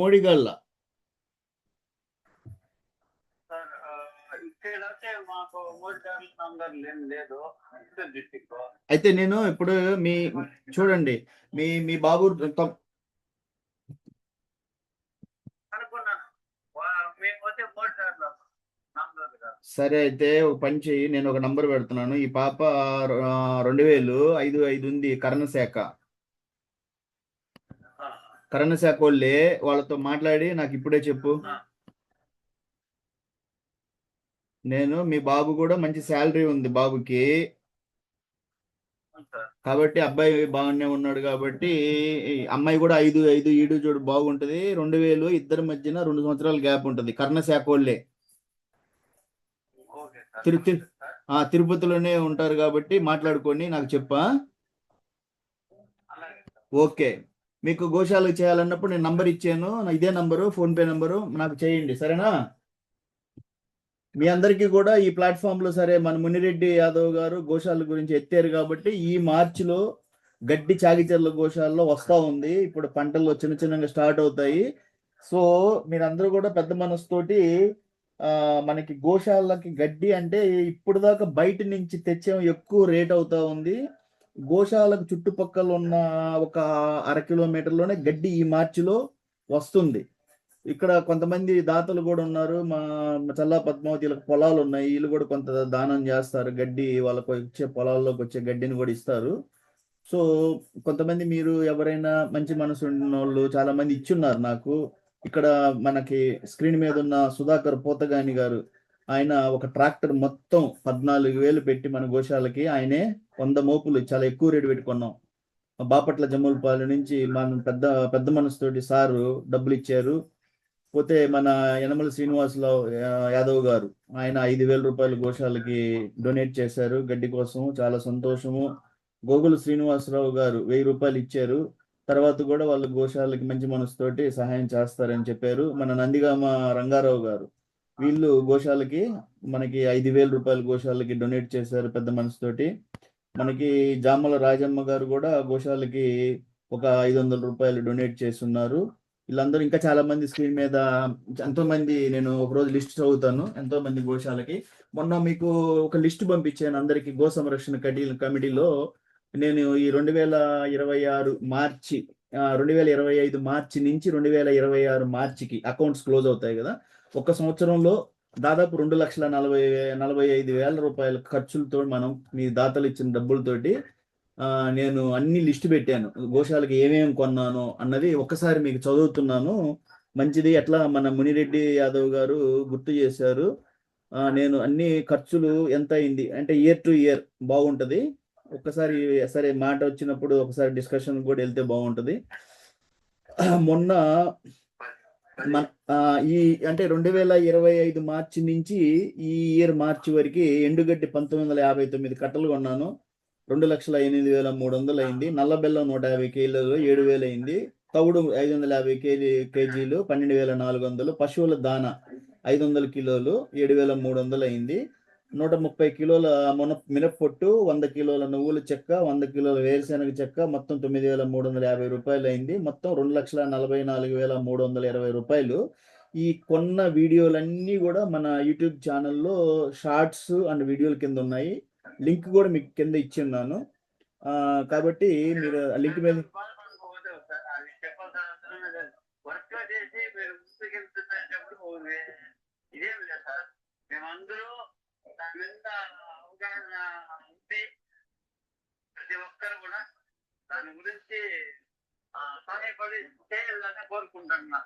మోడీగాళ్ళ? సార్ ఇక్కడ అయితే మాకు 3 సార్లు నంబర్లు ఏం లేదు చిత్తూరు డిస్టిక్ అయితే నేను ఇప్పుడు మీ చూడండి మీ బాబు అనుకున్నాను మేము వచ్చే 3 సార్లు నంబర్లు కాదు. సరే, అయితే ఒక పని చెయ్యి, నేను ఒక నంబర్ పెడుతున్నాను. ఈ పాప 2005 ఉంది, కరణశాఖ వాళ్ళే, వాళ్ళతో మాట్లాడి నాకు ఇప్పుడే చెప్పు. నేను మీ బాబు కూడా మంచి శాలరీ ఉంది బాబుకి, కాబట్టి అబ్బాయి బాగానే ఉన్నాడు కాబట్టి అమ్మాయి కూడా 5 ఈడు చూడు బాగుంటది. 2000 ఇద్దరి మధ్యన 2 సంవత్సరాల గ్యాప్ ఉంటది. కర్ణశాఖ వాళ్ళే ఓకే సార్. తిరుపతిలోనే ఉంటారు కాబట్టి మాట్లాడుకొని నాకు చెప్పా. అలాగే సార్. ఓకే, మీకు గోశాలకు చేయాలన్నప్పుడు నేను నంబర్ ఇచ్చాను, ఇదే నంబరు, ఫోన్పే నంబరు, నాకు చేయండి, సరేనా? మీ అందరికీ కూడా ఈ ప్లాట్ఫామ్ లో సరే మన మునిరెడ్డి యాదవ్ గారు గోశాల గురించి ఎత్తారు కాబట్టి ఈ మార్చిలో గడ్డి చాగిచెర్ల గోశాలలో వస్తా ఉంది. ఇప్పుడు పంటలు చిన్న చిన్నగా స్టార్ట్ అవుతాయి. సో మీరందరూ కూడా పెద్ద మనసుతోటి మనకి గోశాలకి గడ్డి అంటే ఇప్పుడు దాకా బయట నుంచి తెచ్చాం, ఎక్కువ రేట్ అవుతా ఉంది. గోశాలకు చుట్టుపక్కల ఉన్న ఒక 1/2 కిలోమీటర్లోనే గడ్డి ఈ మార్చిలో వస్తుంది. ఇక్కడ కొంతమంది దాతలు కూడా ఉన్నారు. మా చల్లా పద్మావతిలకు పొలాలు ఉన్నాయి, వీళ్ళు కూడా కొంత దానం చేస్తారు. గడ్డి వాళ్ళకు వచ్చే పొలాల్లోకి వచ్చే గడ్డిని కూడా ఇస్తారు. సో కొంతమంది మీరు ఎవరైనా మంచి మనసు ఉన్న వాళ్ళు చాలా మంది ఇచ్చున్నారు నాకు. ఇక్కడ మనకి స్క్రీన్ మీద ఉన్న సుధాకర్ పోతగాని గారు, ఆయన ఒక ట్రాక్టర్ మొత్తం 14,000 పెట్టి మన గోశాలకి ఆయనే 100 మోపులు చాలా ఎక్కువ రేటు పెట్టుకున్నాం. బాపట్ల జమ్ములపాలె నుంచి మన పెద్ద మనసుతోటి సారు డబ్బులు ఇచ్చారు. పోతే మన యనమల శ్రీనివాసరావు యాదవ్ గారు, ఆయన 5,000 రూపాయలు గోశాలకి డొనేట్ చేశారు గడ్డి కోసం, చాలా సంతోషము. గోగుల శ్రీనివాసరావు గారు 1000 రూపాయలు ఇచ్చారు. తర్వాత కూడా వాళ్ళు గోశాలకి మంచి మనసుతోటి సహాయం చేస్తారని చెప్పారు. మన నందిగామ రంగారావు గారు, వీళ్ళు గోశాలకి మనకి 5,000 రూపాయలు గోశాలకి డొనేట్ చేశారు పెద్ద మనసుతోటి. మనకి జామల రాజమ్మ గారు కూడా గోశాలకి ఒక 500 రూపాయలు డొనేట్ చేస్తున్నారు. వీళ్ళందరూ ఇంకా చాలా మంది స్క్రీన్ మీద ఎంతో మంది, నేను ఒక రోజు లిస్ట్ చదువుతాను ఎంతో మంది గోశాలకి. మొన్న మీకు ఒక లిస్ట్ పంపించాను అందరికి గో సంరక్షణ కమిటీలో. నేను ఈ 2026 మార్చి 2025 మార్చి నుంచి 2026 మార్చికి అకౌంట్స్ క్లోజ్ అవుతాయి కదా. ఒక సంవత్సరంలో దాదాపు 2,45,000 రూపాయల ఖర్చులతో మనం మీ దాతలు ఇచ్చిన డబ్బులతోటి నేను అన్ని లిస్ట్ పెట్టాను, గోశాలకి ఏమేమి కొన్నాను అన్నది ఒక్కసారి మీకు చదువుతున్నాను. మంచిది, ఎట్లా మన మునిరెడ్డి యాదవ్ గారు గుర్తు చేశారు. నేను అన్ని ఖర్చులు ఎంత అయింది అంటే ఇయర్ టు ఇయర్ బాగుంటది. ఒక్కసారి సరే మాట వచ్చినప్పుడు ఒకసారి డిస్కషన్ కూడా వెళ్తే బాగుంటది. మొన్న ఈ అంటే 2025 మార్చి నుంచి ఈ ఇయర్ మార్చి వరకు ఎండుగడ్డి 1959 కట్టలు కొన్నాను. 2,08,300 అయింది. నల్ల బెల్లం 150 కేజీలు 7,000 అయింది. తవుడు 550 కేజీలు 12,400. పశువుల దాన 500 కిలోలు 7,300 అయింది. 130 కిలోల మినప్పొట్టు, 100 కిలోల నువ్వుల చెక్క, 100 కిలోల వేరుశెనగ చెక్క, మొత్తం 9,350 రూపాయలు అయింది. మొత్తం 2,44,320 రూపాయలు. ఈ కొన్న వీడియోలన్నీ కూడా మన యూట్యూబ్ ఛానల్లో షార్ట్స్ అండ్ వీడియోల కింద ఉన్నాయి. లింక్ కూడా మీకు కింద ఇచ్చిన్నాను. కాబట్టి మీరు లింక్ మీద వర్క్ చేసి మీరు ముందుకెళ్తున్నప్పుడు ఇదేం లేదు సార్. మేమందరూ దాని మీద అవగాహన ఉండి ప్రతి ఒక్కరు కూడా దాని గురించి సహాయపడి చేయాలని కోరుకుంటున్నా.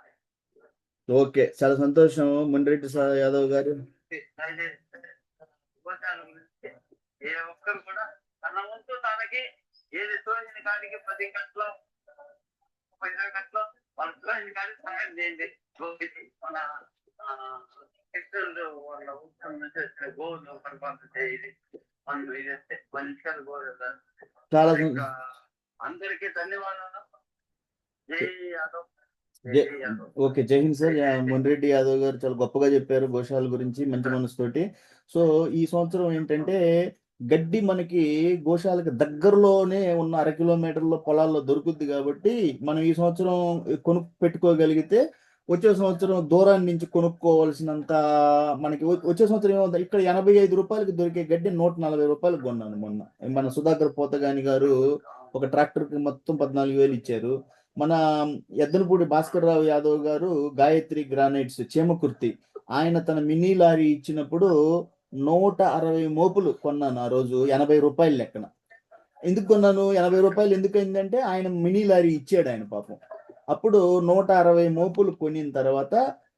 ఓకే, చాలా సంతోషం మునిరెడ్డి యాదవ్ గారు. గురించి ఏ ఒక్కరు కూడా తన వంతు తనకి ఏది తోచిన కాడికి 10 గంటలు 20 గంటలు వాళ్ళ తోచిన కాడికి సహాయం చేయండి. మన వాళ్ళ ఉత్తరం నుంచి గోవులు పరిపాలన చేయాలి. మనం ఇదైతే మంచిగా గోవు. చాలా అందరికీ ధన్యవాదాలు. జై యాదవ్. ఓకే, జై హింద్ సార్. మునిరెడ్డి యాదవ్ గారు చాలా గొప్పగా చెప్పారు గోశాల గురించి మంచి మనసుతోటి. సో ఈ సంవత్సరం ఏంటంటే గడ్డి మనకి గోశాలకు దగ్గరలోనే ఉన్న 1/2 కిలోమీటర్ల పొలాల్లో దొరుకుద్ది కాబట్టి మనం ఈ సంవత్సరం కొనుక్కు పెట్టుకోగలిగితే వచ్చే సంవత్సరం దూరాన్ని నుంచి కొనుక్కోవాల్సినంత మనకి వచ్చే సంవత్సరం ఏమవుతుంది, ఇక్కడ 85 రూపాయలకి దొరికే గడ్డి 140 రూపాయలకు కొన్నాను మొన్న. మన సుధాకర్ పోతగాని గారు ఒక ట్రాక్టర్కి మొత్తం 14,000 ఇచ్చారు. మన ఎద్దనపూడి భాస్కర్ రావు యాదవ్ గారు గాయత్రి గ్రానైట్స్ చేమకుర్తి, ఆయన తన మినీ లారీ ఇచ్చినప్పుడు 160 మోపులు కొన్నాను ఆ రోజు 80 రూపాయలు లెక్కన. ఎందుకు కొన్నాను 80 రూపాయలు ఎందుకు అయిందంటే ఆయన మినీ లారీ ఇచ్చాడు ఆయన పాపం. అప్పుడు 160 మోపులు కొనిన తర్వాత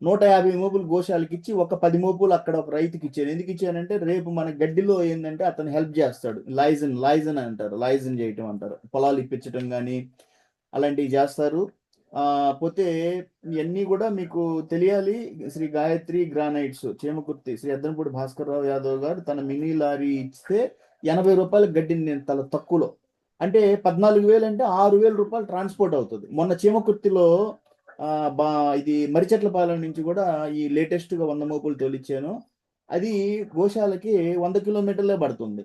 150 మోపులు గోశాలకి ఇచ్చి ఒక 10 మోపులు అక్కడ ఒక రైతుకి ఇచ్చాను. ఎందుకు ఇచ్చానంటే రేపు మన గడ్డిలో ఏంటంటే అతను హెల్ప్ చేస్తాడు. లైజన్ అంటారు, లైజన్ చేయటం అంటారు, పొలాలు ఇప్పించడం కానీ అలాంటివి చేస్తారు. పోతే ఇవన్నీ కూడా మీకు తెలియాలి. శ్రీ గాయత్రి గ్రానైట్స్ చేమకుర్తి శ్రీ ఎద్దనపూడి భాస్కర్ రావు యాదవ్ గారు తన మినీ లారీ ఇస్తే 80 రూపాయల గడ్డిని నేను తల తక్కువలో, అంటే 14,000 అంటే 6,000 రూపాయలు ట్రాన్స్పోర్ట్ అవుతుంది. మొన్న చేమకుర్తిలో ఇది మరిచెట్లపాలెం నుంచి కూడా ఈ లేటెస్ట్గా 100 మోపులు తోలిచ్చాను. అది గోశాలకి 100 కిలోమీటర్లే పడుతుంది.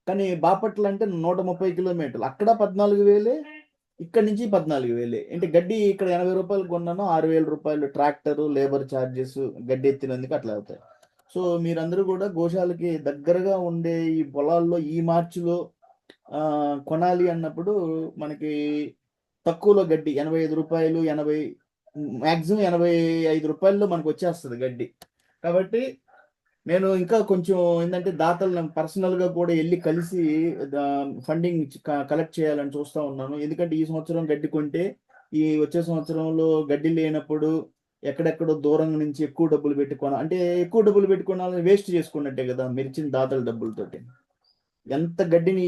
కానీ బాపట్ల అంటే 130 కిలోమీటర్లు, అక్కడ 14,000, ఇక్కడి నుంచి 14,000. అంటే గడ్డి ఇక్కడ 80 రూపాయలు కొన్నాను, 6,000 రూపాయలు ట్రాక్టరు లేబర్ ఛార్జెస్ గడ్డి ఎత్తినందుకు అట్లా అవుతాయి. సో మీరందరూ కూడా గోశాలకి దగ్గరగా ఉండే ఈ పొలాల్లో ఈ మార్చిలో కొనాలి అన్నప్పుడు మనకి తక్కువలో గడ్డి 85 రూపాయలు, 80 మ్యాక్సిమం 85 రూపాయల్లో మనకు వచ్చేస్తుంది గడ్డి. కాబట్టి నేను ఇంకా కొంచెం ఏంటంటే దాతలను పర్సనల్గా కూడా వెళ్ళి కలిసి ఫండింగ్ కలెక్ట్ చేయాలని చూస్తూ ఉన్నాను. ఎందుకంటే ఈ సంవత్సరం గడ్డి కొంటే ఈ వచ్చే సంవత్సరంలో గడ్డి లేనప్పుడు ఎక్కడెక్కడో దూరం నుంచి ఎక్కువ డబ్బులు పెట్టుకోవాలి, అంటే ఎక్కువ డబ్బులు పెట్టుకోవాలని వేస్ట్ చేసుకున్నట్టే కదా మీరు ఇచ్చిన దాతల డబ్బులతోటి. ఎంత గడ్డిని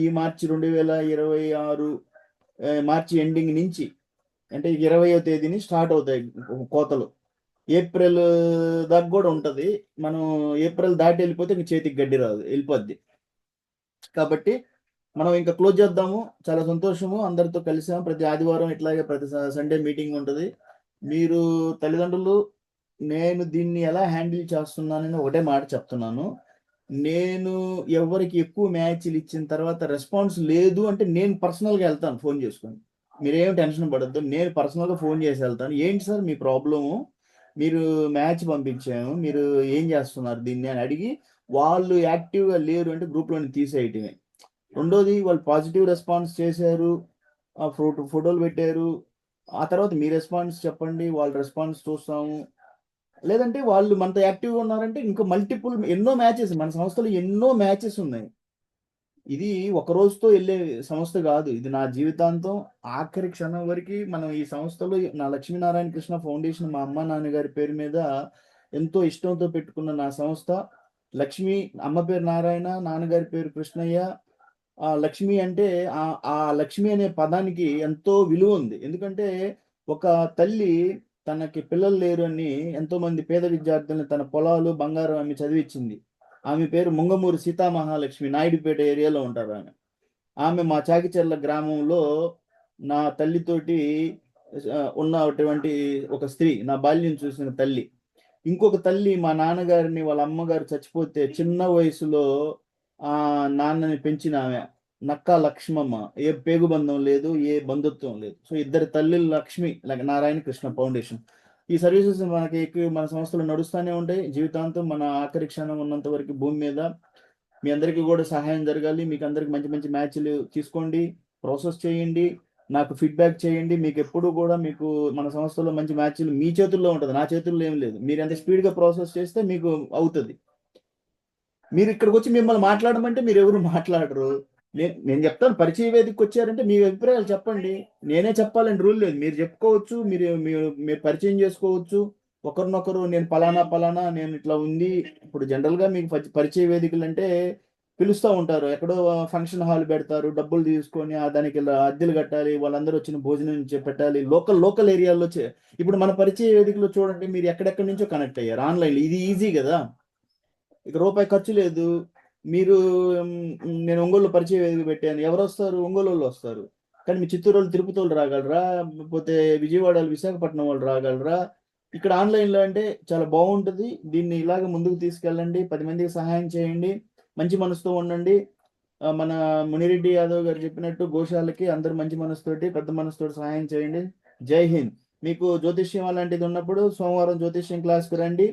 ఈ మార్చి 2026 మార్చి ఎండింగ్ నుంచి, అంటే 20వ తేదీని స్టార్ట్ అవుతాయి కోతలు. ఏప్రిల్ దాకా కూడా ఉంటుంది. మనం ఏప్రిల్ దాటి వెళ్ళిపోతే ఇంక చేతికి గడ్డి రాదు, వెళ్ళిపోద్ది. కాబట్టి మనం ఇంకా క్లోజ్ చేద్దాము. చాలా సంతోషము, అందరితో కలిసాము. ప్రతి ఆదివారం ఇట్లాగే ప్రతి సండే మీటింగ్ ఉంటుంది. మీరు తల్లిదండ్రులు, నేను దీన్ని ఎలా హ్యాండిల్ చేస్తున్నానని ఒకటే మాట చెప్తున్నాను. నేను ఎవరికి ఎక్కువ మ్యాచ్లు ఇచ్చిన తర్వాత రెస్పాన్స్ లేదు అంటే నేను పర్సనల్గా వెళ్తాను ఫోన్ చేసుకొని. మీరేం టెన్షన్ పడద్దు, నేను పర్సనల్గా ఫోన్ చేసి వెళ్తాను. ఏంటి సార్ మీ ప్రాబ్లము, మీరు మ్యాచ్ పంపించాను, మీరు ఏం చేస్తున్నారు దీన్ని అని అడిగి, వాళ్ళు యాక్టివ్గా లేరు అంటే గ్రూప్లోని తీసేయటమే. రెండోది, వాళ్ళు పాజిటివ్ రెస్పాన్స్ చేశారు, ఫోటోలు పెట్టారు, ఆ తర్వాత మీ రెస్పాన్స్ చెప్పండి, వాళ్ళ రెస్పాన్స్ చూస్తాము. లేదంటే వాళ్ళు మనతో యాక్టివ్గా ఉన్నారంటే ఇంకా మల్టిపుల్ ఎన్నో మ్యాచెస్, మన సంస్థలో ఎన్నో మ్యాచెస్ ఉన్నాయి. ఇది ఒక రోజుతో వెళ్ళే సంస్థ కాదు, ఇది నా జీవితాంతం ఆఖరి క్షణం వరకు మనం ఈ సంస్థలో. నా లక్ష్మీనారాయణ కృష్ణ ఫౌండేషన్ మా అమ్మ నాన్నగారి పేరు మీద ఎంతో ఇష్టంతో పెట్టుకున్న నా సంస్థ. లక్ష్మి, అమ్మ పేరు నారాయణ, నాన్నగారి పేరు కృష్ణయ్య. లక్ష్మి అంటే ఆ లక్ష్మి అనే పదానికి ఎంతో విలువ ఉంది. ఎందుకంటే ఒక తల్లి తనకి పిల్లలు లేరు అని ఎంతో మంది పేద విద్యార్థులను తన పొలాలు బంగారం ఆమె చదివించింది. ఆమె పేరు ముంగమూరు సీతామహాలక్ష్మి, నాయుడుపేట ఏరియాలో ఉంటారు ఆమె మా చాకిచెర్ల గ్రామంలో నా తల్లితోటి ఉన్నటువంటి ఒక స్త్రీ, నా బాల్యం చూసిన తల్లి. ఇంకొక తల్లి మా నాన్నగారిని వాళ్ళ అమ్మగారు చచ్చిపోతే చిన్న వయసులో నాన్నని పెంచిన ఆమె నక్కా లక్ష్మమ్మ. ఏ పేగుబంధం లేదు, ఏ బంధుత్వం లేదు. సో ఇద్దరు తల్లిలు లక్ష్మి నారాయణ కృష్ణ ఫౌండేషన్. ఈ సర్వీసెస్ మనకి మన సంస్థలు నడుస్తూనే ఉంటాయి జీవితాంతం. మన ఆఖరి క్షణం ఉన్నంత వరకు భూమి మీద మీ అందరికీ కూడా సహాయం జరగాలి. మీకు అందరికి మంచి మంచి మ్యాచ్లు తీసుకోండి, ప్రాసెస్ చేయండి, నాకు ఫీడ్బ్యాక్ చేయండి. మీకు ఎప్పుడు కూడా మీకు మన సంస్థలో మంచి మ్యాచ్లు మీ చేతుల్లో ఉంటుంది, నా చేతుల్లో ఏం లేదు. మీరు ఎంత స్పీడ్గా ప్రాసెస్ చేస్తే మీకు అవుతుంది. మీరు ఇక్కడికి వచ్చి మిమ్మల్ని మాట్లాడమంటే మీరు ఎవరు మాట్లాడరు. నేను చెప్తాను, పరిచయ వేదికకి వచ్చారంటే మీ అభిప్రాయాలు చెప్పండి. నేనే చెప్పాలని రూల్ లేదు, మీరు చెప్పుకోవచ్చు, మీరు పరిచయం చేసుకోవచ్చు ఒకరినొకరు. నేను పలానా నేను ఇట్లా ఉంది. ఇప్పుడు జనరల్గా మీకు పరిచయ వేదికలు అంటే పిలుస్తూ ఉంటారు, ఎక్కడో ఫంక్షన్ హాల్ పెడతారు, డబ్బులు తీసుకొని దానికి అద్దెలు కట్టాలి, వాళ్ళందరూ వచ్చిన భోజనం పెట్టాలి. లోకల్ ఏరియాలో ఇప్పుడు మన పరిచయ వేదికలో చూడండి, మీరు ఎక్కడెక్కడి నుంచో కనెక్ట్ అయ్యారు ఆన్లైన్లో. ఇది ఈజీ కదా, ఇక రూపాయి ఖర్చు లేదు. మీరు నేను ఒంగోలు పరిచయ వేదిక పెట్టాను, ఎవరు వస్తారు? ఒంగోలు వాళ్ళు వస్తారు. కానీ మీ చిత్తూరు వాళ్ళు, తిరుపతి వాళ్ళు రాగలరా? లేకపోతే విజయవాడ వాళ్ళు, విశాఖపట్నం వాళ్ళు రాగలరా? ఇక్కడ ఆన్లైన్లో అంటే చాలా బాగుంటుంది. దీన్ని ఇలాగ ముందుకు తీసుకెళ్ళండి, 10 మందికి సహాయం చేయండి. మంచి మనసుతో ఉండండి. మన మునిరెడ్డి యాదవ్ గారు చెప్పినట్టు గోశాలకి అందరూ మంచి మనసుతోటి పెద్ద మనసుతోటి సహాయం చేయండి. జై హింద్. మీకు జ్యోతిష్యం అలాంటిది ఉన్నప్పుడు సోమవారం జ్యోతిష్యం క్లాస్కి రండి,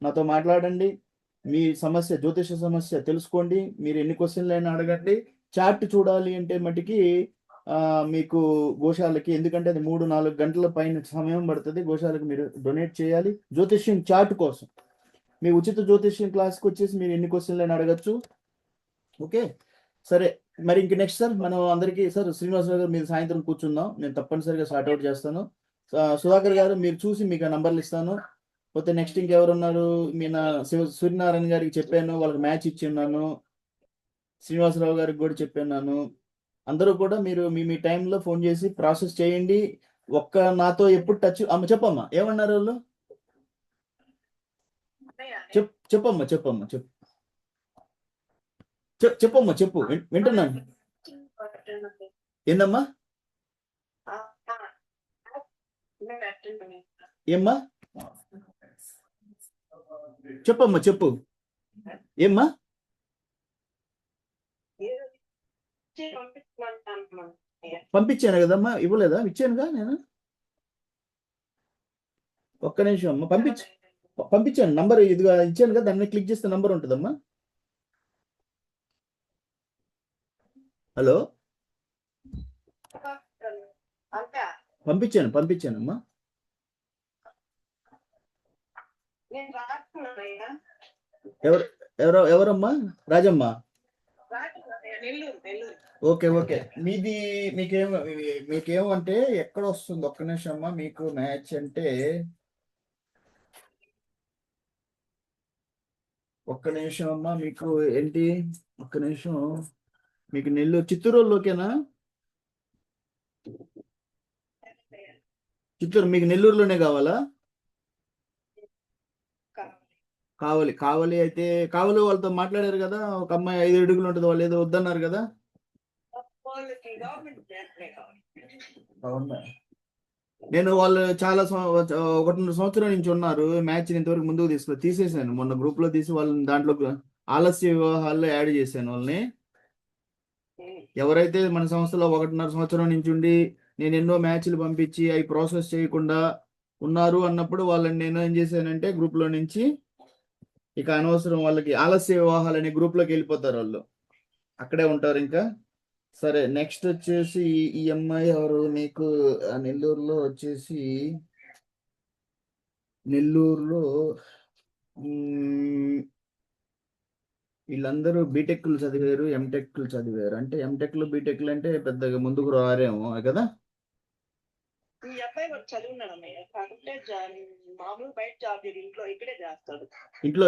నాతో మాట్లాడండి, మీ సమస్య జ్యోతిష సమస్య తెలుసుకోండి, మీరు ఎన్ని క్వశ్చన్లు అయినా అడగండి. చార్ట్ చూడాలి అంటే మటుకి మీకు గోశాలకి, ఎందుకంటే అది 3-4 గంటల పైన సమయం పడుతుంది, గోశాలకు మీరు డొనేట్ చేయాలి జ్యోతిష్యం చార్ట్ కోసం. మీ ఉచిత జ్యోతిష్యం క్లాస్కి వచ్చేసి మీరు ఎన్ని క్వశ్చన్లు అయినా అడగచ్చు. ఓకే, సరే. మరి ఇంక నెక్స్ట్ సార్ మనం అందరికీ సార్ శ్రీనివాసరావు గారు మీరు సాయంత్రం కూర్చుందాం, నేను తప్పనిసరిగా సార్ట్అవుట్ చేస్తాను. సుధాకర్ గారు మీరు చూసి మీకు ఆ నంబర్లు ఇస్తాను. పోతే నెక్స్ట్ ఇంకెవరున్నారు, నేను సూర్యనారాయణ గారికి చెప్పాను, వాళ్ళకి మ్యాచ్ ఇచ్చి ఉన్నాను. శ్రీనివాసరావు గారికి కూడా చెప్పాను. అందరూ కూడా మీరు మీ టైంలో ఫోన్ చేసి ప్రాసెస్ చేయండి. నాతో ఎప్పుడు టచ్ చెప్పమ్మా, ఏమన్నారు వాళ్ళు? చెప్పమ్మా చెప్పు, వింటున్నాను. ఏందమ్మా? ఏమ్మా చెప్పమ్మా, చెప్పు. ఏమ్మా? పంపించాను కదమ్మా, ఇవ్వలేదా? ఇచ్చానుగా నేను. ఒక్క నిమిషం అమ్మా, పంపించాను నంబర్, ఇదిగా ఇచ్చాను కదా, దాన్ని క్లిక్ చేస్తే నంబర్ ఉంటుందమ్మా. హలో, పంపించానమ్మా. ఎవరమ్మా? రాజమ్మ. ఓకే, మీకేమంటే ఎక్కడ వస్తుంది? ఒక్క నిమిషం అమ్మా. మీకు మ్యాచ్ అంటే ఒక్క నిమిషం అమ్మా. మీకు ఏంటి? ఒక్క నిమిషం. మీకు నెల్లూరు చిత్తూరులోకేనా? చిత్తూరు మీకు నెల్లూరులోనే కావాలా? కావాలి అయితే కావాలి వాళ్ళతో మాట్లాడారు కదా, ఒక అమ్మాయి 5 అడుగులు ఉంటుంది, వాళ్ళు ఏదో వద్దన్నారు కదా. అవునా? నేను వాళ్ళు చాలా 1-2 సంవత్సరాల నుంచి ఉన్నారు, మ్యాచ్ ఇంతవరకు ముందుకు తీసేసాను. మొన్న గ్రూప్ లో తీసి వాళ్ళని దాంట్లో ఆలస్య వివాహాల్లో యాడ్ చేశాను వాళ్ళని. ఎవరైతే మన సంస్థలో 1.5 సంవత్సరం నుంచి ఉండి నేను ఎన్నో మ్యాచ్లు పంపించి అవి ప్రాసెస్ చేయకుండా ఉన్నారు అన్నప్పుడు వాళ్ళని నేను ఏం చేశానంటే గ్రూప్ లో నుంచి ఇక అనవసరం, వాళ్ళకి ఆలస్య వివాహాలు అనే గ్రూప్ లోకి వెళ్ళిపోతారు, వాళ్ళు అక్కడే ఉంటారు ఇంకా. సరే, నెక్స్ట్ వచ్చేసి ఈ అమ్మాయి ఎవరు మీకు? నెల్లూరులో వచ్చేసి నెల్లూరులో వీళ్ళందరూ బీటెక్లు చదివారు, ఎంటెక్లు చదివారు. అంటే ఎంటెక్లు బీటెక్లు అంటే పెద్దగా ముందుకు రారేమో కదా. ఈ అబ్బాయి కూడా చదువున్నాడు అన్నయ్య, కాకుంటే మామూలు బయట జాబ్ ఇక్కడే చేస్తాడు.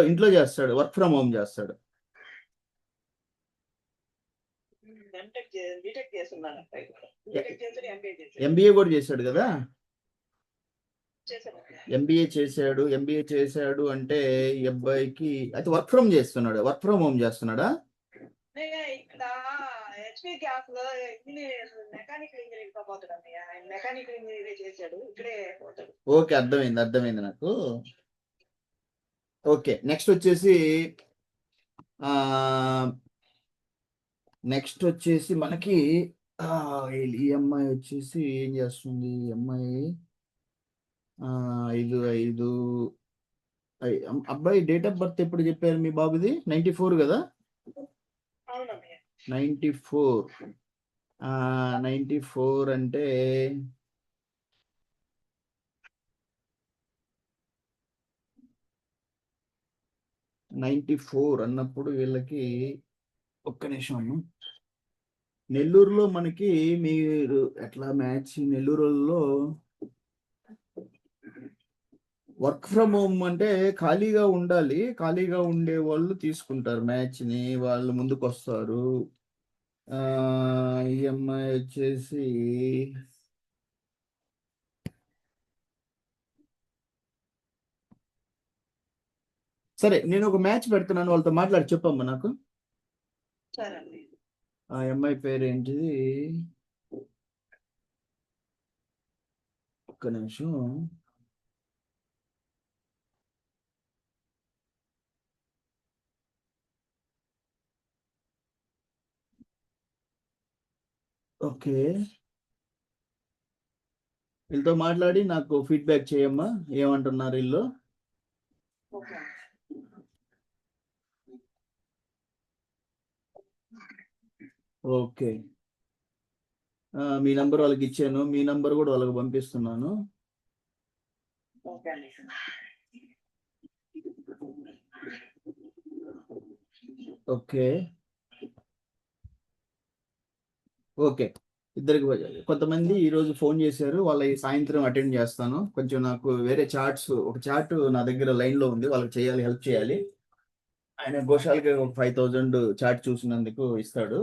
ఇంట్లో చేస్తాడు, వర్క్ ఫ్రమ్ హోమ్ చేస్తాడు. బీటెక్ చేస్తున్నాడు అబ్బాయి. ఎంబీఏ కూడా చేశాడు కదా. ఎంబీఏ చేశాడు అంటే ఈ అబ్బాయికి అయితే వర్క్ ఫ్రమ్ హోమ్ చేస్తున్నాడా? ఇక్కడ హెచ్పి గ్యాస్ లో మెకానికల్ ఇంజనీరింగ్ పోతాడు అన్నయ్య. ఆయన మెకానికల్ ఇంజనీరింగ్ చేశాడు, ఇక్కడే పోతాడు. ఓకే, అర్థమైంది నాకు. ఓకే, నెక్స్ట్ వచ్చేసి మనకి ఈ అమ్మాయి వచ్చేసి ఏం చేస్తుంది? ఈ అమ్మాయి 5 అబ్బాయి డేట్ ఆఫ్ బర్త్ ఎప్పుడు చెప్పారు మీ బాబుది? 94 కదా. 94 అంటే 94 అన్నప్పుడు వీళ్ళకి ఒక్క నిమిషం అమ్మ. నెల్లూరులో మనకి మీరు ఎట్లా మ్యాచ్ నెల్లూరులో వర్క్ ఫ్రమ్ హోమ్ అంటే ఖాళీగా ఉండాలి, ఖాళీగా ఉండే వాళ్ళు తీసుకుంటారు మ్యాచ్ ని, వాళ్ళు ముందుకు వస్తారు. ఈఎంఐ వచ్చేసి సరే, నేను ఒక మ్యాచ్ పెడుతున్నాను, వాళ్ళతో మాట్లాడి చెప్పమ్మా నాకు. ఆ అమ్మాయి పేరు ఏంటిది? ఒక్క నిమిషం. ఓకే, వీళ్ళతో మాట్లాడి నాకు ఫీడ్బ్యాక్ చేయమ్మా, ఏమంటున్నారు వీళ్ళు. ఓకే, మీ నంబర్ వాళ్ళకి ఇచ్చాను, మీ నంబర్ కూడా వాళ్ళకి పంపిస్తున్నాను. ఓకే ఓకే, ఇద్దరికి కొంతమంది ఈరోజు ఫోన్ చేశారు, వాళ్ళ సాయంత్రం అటెండ్ చేస్తాను. కొంచెం నాకు వేరే చార్ట్స్, ఒక చార్ట్ నా దగ్గర లైన్లో ఉంది, వాళ్ళకి చేయాలి, హెల్ప్ చేయాలి. ఆయన గోశాలకి ఒక 5,000 చార్ట్ చూసినందుకు ఇస్తాడు.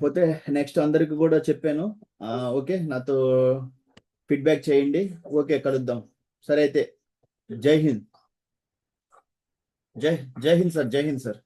పోతే నెక్స్ట్ అందరికి కూడా చెప్పాను. ఓకే, నాతో ఫీడ్బ్యాక్ చేయండి. ఓకే, కలుద్దాం. సరే అయితే, జై హింద్. జై హింద్ సార్, జై హింద్ సార్.